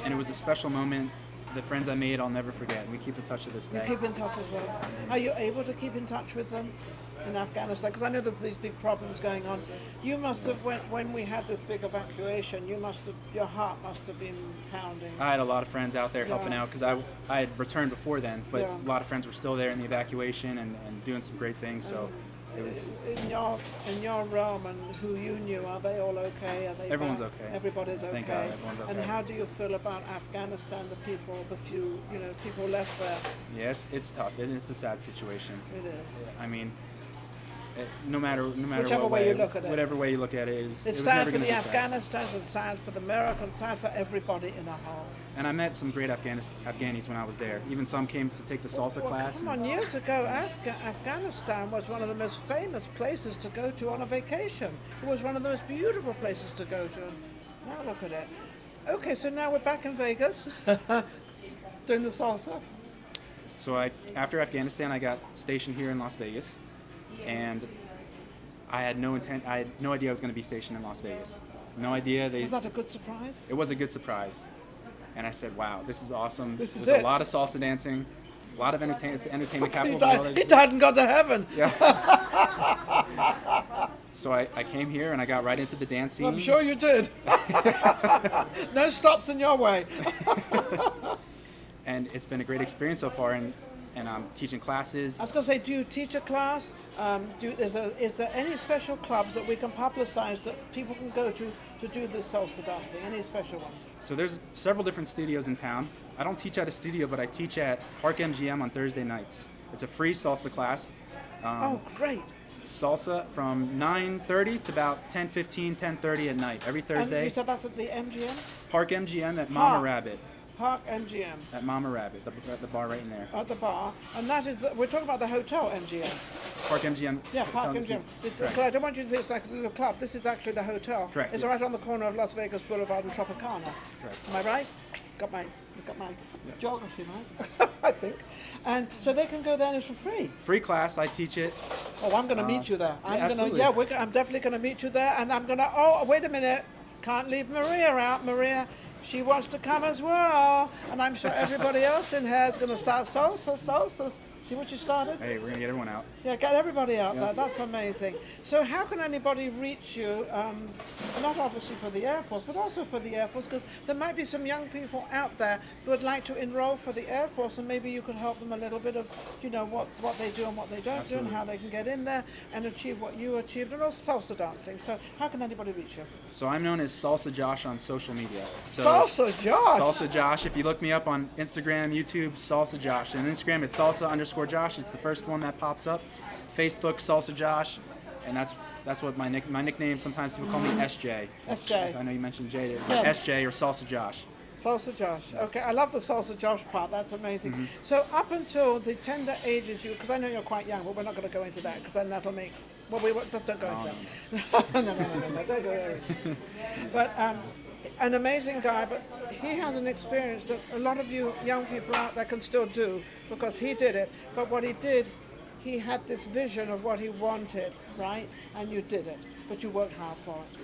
And it was a special moment. The friends I made, I'll never forget. And we keep in touch to this You day. keep in touch as well. Are you able to keep in touch with them in Afghanistan? Because I know there's these big problems going on. You must have, when we had this big evacuation, your heart must have been pounding. I had a lot of friends out there helping Yeah. out because I had returned before then, but Yeah. a lot of friends were still there in the evacuation and doing some great things. So it was. In your realm and who you knew, are they all okay? Are they Everyone's back? okay. Everybody's okay. Thank God, everyone's okay. And how do you feel about Afghanistan? The few people left there. Yeah, it's tough. It's a sad situation. It is. I mean, no matter Whichever what way you look at it. whatever way you look at it, It's it was sad never for going the to be sad. Afghanistans, it's sad for the Americans, sad for everybody in a whole. And I met some great Afghanis when I was there. Even some came to take the salsa class. Come on, years ago, Afghanistan was one of the most famous places to go to on a vacation. It was one of the most beautiful places to go to. And now look at it. Okay, so now we're back in Vegas doing the salsa. So after Afghanistan, I got stationed here in Las Vegas, and I had no idea I was going to be stationed in Las Vegas. No idea. Was that a good surprise? It was a good surprise, and I said, "Wow, this is awesome." This is There's it. a lot of salsa dancing, a lot of entertainment. It's the entertainment capital He of the world. died, he died and got to heaven. So I came here and I got right into the dance scene. I'm sure you did. No stops in your way. And it's been a great experience so far. And I'm teaching classes. I was going to say, do you teach a class? Is there any special clubs that we can publicize that people can go to do the salsa dancing? Any special ones? So there's several different studios in town. I don't teach at a studio, but I teach at Park MGM on Thursday nights. It's a free salsa class. Oh, great. Salsa from 9:30 to about 10:15, 10:30 at night every And Thursday. you said that's at the MGM? Park MGM at Mama Park. Rabbit. Park MGM. At Mama Rabbit, the bar right in there. At the bar. And that is, we're talking about the hotel MGM. Park MGM. Yeah, it's Park on the MGM. sea- Because I don't want you to think it's like a little club. This is actually the hotel. Correct, It's yeah. right on the corner of Las Vegas Boulevard and Tropicana. Correct. Am I right? Got my geography, right? I think. And so they can go there and it's for free. Free class. I teach it. Oh, I'm going to meet you there. absolutely. I'm definitely going to meet you there. And I'm going to, oh, wait a minute. Can't leave Maria out. Maria, she wants to come as well. And I'm sure everybody else in here is going to start salsa. See what you started? Hey, we're gonna get everyone out. Yeah, get everybody out there. That's amazing. So how can anybody reach you, not obviously for the Air Force, but also for the Air Force, because there might be some young people out there who would like to enroll for the Air Force, and maybe you could help them a little bit of, what they do and what they don't do, and how they can get in there and achieve what you achieved, and also salsa dancing. So how can anybody reach you? So I'm known as Salsa Josh on social media. So Salsa Josh! Salsa Josh. If you look me up on Instagram, YouTube, Salsa Josh. And Instagram, it's Salsa_Josh. It's the first one that pops up. Facebook, Salsa Josh. And that's what my nickname. Sometimes people call me SJ. SJ. I know you mentioned J there. Yes. SJ or Salsa Josh. Salsa Josh. Okay, I love the Salsa Josh part. That's amazing. Mm-hmm. So up until the tender ages, because I know you're quite young, but we're not going to go into that because then that'll make. Well, we just don't go into that. No, don't go there. But an amazing guy, but he has an experience that a lot of you young people out there can still do because he did it. But what he did, he had this vision of what he wanted, right? And you did it, but you worked hard for it.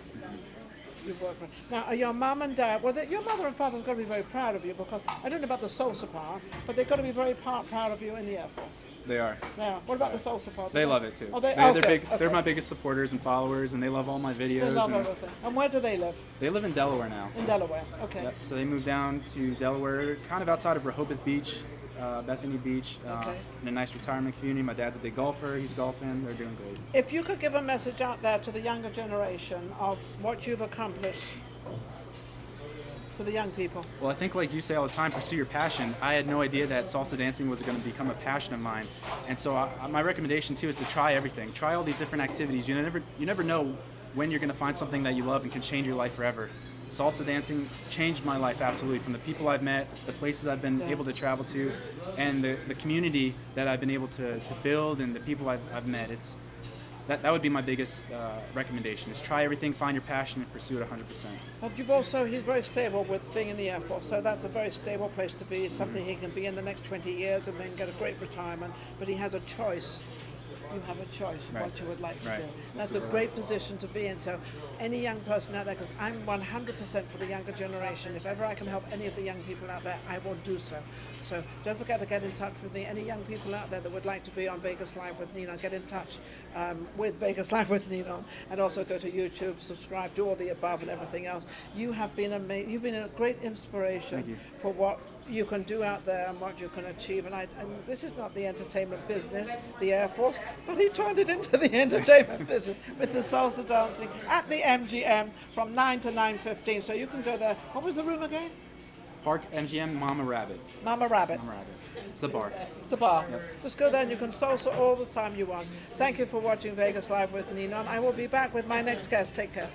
You worked for it. Now, are your mum and dad, your mother and father have got to be very proud of you because I don't know about the salsa part, but they've got to be very proud of you in the Air Force. They are. Now, what about the salsa part? They love it too. Oh, They're okay, big. okay. They're my biggest supporters and followers, and they love all my videos. They love and everything. And where do they live? they live in Delaware now. In Delaware. Okay. Yep. So they moved down to Delaware, kind of outside of Rehoboth Beach, Bethany Beach, Okay. in a nice retirement community. My dad's a big golfer. He's golfing. They're doing great. If you could give a message out there to the younger generation of what you've accomplished to the young people. Well, I think like you say all the time, pursue your passion. I had no idea that salsa dancing was going to become a passion of mine. And so my recommendation too is to try everything. Try all these different activities. You never know when you're going to find something that you love and can change your life forever. Salsa dancing changed my life absolutely, from the people I've met, the places I've been able to travel to, and the community that I've been able to build, and the people I've met. That would be my biggest recommendation, is try everything, find your passion, and pursue it 100%. But he's very stable with being in the Air Force, so that's a very stable place to be. It's something he can be in the next 20 years and then get a great retirement, but he has a choice you have a choice of Right. what you would like to Right. do. That's a great position to be in. So any young person out there, because I'm 100% for the younger generation, if ever I can help any of the young people out there, I will do so. So don't forget to get in touch with me. Any young people out there that would like to be on Vegas Live with Ninon, get in touch with Vegas Live with Ninon, and also go to YouTube, subscribe, do all the above and everything else. You have been amazing. You've been a great inspiration Thank you. for what you can do out there and what you can achieve. And this is not the entertainment business, the Air Force, but he turned it into the entertainment business with the salsa dancing at the MGM from 9 to 9:15. So you can go there. What was the room again? Park MGM Mama Rabbit. Mama Rabbit. Mama Rabbit. It's the bar. It's a bar. Just go there and you can salsa all the time you want. Thank you for watching Vegas Live with Ninon. I will be back with my next guest. Take care.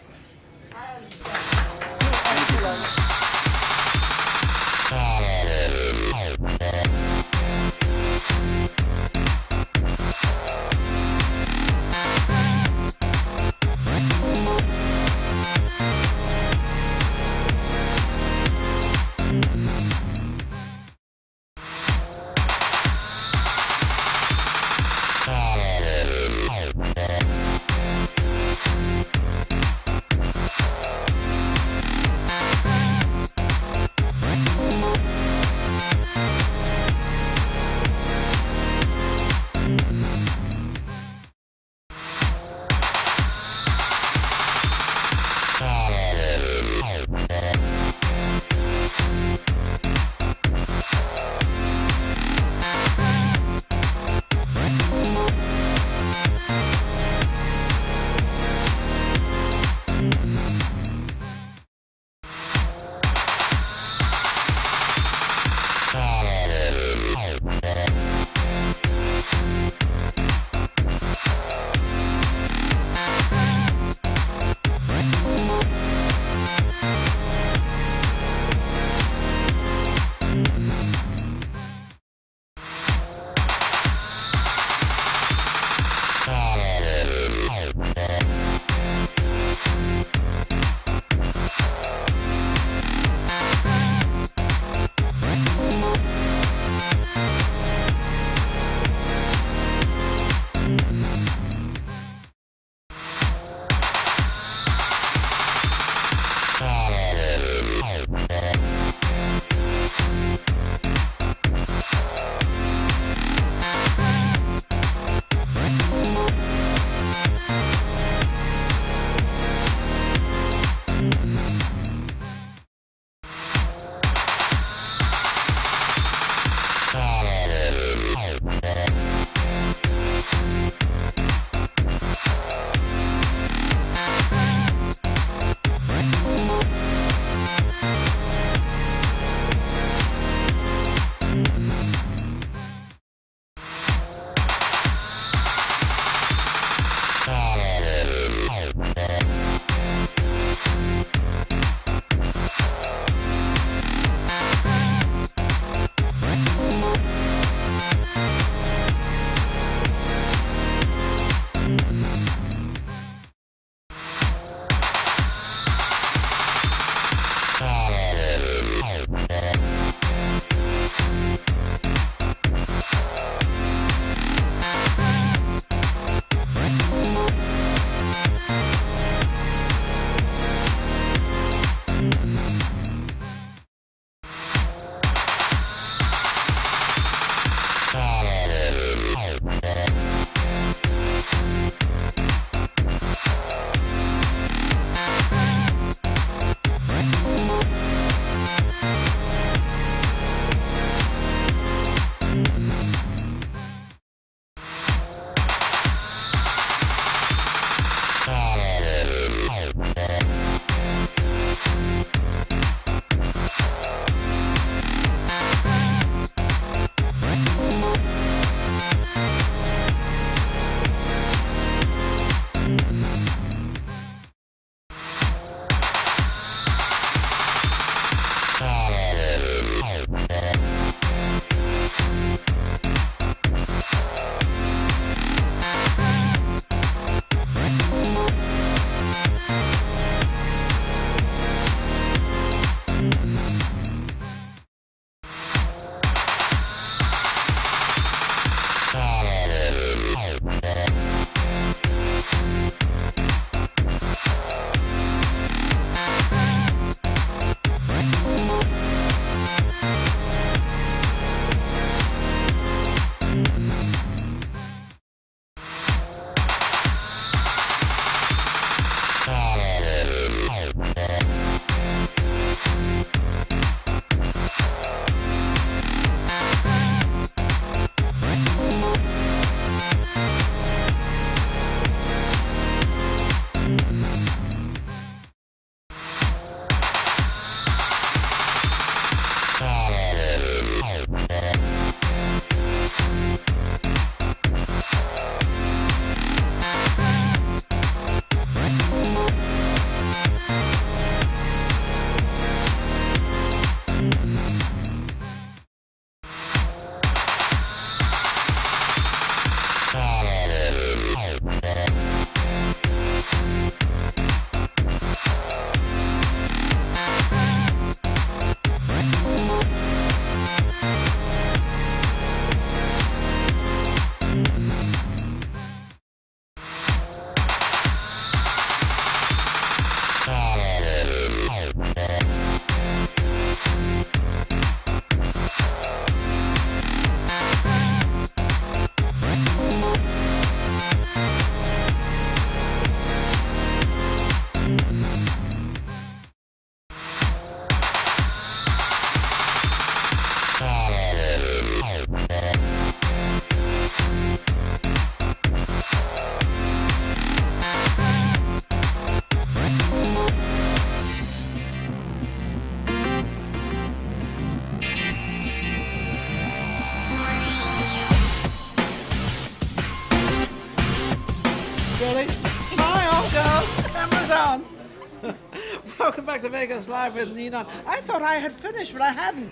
Welcome back to Vegas Live with Ninon. I thought I had finished, but I hadn't.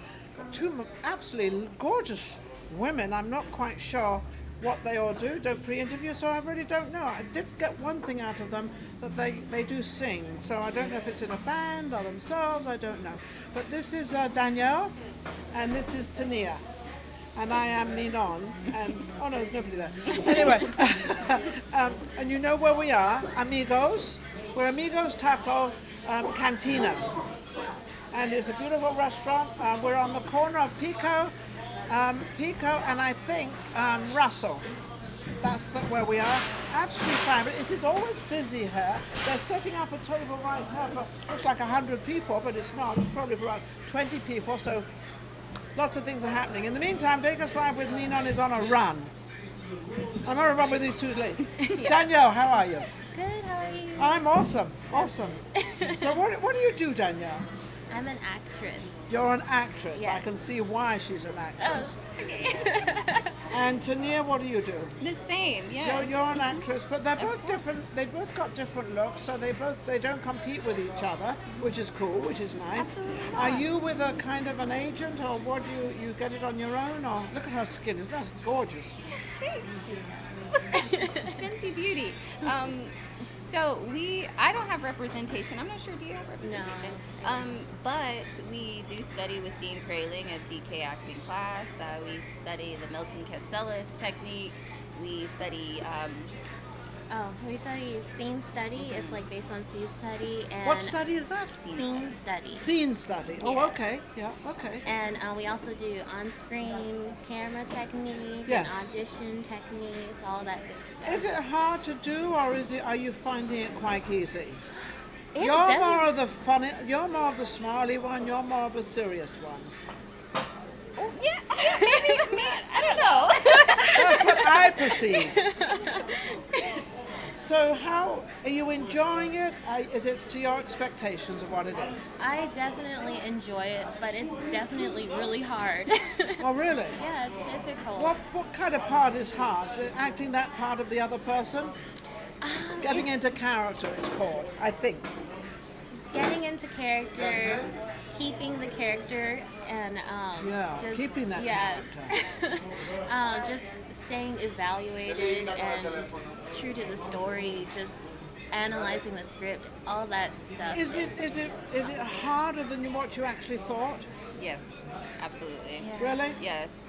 Two absolutely gorgeous women. I'm not quite sure what they all do. Don't pre-interview, so I really don't know. I did get one thing out of them, that they do sing. So I don't know if it's in a band or themselves. I don't know. But this is Danielle, and this is Tania. And I am Ninon, and oh no, there's nobody there. Anyway, and you know where we are, Amigos. We're Amigos Taco Cantina, and it's a beautiful restaurant. We're on the corner of Pico, and I think Russell. That's where we are. Absolutely fine, but it is always busy here. They're setting up a table right here for looks like 100 people, but it's not. It's probably for about 20 people. So. Lots of things are happening. In the meantime, Vegas Live with Ninon is on a run. I'm on a run with these two ladies. Danielle, how are you? Good, how are you? I'm awesome. So what do you do, Danielle? I'm an actress. You're an actress. I Yes. can see why she's an actress. Okay. And Tania, what do you do? The same, yeah. You're an actress, but they're both different. They both got different looks, so they don't compete with each other, which is cool, which is nice. Absolutely not. Are you with a kind of an agent, or what do you get it on your own? Or look at her skin, isn't that gorgeous? Fenty Beauty. I don't have representation. I'm not sure, do you have representation? But we do study with Dean Kraling at DK acting class. We study the Milton Katselis technique. We study, We study scene study. It's like based on scene study and What study is that? scene study. Scene study. Oh, Yes. okay. Yeah, okay. And we also do on-screen camera technique Yes. and audition techniques, all that good stuff. Is it hard to do, or are you finding it quite easy? It's You're definitely- more of the funny. You're more of the smiley one. You're more of a serious one. yeah, maybe, I don't know. That's what I perceive. So, how are you enjoying it? Is it to your expectations of what it is? I definitely enjoy it, but it's definitely really hard. Oh, really? Yeah, it's difficult. What kind of part is hard? Acting that part of the other person? Getting into character, it's called, I think. Getting into character, keeping the character, and Yeah, just, keeping that yes. character. Just staying evaluated and true to the story, just analyzing the script, all that stuff. Is it harder than what you actually thought? Yes, absolutely. Yeah. Really? Yes.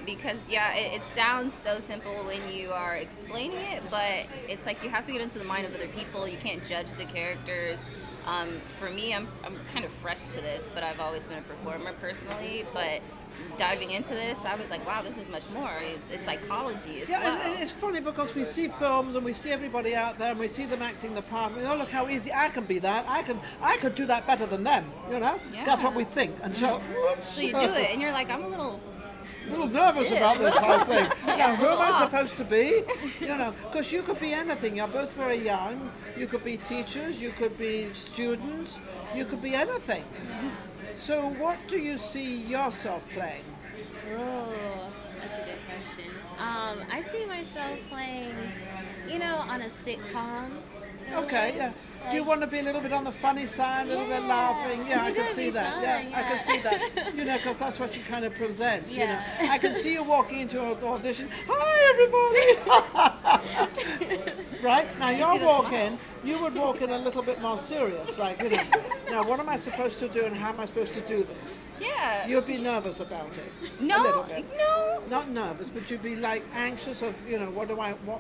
Because it sounds so simple when you are explaining it, but it's like you have to get into the mind of other people. You can't judge the characters. For me, I'm kind of fresh to this, but I've always been a performer personally. But diving into this, I was like, wow, this is much more. It's psychology as Yeah, well. and it's funny because we see films and we see everybody out there and we see them acting the part. We oh, look how easy I can be that. I could do that better than them. You know, that's what we think. And so, whoops. So you do it, and you're like, I'm a little nervous stiff. about this whole thing. Yeah, Who am I off. supposed to be? You know, because you could be anything. You're both very young. You could be teachers. You could be students. You could be anything. So, what do you see yourself playing? Oh, that's a good question. I see myself playing, on a sitcom. Okay, yeah. Do you want to be a little bit on the funny side, a little bit Yeah. laughing? Yeah, I It's can gonna see be that. fun, Yeah, I can yeah. see that. Because that's what you kind of present. Yeah. I can see you walking into an audition. Hi, everybody. Right now, you're see the walking. You would walk in a little bit more serious, like Now, what am I supposed to do, and how am I supposed to do this? Yeah. You'd be nervous about it. A No, little bit. no. Not nervous, but you'd be like anxious of, what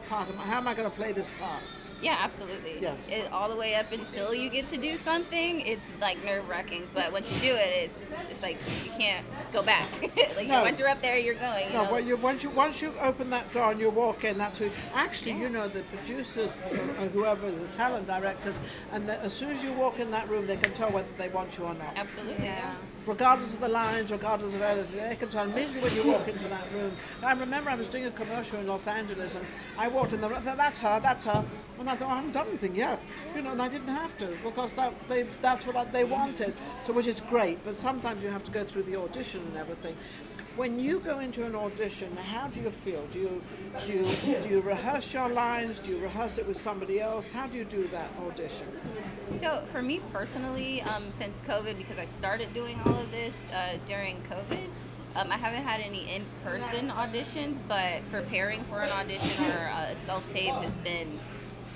part how am I going to play this part? Yeah, absolutely. Yes. All the way up until you get to do something, it's like nerve-wracking. But once you do it, it's like you can't go back. No. Once you're up there, you're going. No, well, once you open that door and you walk in, that's who. Actually, the producers, or whoever the talent directors, and as soon as you walk in that room, they can tell whether they want you or not. Absolutely. Yeah. Regardless of the lines, regardless of everything, they can tell immediately when you walk into that room. I remember I was doing a commercial in Los Angeles, and I walked in the room. That's her. And I thought, I haven't done anything yet, and I didn't have to because that's what they wanted. So, which is great, but sometimes you have to go through the audition and everything. When you go into an audition, how do you feel? Do you rehearse your lines? Do you rehearse it with somebody else? How do you do that audition? So for me personally, since COVID, because I started doing all of this during COVID, I haven't had any in-person auditions, but preparing for an audition or a self-tape has been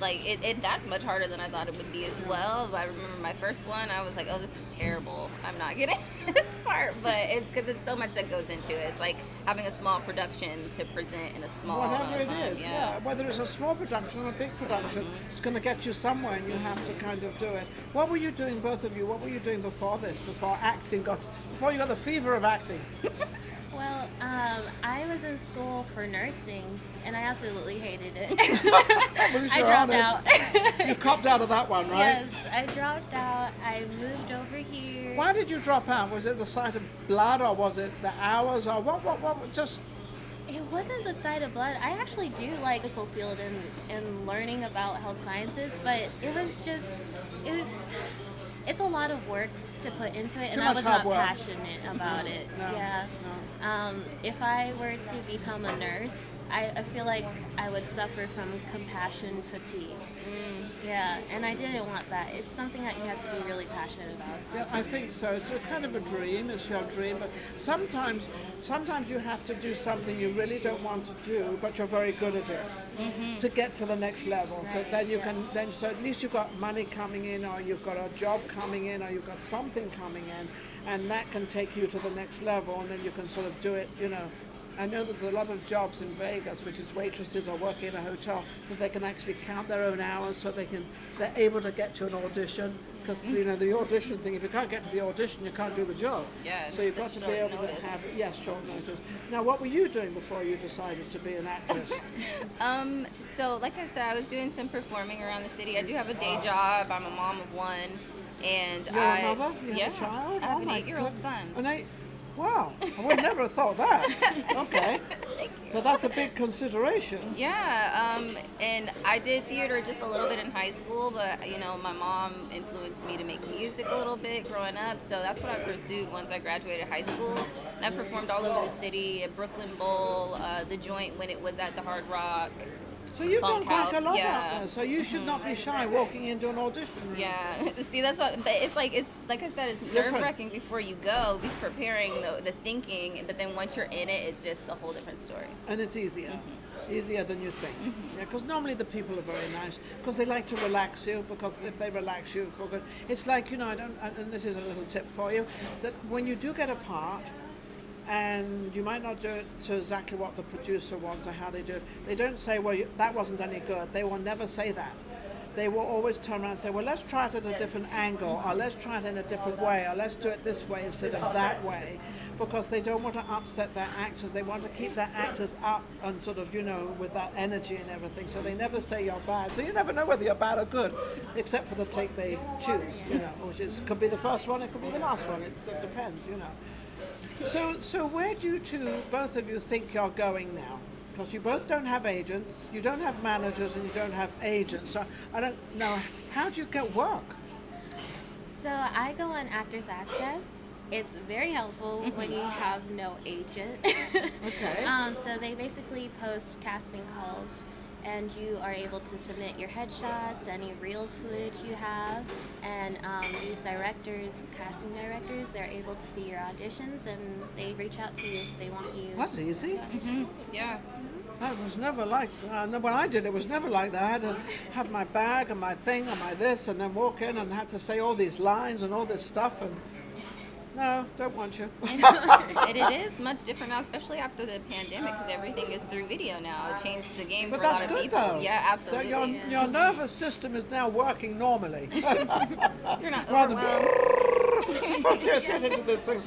like that's much harder than I thought it would be as well. I remember my first one, I was like, oh, this is terrible. I'm not getting this part, but it's because it's so much that goes into it. It's like having a small production to present in a small Whatever it time. is, yeah. Whether it's a small production or a big production, it's going to get you somewhere, and you have to kind of do it. What were you doing, both of you? What were you doing before this? Before you got the fever of acting? Well, I was in school for nursing, and I absolutely hated it. I dropped out. You copped out of that one, right? Yes, I dropped out. I moved over here. Why did you drop out? Was it the sight of blood, or was it the hours, or what just... It wasn't the sight of blood. I actually do like the medical field and learning about health sciences, but it was just, it's a lot of work to put into it, and I was not passionate about it. No, yeah. If I were to become a nurse, I feel like I would suffer from compassion fatigue. Yeah, and I didn't want that. It's something that you have to be really passionate about. Yeah, I think so. It's a kind of a dream. It's your dream, but sometimes you have to do something you really don't want to do, but you're very good at it to get to the next level. Right, So then you can so at least you've got money coming in, or you've got a job coming in, or you've got something coming in, and that can take you to the next level, and then you can sort of do it. I know there's a lot of jobs in Vegas, which is waitresses or working in a hotel, that they can actually count their own hours, so they're able to get to an audition. Because the audition thing, if you can't get to the audition, you can't do the job. Yeah, so you've got to be able to have short notice. Now, what were you doing before you decided to be an actress? So like I said, I was doing some performing around the city. I do have a day job. I'm a mom of one, and You're a mother? You have a child? I have Oh an my 8-year-old son. Wow, I would never have thought that. Okay. Thank you. So that's a big consideration. Yeah, and I did theater just a little bit in high school, but my mom influenced me to make music a little bit growing up, so that's what I pursued once I graduated high school. And I performed all over the city, at Brooklyn Bowl, the Joint when it was at the Hard Rock. So you've done quite a Bunkhouse, lot yeah. out there. So you should not be shy walking into an audition room. Yeah, see, that's what. But it's like I said, it's nerve-wracking before you go, be preparing the thinking, but then once you're in it, it's just a whole different story. And it's easier. Easier than you think. Yeah, because normally the people are very nice, because they like to relax you, because if they relax you for good, it's like, and this is a little tip for you, that when you do get a part, and you might not do it to exactly what the producer wants or how they do it, they don't say, well, that wasn't any good. They will never say that. They will always turn around and say, well, let's try it at a different angle, or let's try it in a different way, or let's do it this way instead of that way, because they don't want to upset their actors. They want to keep their actors up and sort of, with that energy and everything, so they never say you're bad. So you never know whether you're bad or good, except for the take they choose, which could be the first one, it could be the last one. It depends, So where do you both of you think you're going now? Because you both don't have agents, you don't have managers, and you don't have agents. So I don't know, how do you get work? So I go on Actors Access. It's very helpful when you have no agent. Okay. So they basically post casting calls, and you are able to submit your headshots, any reel footage you have, and these casting directors, they're able to see your auditions, and they reach out to you if they want you. That's easy. Yeah. That was never like, when I did it was never like that. I had to have my bag and my thing and my this, and then walk in and had to say all these lines and all this stuff, and no, don't want you. It is much different now, especially after the pandemic, because everything is through video now. It changed the game But for a lot that's of good people. though. Yeah, So absolutely. your nervous system is now working normally. You're not Rather overwhelmed. get into this thing.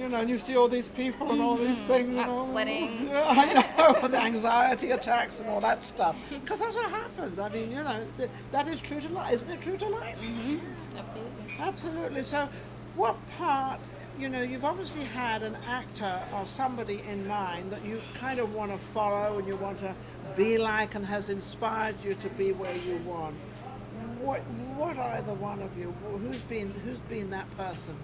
And you see all these people and all these things. Not sweating. Yeah, I know. The anxiety attacks and all that stuff. Because that's what happens. I mean, that is true to life. Isn't it true to life? Absolutely. Absolutely. So what part, you've obviously had an actor or somebody in mind that you kind of want to follow and you want to be like, and has inspired you to be where you want. What either one of you, who's been that person?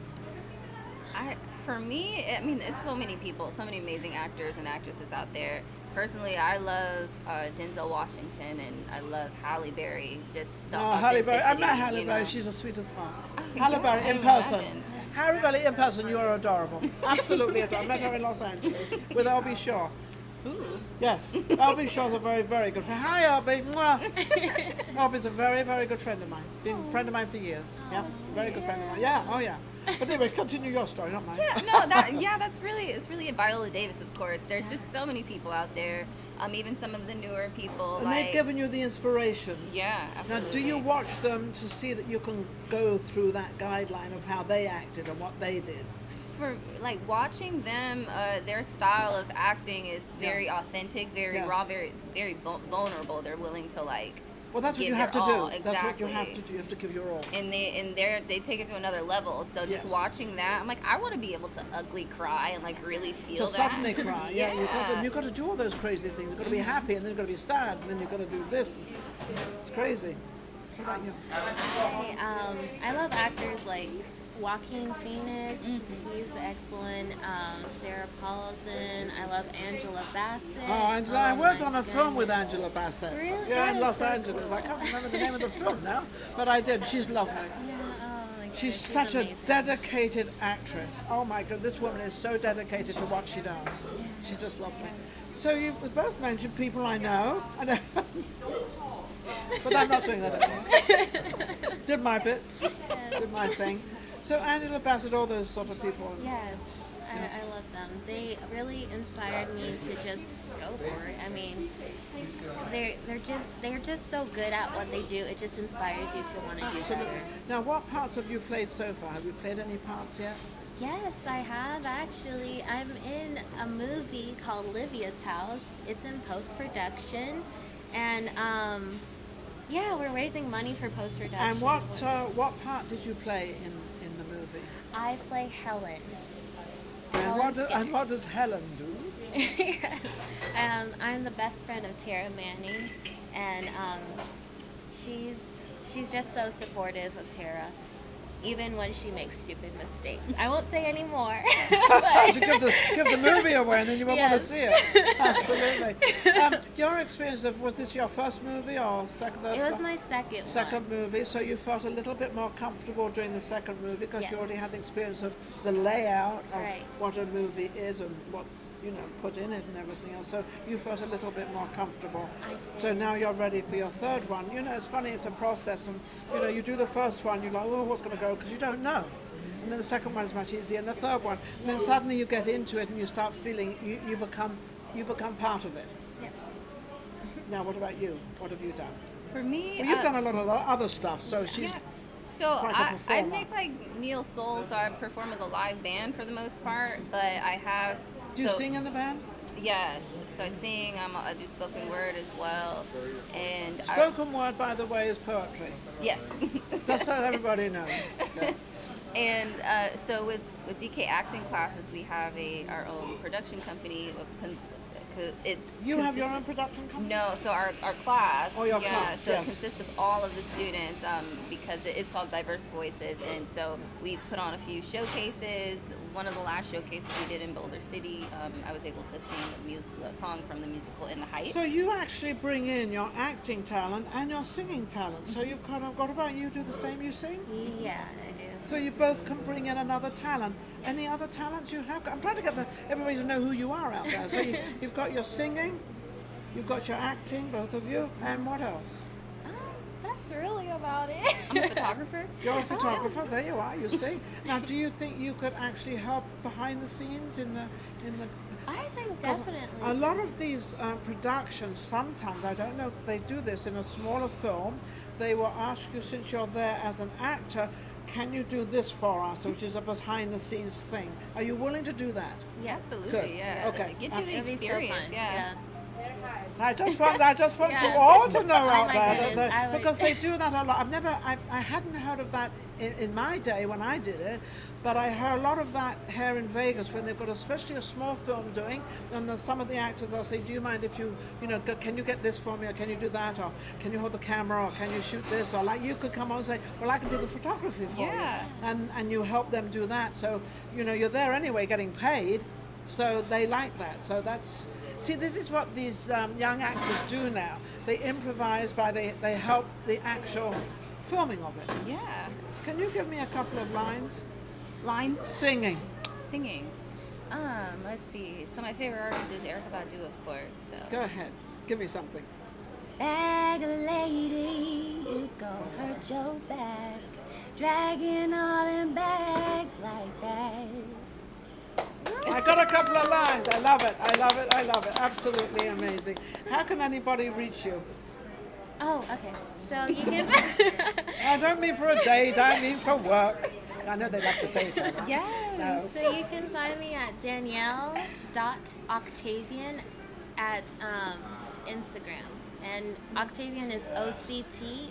For me, I mean, it's so many people, so many amazing actors and actresses out there. personally, I love Denzel Washington, and I love Halle Berry. Just the Halle Berry. I met authenticity, Halle you Berry. know. She's the sweetest heart. Yeah, Halle Berry I in can person. imagine. Halle Berry in person, you are adorable. Absolutely adorable. I met her in Los Angeles with Albie Shaw. Ooh. Yes, Albie Shaw's a very, very good friend. Hi, Albie. Mwah. Albie's a very, very good friend of mine. Been a friend of mine for years. Yeah, very good friend of mine. Yeah, oh yeah. But anyway, continue your story, not mine. Yeah, no, that's really, it's really Viola Davis, of course. There's just so many people out there, even some of the newer people. And like, they've given you the inspiration. yeah, Now, absolutely. do you watch them to see that you can go through that guideline of how they acted and what they did? For like watching them, their style of acting is very authentic, very Yes. raw, very vulnerable. They're willing to like. Well, that's what give you have to their do. all. That's what you have Exactly. to do. You have to give your all. And they take it to another level. So just Yes. watching that, I'm like, I want to be able to ugly cry and like really feel To that. suddenly cry. Yeah, you've got to do all those crazy things. You've got to be happy, and then you've got to be sad, and then you've got to do this. It's crazy. What about you? I love actors like Joaquin Phoenix. He's excellent. Sarah Paulson. I love Angela Bassett. Oh, Angela, I worked my on a film with goodness. Angela Bassett. Really? Yeah, That in is Los so Angeles. cool. I can't remember the name of the film now, but I did. She's lovely. Yeah, oh my goodness, She's such amazing. a dedicated actress. Oh my God, this woman is so dedicated to what she does. She's just lovely. So you both mentioned people I know. But I'm not doing that anymore. Did my bit. Did my thing. So Angela Bassett, all those sort of people. Yes, I love them. They really inspired me to just go for it. I mean, they're just so good at what they do. It just inspires you to want to do Absolutely. better. Now, what parts have you played so far? Have you played any parts yet? Yes, I have actually. I'm in a movie called Livia's House. It's in post-production, and yeah, we're raising money for post-production. And what part did you play in the movie? I play Helen. And what does Helen do? Yes. I'm the best friend of Tara Manning, and she's just so supportive of Tara, even when she makes stupid mistakes. I won't say any more. To give the movie away, and then you won't want to Yes. see it. Absolutely. Your experience was this your first movie or second? It was my second one. Movie, so you felt a little bit more comfortable during the second movie because you Yes. already had the experience of the layout of Right. what a movie is and what's put in it and everything else. So you felt a little bit more comfortable. I did. So now you're ready for your third one. It's funny, it's a process, and you do the first one, you're like, oh, what's going to go? Because you don't know. And then the second one is much easier, and the third one, and then suddenly you get into it and you start feeling you become part of it. Yes. Now, what about you? What have you done? For me, Well, you've done a lot of other stuff, so she's yeah. So quite a I performer. make like Neil Soul, so I perform with a live band for the most part, but I have. Do you so, sing in the band? Yes. So I sing. I do spoken word as well, and Spoken word, by the way, is poetry. yes. Just so everybody knows. Yeah. And so with DK acting classes, we have our own production company. It's You have your own consistent- production company? No, so our class. Oh, your yeah, class, so yes. it consists of all of the students because it's called Diverse Voices, and so we've put on a few showcases. One of the last showcases we did in Boulder City, I was able to sing a song from the musical In the Heights. So you actually bring in your acting talent and your singing talent. So you've kind of, what about you? Do the same? You sing? Yeah, I do. So you both can bring in another talent. Any other talents you have? I'm trying to get everybody to know who you are out there. So you've got your singing, you've got your acting, both of you, and what else? That's really about it. I'm a photographer. You're a photographer. There you are. You see. Now, do you think you could actually help behind the scenes in the? I think 'Cause definitely. A lot of these productions, sometimes, I don't know if they do this in a smaller film, they will ask you, since you're there as an actor, can you do this for us, which is a behind the scenes thing. Are you willing to do that? Yes. Absolutely, Good. yeah. Okay. It gives you the It'd be so experience, fun. yeah. I just want Yeah. you all to know Oh out my there goodness, I would- because they do that a lot. I hadn't heard of that in my day when I did it, but I heard a lot of that here in Vegas when they've got especially a small film doing, and then some of the actors they'll say, do you mind if can you get this for me, or can you do that, or can you hold the camera, or can you shoot this, or like you could come on and say, well, I can do the photography for Yeah. you, and you help them do that. So you're there anyway getting paid. So they like that. So that's, see, this is what these young actors do now. They improvise they help the actual filming of it. Yeah. Can you give me a couple of lines? Lines. Singing. Singing. Let's see. So my favorite artist is Erykah Badu, of course. So. Go ahead. Give me something. Bag lady, you gon' hurt your back, dragging all them bags like that. I got a couple of lines. I love it. I love it. I love it. Absolutely amazing. How can anybody reach you? Oh, okay. So you can. I don't mean for a date. I mean for work. I know they love the date. Yes. No. So you can find me at Danielle.Octavian at Instagram. And Octavian is Octavien.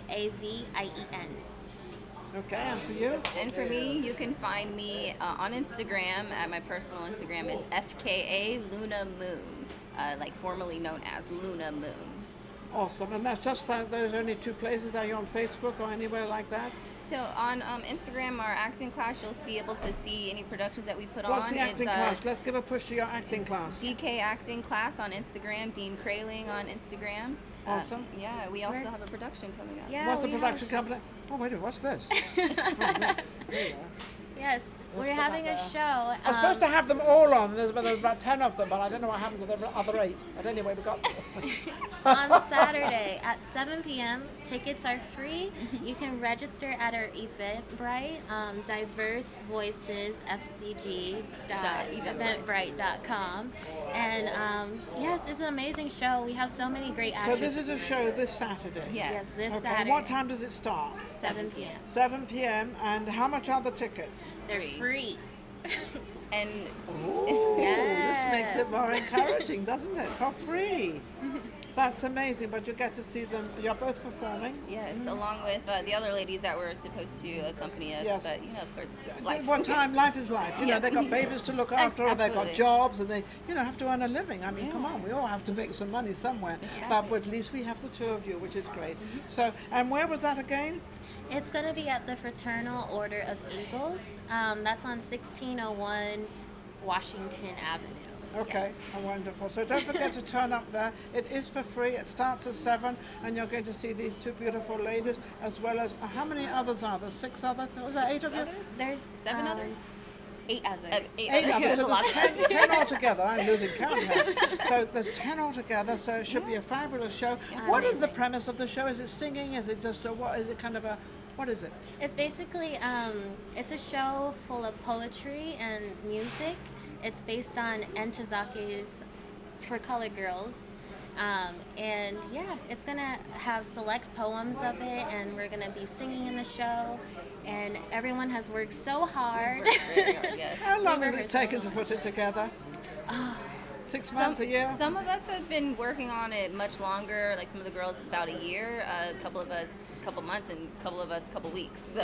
Okay, and for you? And for me, you can find me on Instagram. At my personal Instagram is FKA Luna Moon, like formerly known as Luna Moon. Awesome. And that's just those only two places. Are you on Facebook or anywhere like that? So on Instagram, our acting class, you'll be able to see any productions that we put What's on. the acting It's, class? Let's give a push to your acting class. DK Acting Class on Instagram, Dean Kraling on Instagram. Awesome. Yeah, we also have a production coming up. Yeah, What's the we production company? Oh, wait a minute. What's this? Oh, yes. There you are. Yes, we're having a show. I was supposed to have them all on. There's about 10 of them, but I don't know what happens to the other 8. But anyway, we got On Saturday at 7 p.m. Tickets are free. You can register at our Eventbrite, Diverse Voices FCG.eventbrite.com. And yes, it's an amazing show. We have so many great So actors. this is a show this Saturday. Yes, this Okay. Saturday. What time does it start? 7 p.m. 7 p.m. And how much are the tickets? They're free. And Ooh, Yes. this makes it more encouraging, doesn't it? For free. That's amazing, but you get to see them. You're both performing. yes, along with the other ladies that were supposed to accompany us. Yes. But, of course, life. What time? Life is life. You know, Yes. they've got babies to look after, or they've got Absolutely. jobs, and they, have to earn a living. I mean, come on, we all have to make some money somewhere. But at least we have the two of you, which is great. So, and where was that again? It's going to be at the Fraternal Order of Eagles. That's on 1601 Washington Avenue. Okay, wonderful. So don't forget to turn up there. It is for free. It starts at 7, and you're going to see these two beautiful ladies, as well as how many others are there? 6 others? Was there 8 of you? There's 7 others. 8 others. 8 8 others. others. That's So a lot there's of us. 10 altogether. I'm losing count here. So there's 10 altogether. So it should be a fabulous show. What is the premise of the show? Is it singing? Is it just what is it kind of a? What is it? It's basically it's a show full of poetry and music. It's based on Entazake's For Colored Girls. And yeah, it's gonna have select poems of it, and we're gonna be singing in the show. And everyone has worked so hard. Yes. How long We has it rehearsed taken a to lot. put it together? 6 months, a year? Some of us have been working on it much longer. Like some of the girls, about a year. A couple of us, a couple months, and a couple of us, a couple weeks. So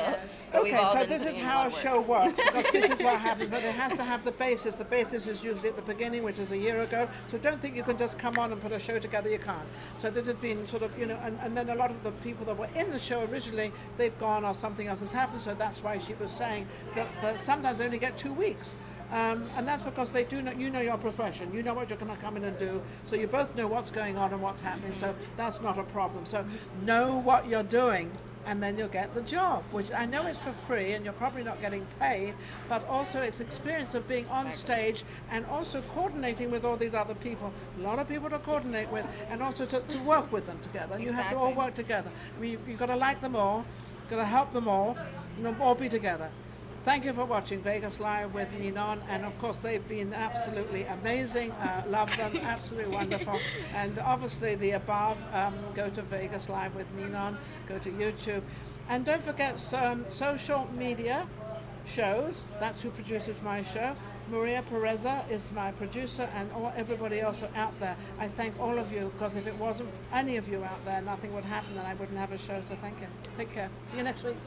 we've Okay, all so been this is putting in how lot a of work. show works, because this is what happens, but it has to have the basis. The basis is usually at the beginning, which is a year ago, so don't think you can just come on and put a show together, you can't. So this has been sort of, and then a lot of the people that were in the show originally, they've gone or something else has happened, so that's why she was saying that sometimes they only get 2 weeks. And that's because they do know, your profession, you know what you're going to come in and do, so you both know what's going on and what's happening, so that's not a problem. So know what you're doing, and then you'll get the job, which I know is for free, and you're probably not getting paid, but also it's experience of being on stage and also coordinating with all these other people. A lot of people to coordinate with, and also to work with them together. And you have to all Exactly. work together. I mean, you've got to like them all, got to help them all, all be together. Thank you for watching Vegas Live with Ninon, and of course they've been absolutely amazing. Love them, absolutely wonderful. And obviously the above, go to Vegas Live with Ninon, go to YouTube. And don't forget social media shows, that's who produces my show. Maria Pureza is my producer, and everybody else out there. I thank all of you, because if it wasn't any of you out there, nothing would happen and I wouldn't have a show, so thank you. Take care. See you next week.